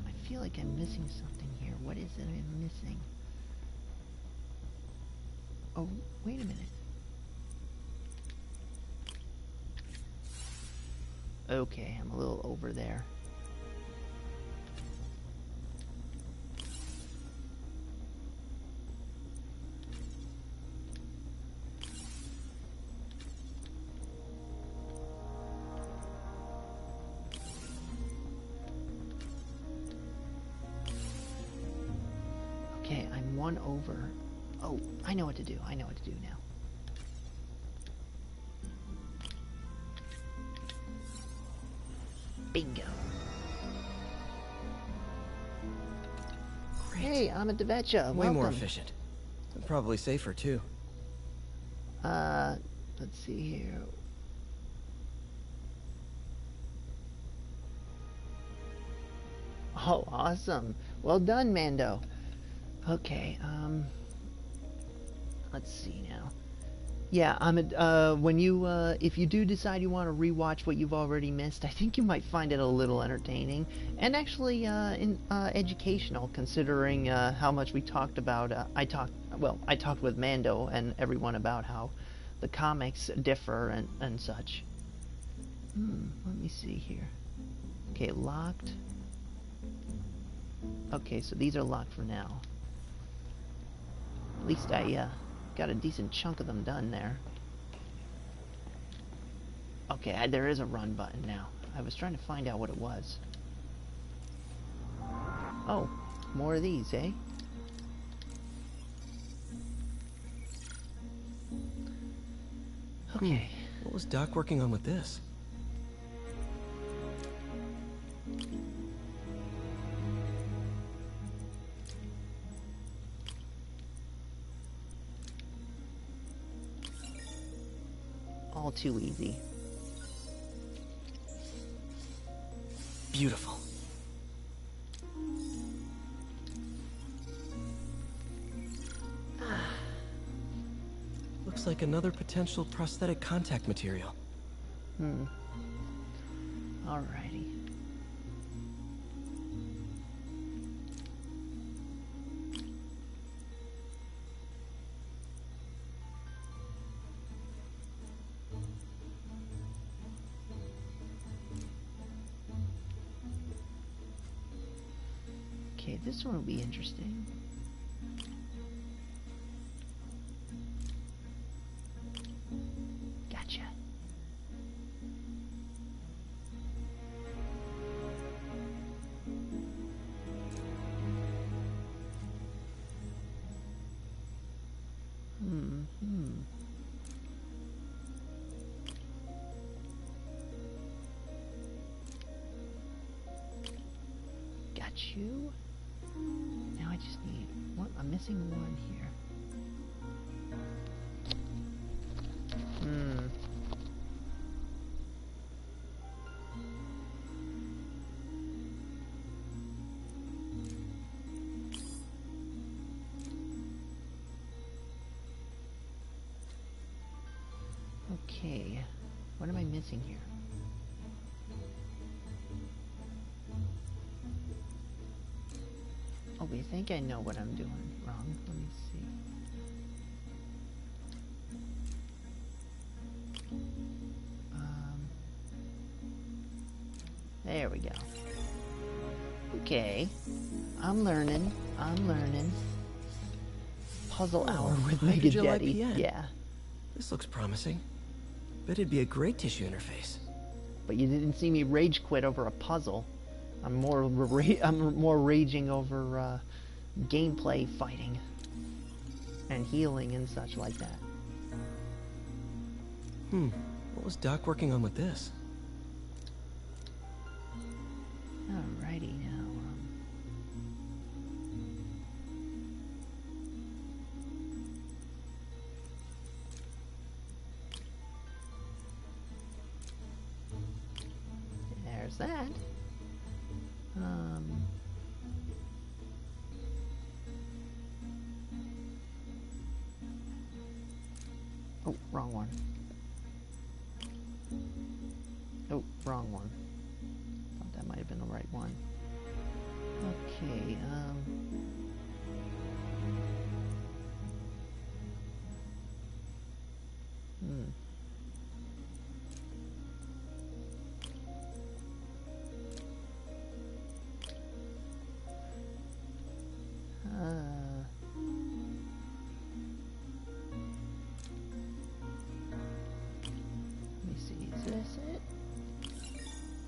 [SPEAKER 1] I feel like I'm missing something here. What is it I'm missing? Oh, wait a minute. Okay, I'm a little over there. Okay, I'm one over. Oh, I know what to do. I know what to do now. Bingo. Great. Hey, I'm a Devecha.
[SPEAKER 3] Way more efficient. And probably safer, too.
[SPEAKER 1] Let's see here. Oh, awesome. Well done, Mando. Okay, let's see now. Yeah, when you, if you do decide you want to rewatch what you've already missed, I think you might find it a little entertaining and actually educational, considering how much we talked about. I talked with Mando and everyone about how the comics differ and such. Let me see here. Okay, locked. Okay, so these are locked for now. At least I got a decent chunk of them done there. Okay, there is a run button now. I was trying to find out what it was. Oh, more of these, eh? Okay.
[SPEAKER 3] What was Doc working on with this?
[SPEAKER 1] All too easy.
[SPEAKER 3] Beautiful. Looks like another potential prosthetic contact material.
[SPEAKER 1] Alrighty. Okay, this one will be interesting. Gotcha. 2. Now I just need one. I'm missing 1 here. Okay, what am I missing here? Oh, I think I know what I'm doing wrong. Let me see. There we go. Okay, I'm learning. Puzzle hour with Mega Jetty. Yeah.
[SPEAKER 3] This looks promising. Bet it'd be a great tissue interface.
[SPEAKER 1] But you didn't see me rage quit over a puzzle. I'm more raging over gameplay fighting and healing and such like that.
[SPEAKER 3] What was Doc working on with this?
[SPEAKER 1] Alrighty now. There's that. Oh, wrong one. Oh, wrong one. Thought that might have been the right one. Okay, let me see, is this it?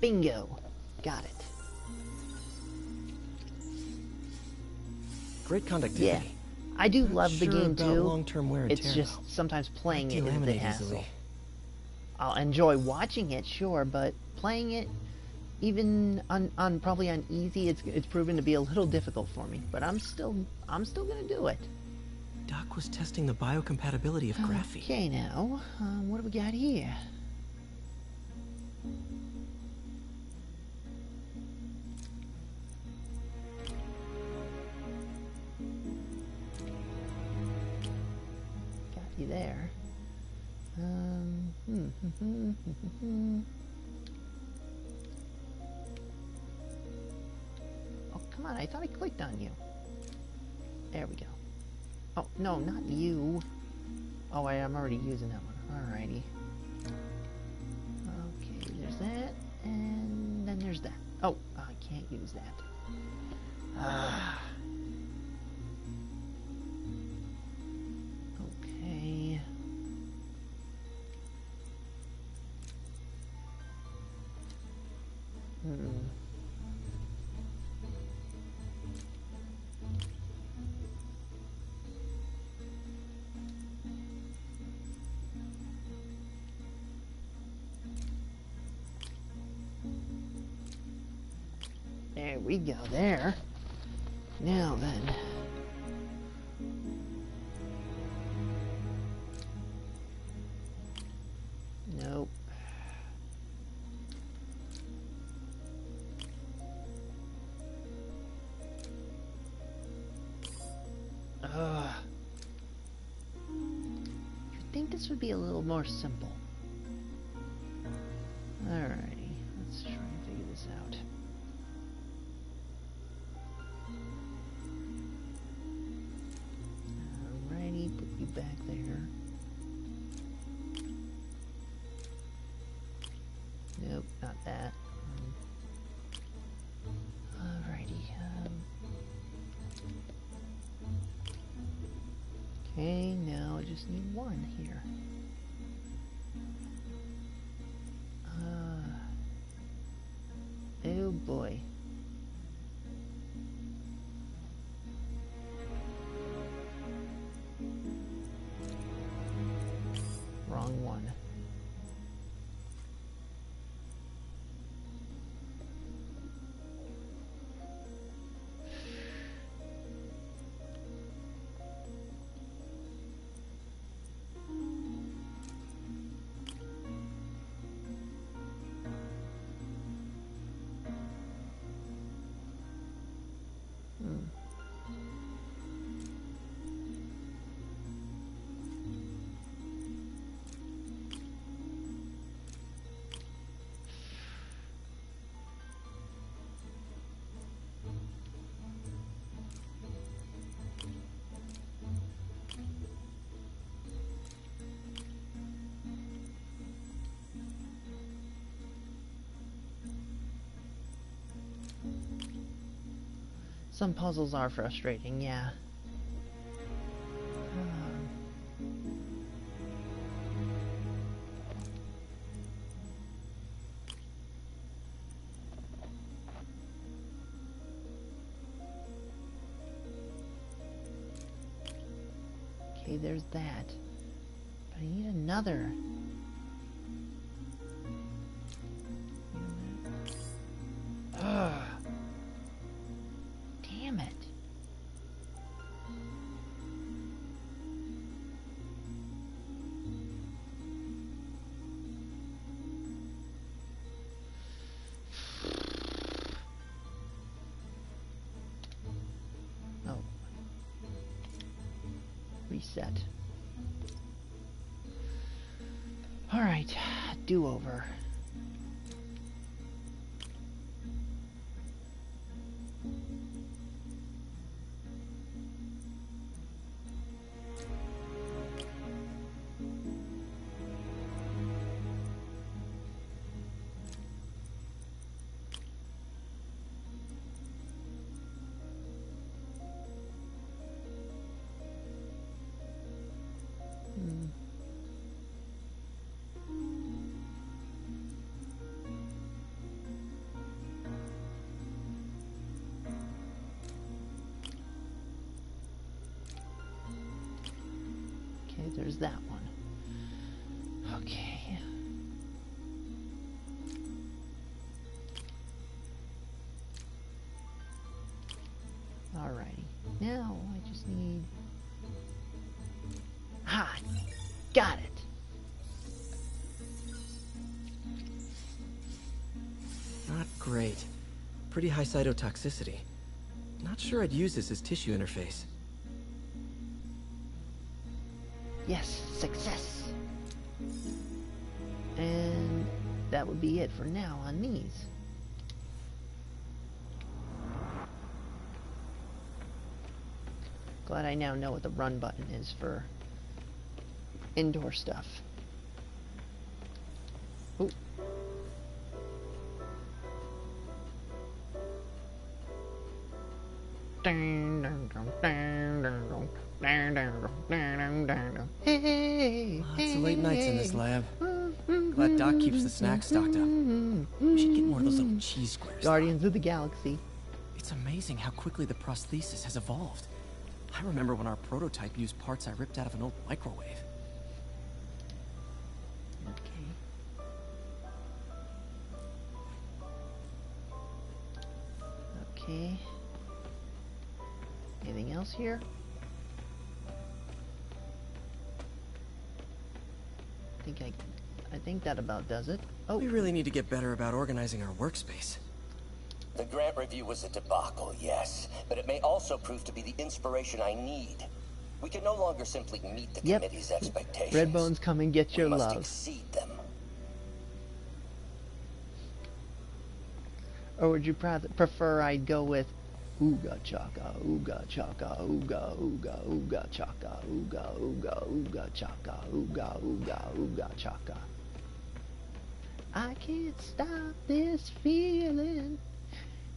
[SPEAKER 1] Bingo! Got it.
[SPEAKER 3] Great conductivity.
[SPEAKER 1] Yeah, I do love the game too.
[SPEAKER 3] Long-term wear and
[SPEAKER 1] it's
[SPEAKER 3] tear,
[SPEAKER 1] just
[SPEAKER 3] though.
[SPEAKER 1] sometimes playing it is the
[SPEAKER 3] Delaminate
[SPEAKER 1] hassle.
[SPEAKER 3] easily.
[SPEAKER 1] I'll enjoy watching it, sure, but playing it, even on probably on easy, it's proven to be a little difficult for me. But I'm still gonna do it.
[SPEAKER 3] Doc was testing the biocompatibility of graphene.
[SPEAKER 1] Okay, now what do we got here? Got you there. Oh, come on, I thought I clicked on you. There we go. Oh, no, not you. Oh, I'm already using that one. Alrighty. Okay, there's that, and then there's that. Oh, I can't use that. Okay. There we go, there. Now then. Nope. You'd think this would be a little more simple. Alrighty, let's try and figure this out. Alrighty, put you back there. Nope, not that. Alrighty. Okay, now I just need one here. Oh boy. Wrong one. Some puzzles are frustrating, yeah. Okay, there's that. But I need another. Ugh. Damn it. Oh. Reset. All right, do-over. There's that one. Okay. Alrighty. Now I just need... Ha! Got it!
[SPEAKER 3] Not great. Pretty high cytotoxicity. Not sure I'd use this as tissue interface.
[SPEAKER 1] Yes, success. And that would be it for now on these. Glad I now know what the run button is for indoor stuff. Ooh.
[SPEAKER 3] Hey, lots of late nights in this lab. Glad Doc keeps the snacks stocked up. We should get more of those little cheese squares.
[SPEAKER 1] Guardians of the Galaxy.
[SPEAKER 3] It's amazing how quickly the prosthesis has evolved. I remember when our prototype used parts I ripped out of an old microwave.
[SPEAKER 1] Okay. Anything else here? I think that about does it. Oh,
[SPEAKER 3] we really need to get better about organizing our workspace.
[SPEAKER 12] The grant review was a debacle, yes, but it may also prove to be the inspiration I need. We can no longer simply meet the committee's expectations.
[SPEAKER 1] Redbones, come and get your
[SPEAKER 12] we must
[SPEAKER 1] love.
[SPEAKER 12] Exceed them.
[SPEAKER 1] Or would you prefer I'd go with ooga chaka, ooga chaka, ooga, ooga, ooga chaka, ooga, ooga, ooga chaka, ooga, ooga, ooga chaka. I can't stop this feeling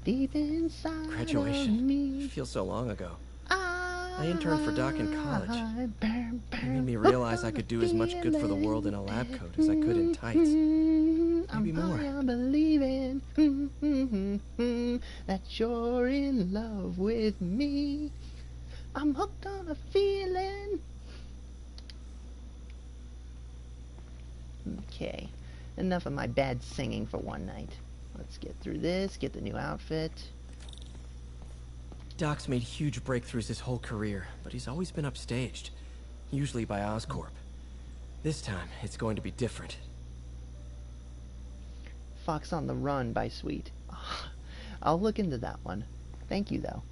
[SPEAKER 1] deep inside
[SPEAKER 3] Graduation.
[SPEAKER 1] of me.
[SPEAKER 3] Feels so long ago. I interned for Doc in college. It made me realize I could do as much good for the world in a lab coat as I could in tights. Maybe more.
[SPEAKER 1] I'm believing that you're in love with me. I'm hooked on a feeling. Okay, enough of my bad singing for one night. Let's get through this, get the new outfit.
[SPEAKER 3] Doc's made huge breakthroughs his whole career, but he's always been upstaged, usually by Oscorp. This time, it's going to be different.
[SPEAKER 1] Fox on the Run by Sweet. I'll look into that one. Thank you, though.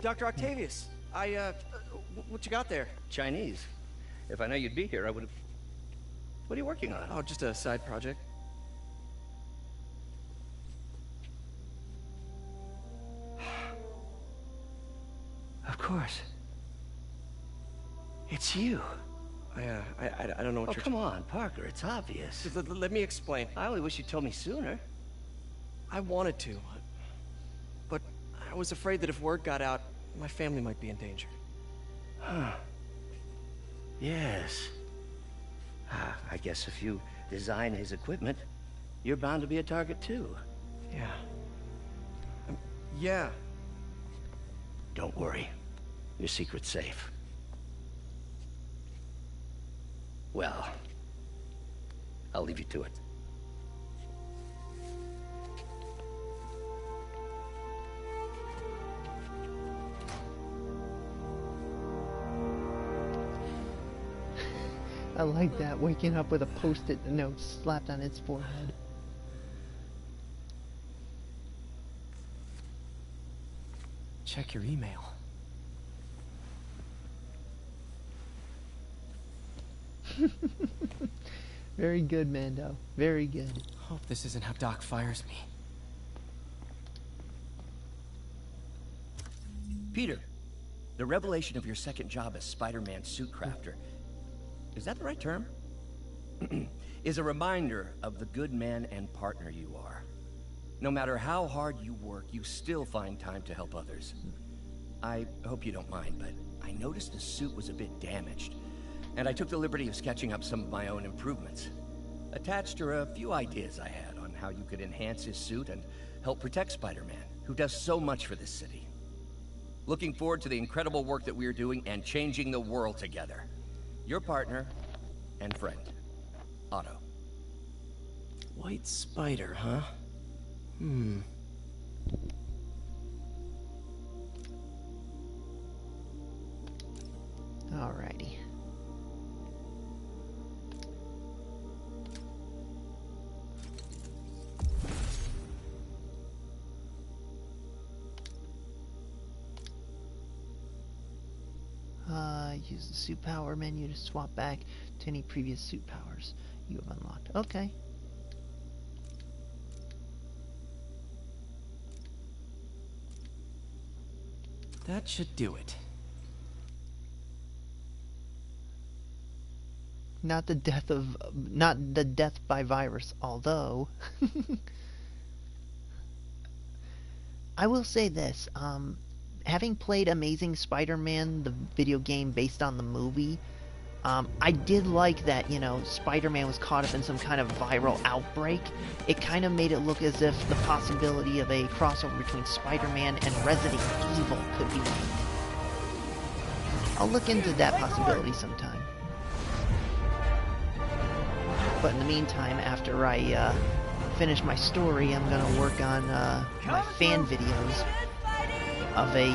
[SPEAKER 5] Dr. Octavius. What you got there? Chinese. If I know you'd be here, I would have... What are you working on?
[SPEAKER 3] Oh, just a side project.
[SPEAKER 5] Of course. It's you.
[SPEAKER 3] I don't know what you're...
[SPEAKER 5] Oh, come on, Parker. It's obvious.
[SPEAKER 3] Just let me explain.
[SPEAKER 5] I only wish you told me sooner.
[SPEAKER 3] I wanted to, but I was afraid that if word got out, my family might be in danger.
[SPEAKER 5] Huh. Yes. I guess if you design his equipment, you're bound to be a target too.
[SPEAKER 3] Yeah. Yeah.
[SPEAKER 5] Don't worry. Your secret's safe. Well, I'll leave you to it.
[SPEAKER 1] I like that, waking up with a post-it note slapped on its forehead.
[SPEAKER 3] Check your email.
[SPEAKER 1] Very good, Mando. Very good.
[SPEAKER 3] Hope this isn't how Doc fires me.
[SPEAKER 5] Peter, the revelation of your second job as Spider-Man suit crafter, is that the right term? Is a reminder of the good man and partner you are. No matter how hard you work, you still find time to help others. I hope you don't mind, but I noticed the suit was a bit damaged, and I took the liberty of sketching up some of my own improvements. Attached are a few ideas I had on how you could enhance his suit and help protect Spider-Man, who does so much for this city. Looking forward to the incredible work that we are doing and changing the world together. Your partner and friend, Otto.
[SPEAKER 3] White Spider, huh?
[SPEAKER 1] Alrighty. Use the suit power menu to swap back to any previous suit powers you have unlocked. Okay.
[SPEAKER 3] That should do it.
[SPEAKER 1] Not the death by virus, although I will say this, having played Amazing Spider-Man, the video game based on the movie, I did like that, you know, Spider-Man was caught up in some kind of viral outbreak. It kind of made it look as if the possibility of a crossover between Spider-Man and Resident Evil could be made. I'll look into that possibility sometime. But in the meantime, after I finish my story, I'm gonna work on my fan videos of a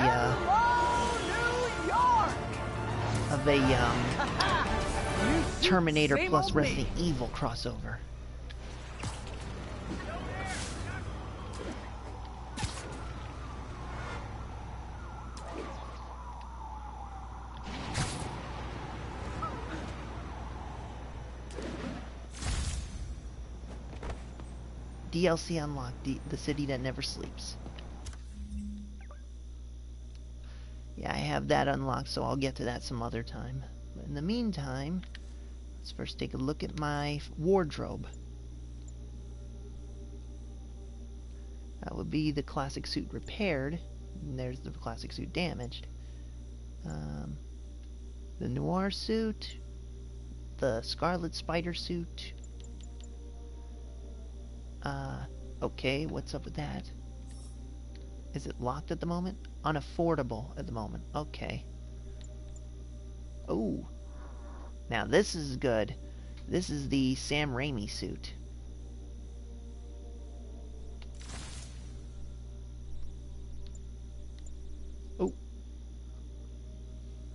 [SPEAKER 1] Terminator plus Resident Evil crossover. DLC unlocked, the city that never sleeps. Yeah, I have that unlocked, so I'll get to that some other time. But in the meantime, let's first take a look at my wardrobe. That would be the classic suit repaired. And there's the classic suit damaged. The noir suit. The Scarlet Spider suit. Okay, what's up with that? Is it locked at the moment? Unaffordable at the moment. Okay. Oh. Now this is good. This is the Sam Raimi suit. Oh.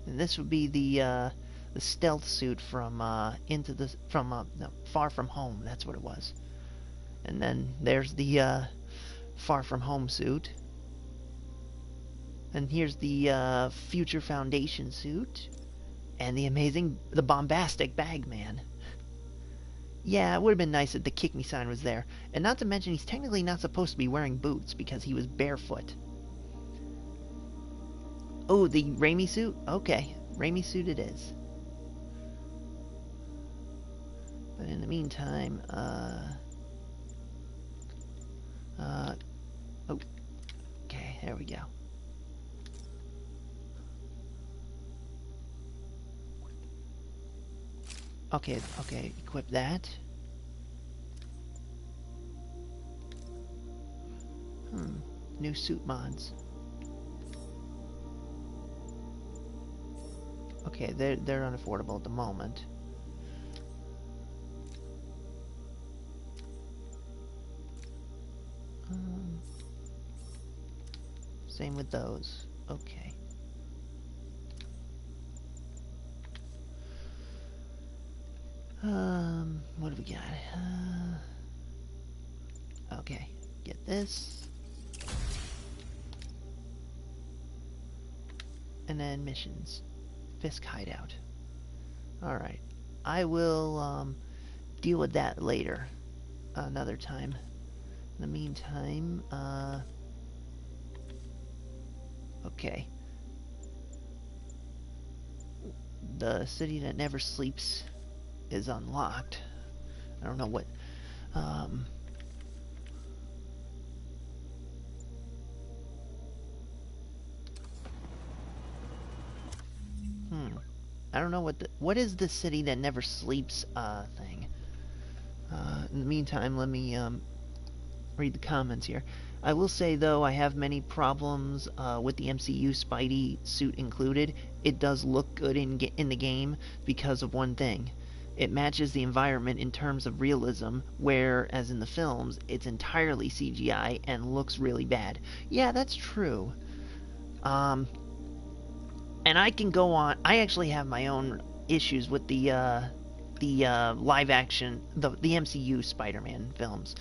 [SPEAKER 1] And this would be the stealth suit from Far From Home. That's what it was. And then there's the Far From Home suit. And here's the future Foundation suit. And the bombastic Bagman. Yeah, it would have been nice if the kick me sign was there. And not to mention, he's technically not supposed to be wearing boots because he was barefoot. Oh, the Raimi suit? Okay, Raimi suit it is. But in the meantime, oh, okay, there we go. Okay, equip that. New suit mods. Okay, they're unaffordable at the moment. Same with those. Okay. What do we got? Okay, get this. And then missions. Fisk hideout. Alright. I will deal with that later. Another time. In the meantime, okay. The city that never sleeps is unlocked. I don't know what I don't know what is the city that never sleeps thing. In the meantime, let me read the comments here. I will say, though, I have many problems with the MCU Spidey suit included. It does look good in the game because of one thing. It matches the environment in terms of realism, whereas in the films, it's entirely CGI and looks really bad. Yeah, that's true. And I can go on. I actually have my own issues with the live action, the MCU Spider-Man films.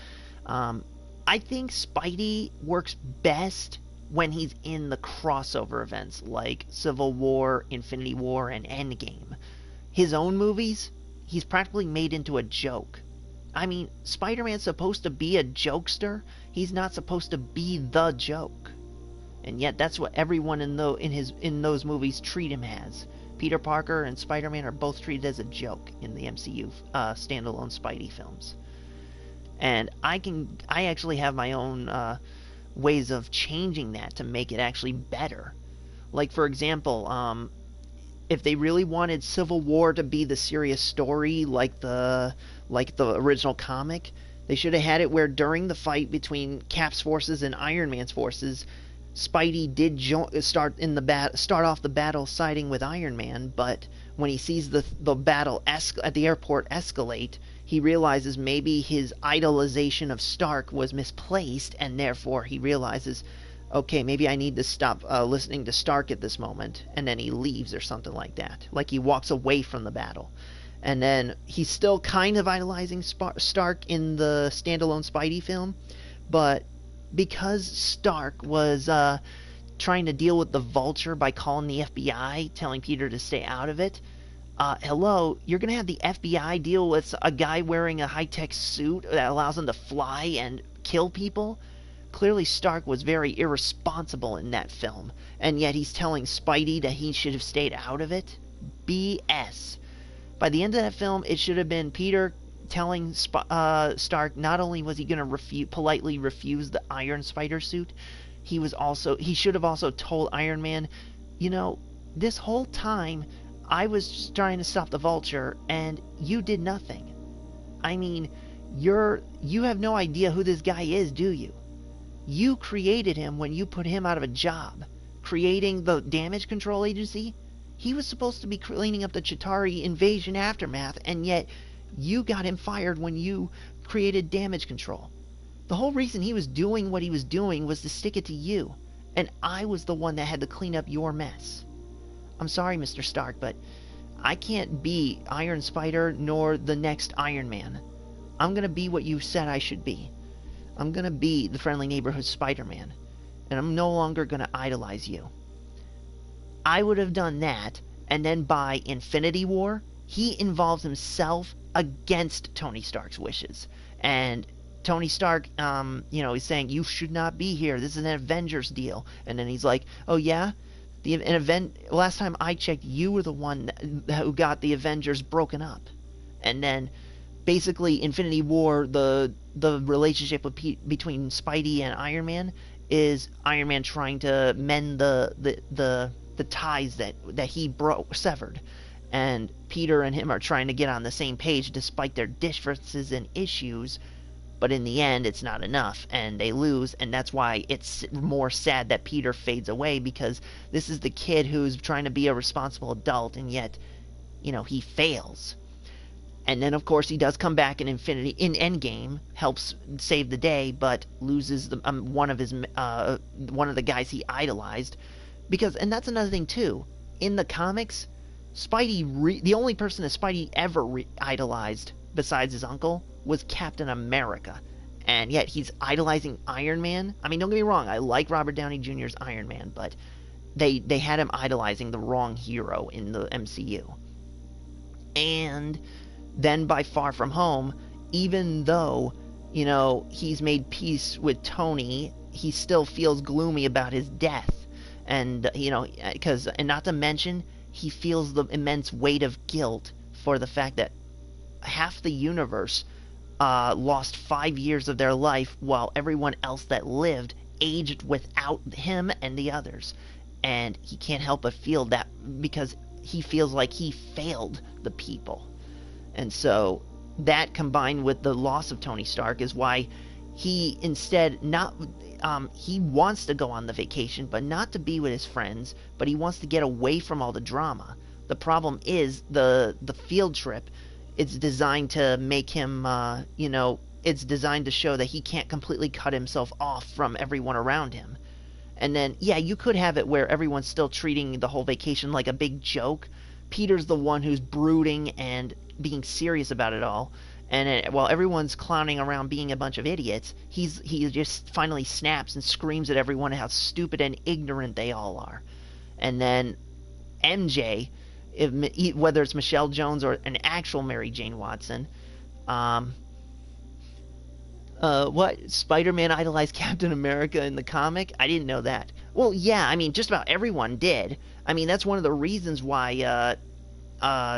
[SPEAKER 1] I think Spidey works best when he's in the crossover events like Civil War, Infinity War, and Endgame. His own movies, he's practically made into a joke. I mean, Spider-Man's supposed to be a jokester. He's not supposed to be the joke. And yet that's what everyone in those movies treat him as. Peter Parker and Spider-Man are both treated as a joke in the MCU standalone Spidey films. And I actually have my own ways of changing that to make it actually better. Like, for example, if they really wanted Civil War to be the serious story like the original comic, they should have had it where during the fight between Cap's forces and Iron Man's forces, Spidey did start off the battle siding with Iron Man, but when he sees the battle at the airport escalate, he realizes maybe his idolization of Stark was misplaced, and therefore he realizes, okay, maybe I need to stop listening to Stark at this moment, and then he leaves or something like that. Like he walks away from the battle. And then he's still kind of idolizing Stark in the standalone Spidey film, but because Stark was trying to deal with the Vulture by calling the FBI, telling Peter to stay out of it, hello, you're going to have the FBI deal with a guy wearing a high-tech suit that allows him to fly and kill people? Clearly Stark was very irresponsible in that film, and yet he's telling Spidey that he should have stayed out of it? BS. By the end of that film, it should have been Peter telling Stark not only was he going to politely refuse the Iron Spider suit, he should have also told Iron Man, you know, this whole time I was trying to stop the Vulture and you did nothing. I mean, you have no idea who this guy is, do you? You created him when you put him out of a job, creating the Damage Control Agency. He was supposed to be cleaning up the Chitauri invasion aftermath, and yet you got him fired when you created Damage Control. The whole reason he was doing what he was doing was to stick it to you, and I was the one that had to clean up your mess. I'm sorry, Mr. Stark, but I can't be Iron Spider nor the next Iron Man. I'm gonna be what you said I should be. I'm gonna be the friendly neighborhood Spider-Man, and I'm no longer gonna idolize you. I would have done that, and then by Infinity War, he involves himself against Tony Stark's wishes. And Tony Stark, he's saying, you should not be here. This is an Avengers deal. And then he's like, oh yeah? Last time I checked, you were the one who got the Avengers broken up. And then, basically, Infinity War, the relationship between Spidey and Iron Man is Iron Man trying to mend the ties that he severed. And Peter and him are trying to get on the same page despite their differences and issues, but in the end it's not enough and they lose, and that's why it's more sad that Peter fades away, because this is the kid who's trying to be a responsible adult and yet, he fails. And then of course he does come back in Endgame, helps save the day, but loses one of the guys he idolized. And that's another thing too. In the comics, Spidey, the only person that Spidey ever idolized besides his uncle was Captain America. And yet he's idolizing Iron Man. I mean, don't get me wrong, I like Robert Downey Jr.'s Iron Man, but they had him idolizing the wrong hero in the MCU. And then by Far From Home, even though, he's made peace with Tony, he still feels gloomy about his death. And, and not to mention, he feels the immense weight of guilt for the fact that half the universe lost 5 years of their life, while everyone else that lived aged without him and the others. And he can't help but feel that, because he feels like he failed the people. And so that, combined with the loss of Tony Stark, is why he instead he wants to go on the vacation, but not to be with his friends, but he wants to get away from all the drama. The problem is the field trip. It's designed to make him, it's designed to show that he can't completely cut himself off from everyone around him. And then, yeah, you could have it where everyone's still treating the whole vacation like a big joke. Peter's the one who's brooding and being serious about it all. And while everyone's clowning around being a bunch of idiots, he just finally snaps and screams at everyone how stupid and ignorant they all are. And then MJ, whether it's Michelle Jones or an actual Mary Jane Watson, what? Spider-Man idolized Captain America in the comic? I didn't know that. Well, yeah, I mean, just about everyone did. I mean, that's one of the reasons why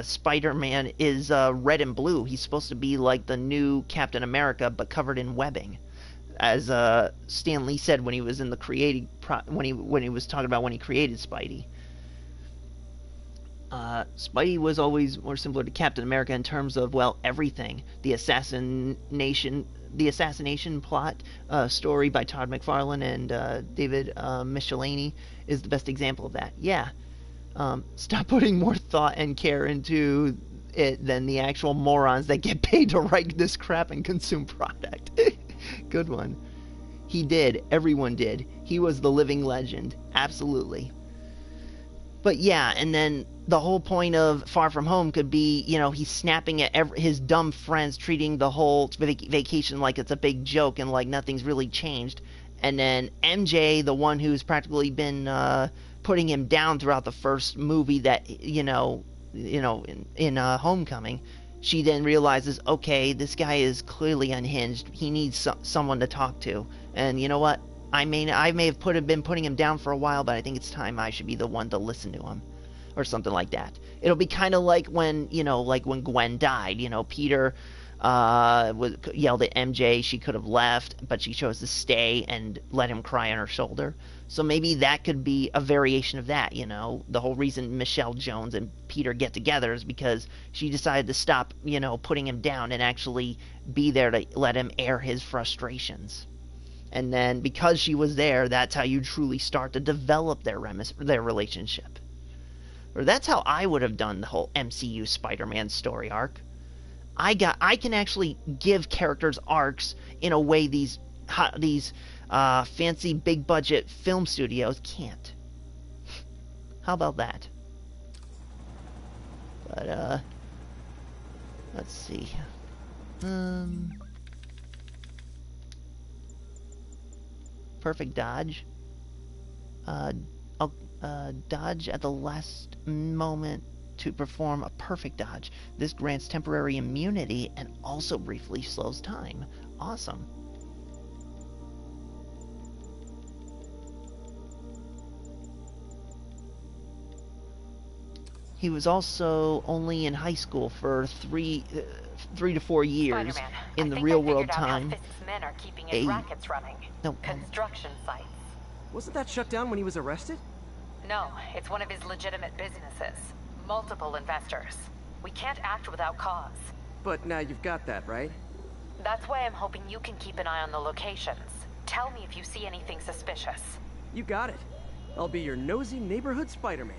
[SPEAKER 1] Spider-Man is red and blue. He's supposed to be like the new Captain America, but covered in webbing, as Stan Lee said when he was in the when he was talking about when he created Spidey. Spidey was always more similar to Captain America in terms of, well, everything. The assassination plot story by Todd McFarlane and David Michelinie is the best example of that. Yeah. Stop putting more thought and care into it than the actual morons that get paid to write this crap and consume product. Good one. He did. Everyone did. He was the living legend. Absolutely. But yeah, and then the whole point of Far From Home could be, he's snapping at his dumb friends, treating the whole vacation like it's a big joke and like nothing's really changed. And then MJ, the one who's practically been putting him down throughout the first movie that, in Homecoming, she then realizes, okay, this guy is clearly unhinged. He needs someone to talk to. And you know what? I may have been putting him down for a while, but I think it's time I should be the one to listen to him, or something like that. It'll be kind of like when when Gwen died. Peter yelled at MJ. She could have left, but she chose to stay and let him cry on her shoulder. So maybe that could be a variation of that. The whole reason Michelle Jones and Peter get together is because she decided to stop, putting him down and actually be there to let him air his frustrations. And then because she was there, that's how you truly start to develop their relationship. Or that's how I would have done the whole MCU Spider-Man story arc. I can actually give characters arcs in a way these fancy big budget film studios can't. How about that? But let's see. Perfect dodge. dodge at the last moment to perform a perfect dodge. This grants temporary immunity and also briefly slows time. Awesome. He was also only in high school for 3 to 4 years.
[SPEAKER 4] Spider-Man,
[SPEAKER 1] in the
[SPEAKER 4] I
[SPEAKER 1] real
[SPEAKER 4] think I
[SPEAKER 1] world
[SPEAKER 4] figured out
[SPEAKER 1] time.
[SPEAKER 4] how Fisk's men are keeping his rackets running.
[SPEAKER 1] No.
[SPEAKER 4] Construction sites.
[SPEAKER 3] Wasn't that shut down when he was arrested?
[SPEAKER 4] No, it's one of his legitimate businesses. Multiple investors. We can't act without cause.
[SPEAKER 3] But now you've got that, right?
[SPEAKER 4] That's why I'm hoping you can keep an eye on the locations. Tell me if you see anything suspicious.
[SPEAKER 3] You got it. I'll be your nosy neighborhood Spider-Man.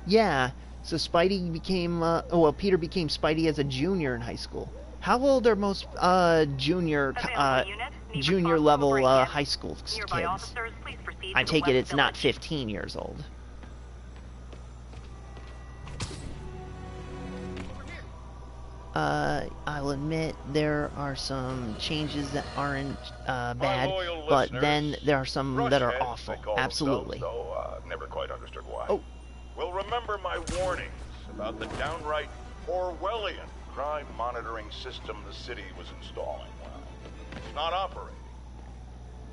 [SPEAKER 1] Yeah, so Spidey became, Peter became Spidey as a junior in high school. How old are most junior level high school kids? I take it it's not 15 years old. I'll admit there are some changes that aren't bad, but then there are some that are awful. Absolutely.
[SPEAKER 8] Never quite understood why.
[SPEAKER 1] Oh.
[SPEAKER 8] Will remember my warnings about the downright Orwellian crime monitoring system the city was installing. Well, it's not operating.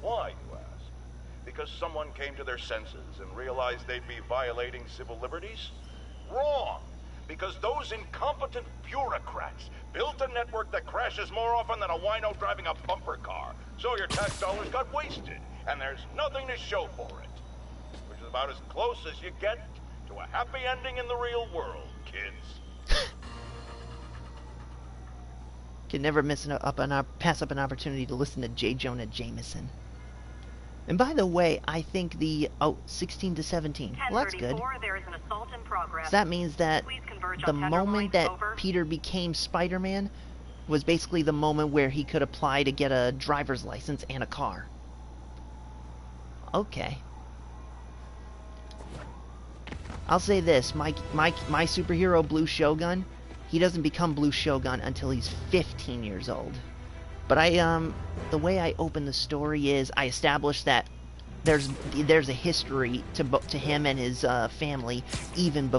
[SPEAKER 8] Why, you ask? Because someone came to their senses and realized they'd be violating civil liberties? Wrong! Because those incompetent bureaucrats built a network that crashes more often than a wino driving a bumper car. So your tax dollars got wasted, and there's nothing to show for it. Which is about as close as you get to a happy ending in the real world, kids.
[SPEAKER 1] Can never pass up an opportunity to listen to J. Jonah Jameson. And by the way, I think the 16 to 17. Well, that's good.
[SPEAKER 18] There is an assault in progress.
[SPEAKER 1] So that means that the moment that Peter became Spider-Man was basically the moment where he could apply to get a driver's license and a car. Okay. I'll say this, my superhero Blue Shogun, he doesn't become Blue Shogun until he's 15 years old. But the way I open the story is I establish that there's a history to him and his family, even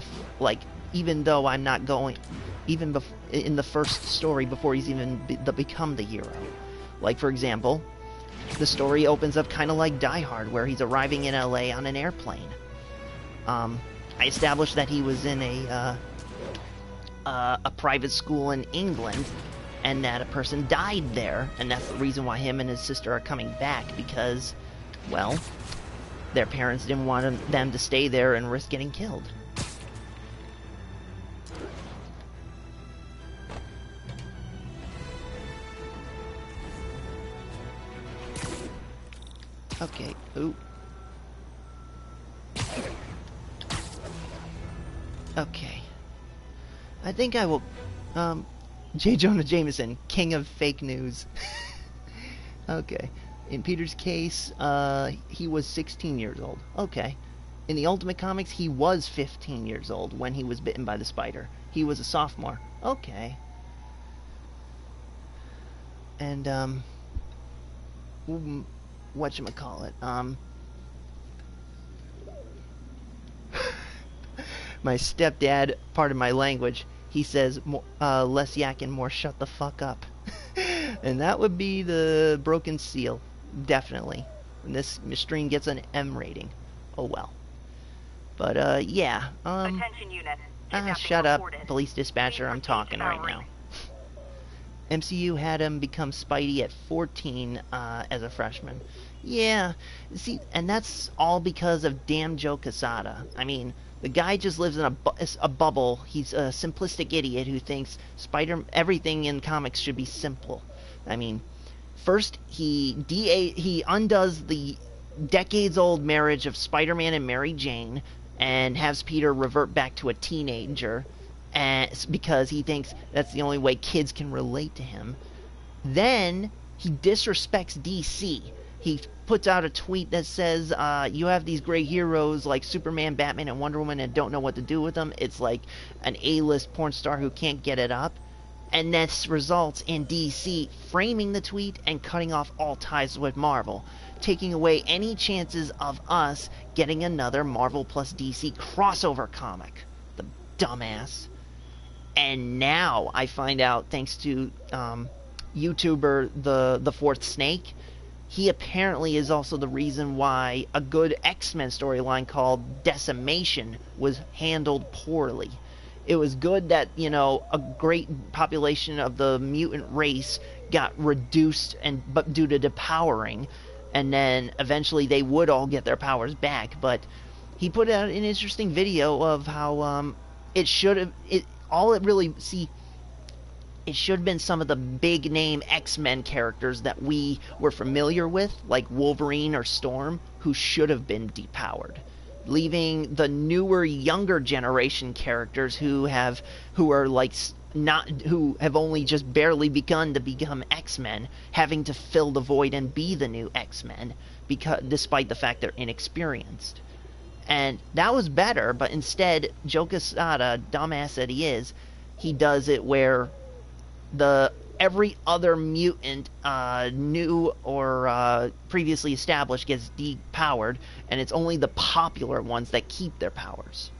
[SPEAKER 1] though I'm not going, in the first story before he's even become the hero. Like, for example, the story opens up kind of like Die Hard, where he's arriving in LA on an airplane. I established that he was in a private school in England, and that a person died there, and that's the reason why him and his sister are coming back, because, well, their parents didn't want them to stay there and risk getting killed. Okay, ooh. Okay. I think I will, J. Jonah Jameson, king of fake news. Okay. In Peter's case, he was 16 years old. Okay. In the Ultimate Comics, he was 15 years old when he was bitten by the spider. He was a sophomore. Okay. And, whatchamacallit, my stepdad, pardon my language, he says, less yakking, more shut the fuck up. And that would be the broken seal, definitely. And this stream gets an M rating. Oh well. But, yeah,
[SPEAKER 18] Attention unit.
[SPEAKER 1] shut up, police dispatcher, I'm talking right now. MCU had him become Spidey at 14 as a freshman. Yeah, see, and that's all because of damn Joe Quesada. I mean, the guy just lives in a bubble. He's a simplistic idiot who thinks everything in comics should be simple. I mean, first he undoes the decades-old marriage of Spider-Man and Mary Jane and has Peter revert back to a teenager, because he thinks that's the only way kids can relate to him. Then he disrespects DC. He puts out a tweet that says, you have these great heroes like Superman, Batman, and Wonder Woman and don't know what to do with them. It's like an A-list porn star who can't get it up. And this results in DC framing the tweet and cutting off all ties with Marvel, taking away any chances of us getting another Marvel plus DC crossover comic. The dumbass. And now I find out, thanks to YouTuber the Fourth Snake, he apparently is also the reason why a good X-Men storyline called Decimation was handled poorly. It was good that, you know, a great population of the mutant race got reduced but due to depowering, and then eventually they would all get their powers back. But he put out an interesting video of how it should have it should have been some of the big name X-Men characters that we were familiar with, like Wolverine or Storm, who should have been depowered, leaving the newer, younger generation characters who have only just barely begun to become X-Men, having to fill the void and be the new X-Men, despite the fact they're inexperienced. And that was better, but instead, Joe Quesada, dumbass that he is, he does it where every other mutant, new or previously established, gets depowered, and it's only the popular ones that keep their powers.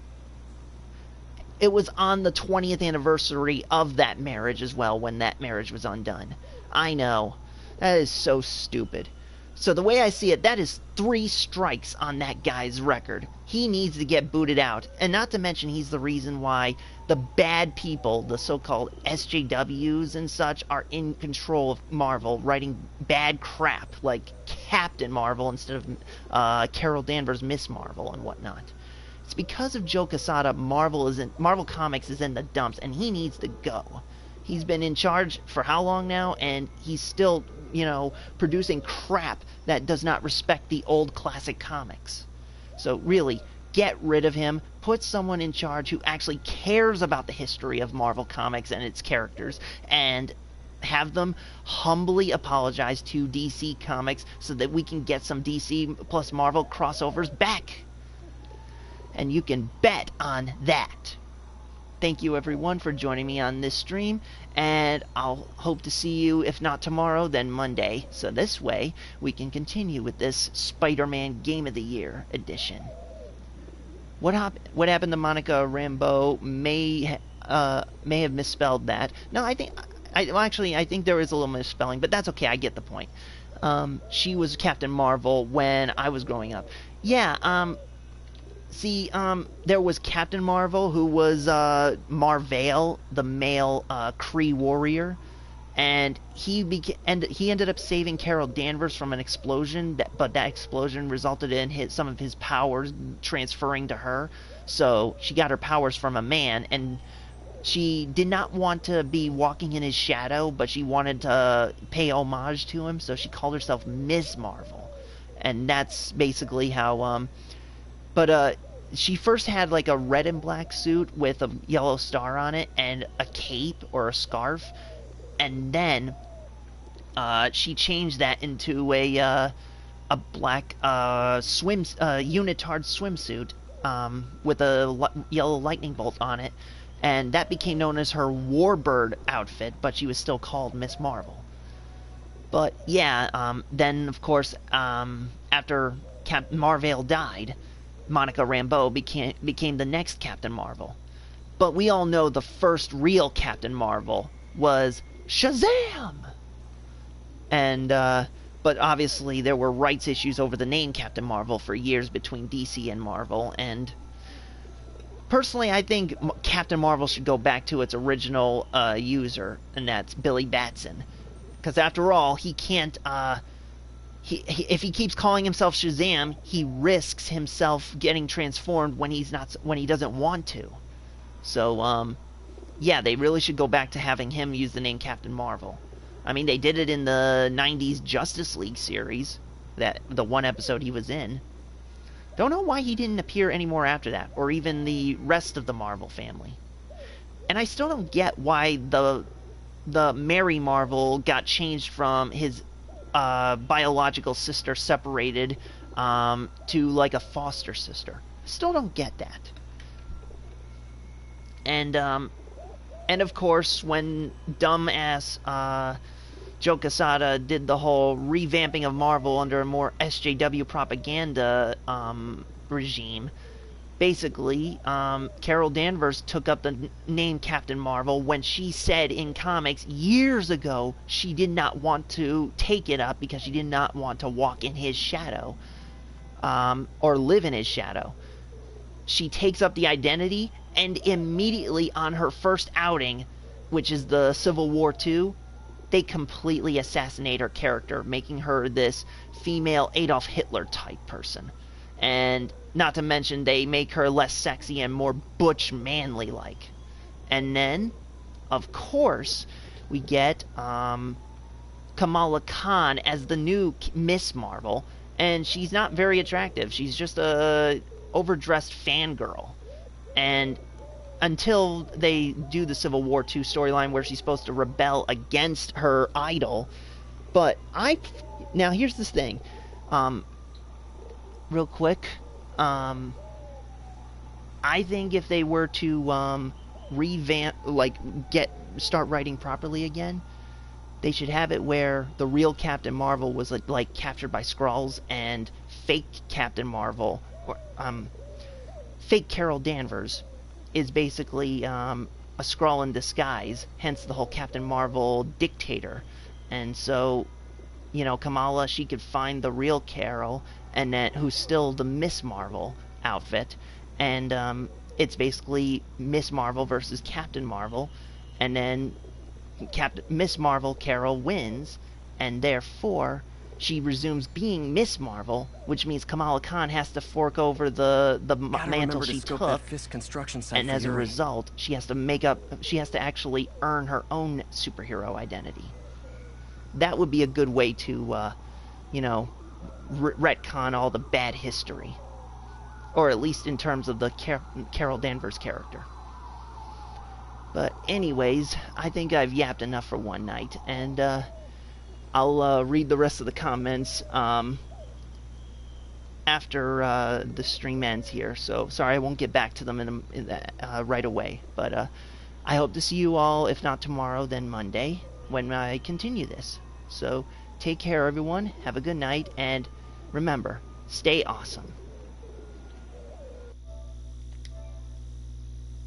[SPEAKER 1] It was on the 20th anniversary of that marriage as well, when that marriage was undone. I know. That is so stupid. So the way I see it, that is 3 strikes on that guy's record. He needs to get booted out. And not to mention, he's the reason why the bad people, the so-called SJWs and such, are in control of Marvel, writing bad crap like Captain Marvel instead of Carol Danvers' Miss Marvel and whatnot. It's because of Joe Quesada, Marvel Comics is in the dumps, and he needs to go. He's been in charge for how long now, and he's still, you know, producing crap that does not respect the old classic comics. So really, get rid of him, put someone in charge who actually cares about the history of Marvel Comics and its characters, and have them humbly apologize to DC Comics so that we can get some DC plus Marvel crossovers back. And you can bet on that. Thank you everyone for joining me on this stream, and I'll hope to see you, if not tomorrow, then Monday, so this way we can continue with this Spider-Man Game of the Year edition. What happened to Monica Rambeau may have misspelled that. No, I think there is a little misspelling, but that's okay, I get the point. She was Captain Marvel when I was growing up. Yeah, there was Captain Marvel, who was Mar-Vell, the male Kree warrior, and he ended up saving Carol Danvers from an explosion, but that explosion resulted in some of his powers transferring to her, so she got her powers from a man, and she did not want to be walking in his shadow, but she wanted to pay homage to him, so she called herself Ms. Marvel, and that's basically how, she first had like a red and black suit with a yellow star on it and a cape or a scarf, and then she changed that into a black unitard swimsuit with a yellow lightning bolt on it, and that became known as her Warbird outfit, but she was still called Miss Marvel. But yeah, then of course, after Captain Mar-Vell died, Monica Rambeau became the next Captain Marvel. But we all know the first real Captain Marvel was Shazam! And, but obviously there were rights issues over the name Captain Marvel for years between DC and Marvel, and personally I think Captain Marvel should go back to its original user, and that's Billy Batson. Because after all, he can't, if he keeps calling himself Shazam, he risks himself getting transformed when he doesn't want to. So, yeah, they really should go back to having him use the name Captain Marvel. I mean, they did it in the 90s Justice League series, the one episode he was in. Don't know why he didn't appear anymore after that, or even the rest of the Marvel family. And I still don't get why the Mary Marvel got changed from his biological sister separated to like a foster sister. Still don't get that. And And of course, when dumbass Joe Quesada did the whole revamping of Marvel under a more SJW propaganda regime, basically, Carol Danvers took up the name Captain Marvel when she said in comics years ago she did not want to take it up because she did not want to walk in his shadow, or live in his shadow. She takes up the identity, and immediately on her first outing, which is the Civil War II, they completely assassinate her character, making her this female Adolf Hitler type person. And not to mention, they make her less sexy and more butch manly like. And then, of course, we get Kamala Khan as the new Miss Marvel, and she's not very attractive. She's just a overdressed fangirl. And until they do the Civil War II storyline where she's supposed to rebel against her idol. But now here's this thing, real quick, I think if they were to revamp, start writing properly again, they should have it where the real Captain Marvel was like captured by Skrulls, and fake Captain Marvel, or fake Carol Danvers, is basically a Skrull in disguise, hence the whole Captain Marvel dictator. And so, you know, Kamala, she could find the real Carol, and then who's still the Miss Marvel outfit, and it's basically Miss Marvel versus Captain Marvel, and then Miss Marvel Carol wins, and therefore she resumes being Miss Marvel, which means Kamala Khan has to fork over the mantle she took, and as a result, she has to actually earn her own superhero identity. That would be a good way to, you know, retcon all the bad history, or at least in terms of the Carol Danvers character. But anyways, I think I've yapped enough for one night, and I'll read the rest of the comments after the stream ends here. So sorry I won't get back to them right away. But I hope to see you all, if not tomorrow, then Monday, when I continue this. So take care, everyone. Have a good night, and remember, stay awesome.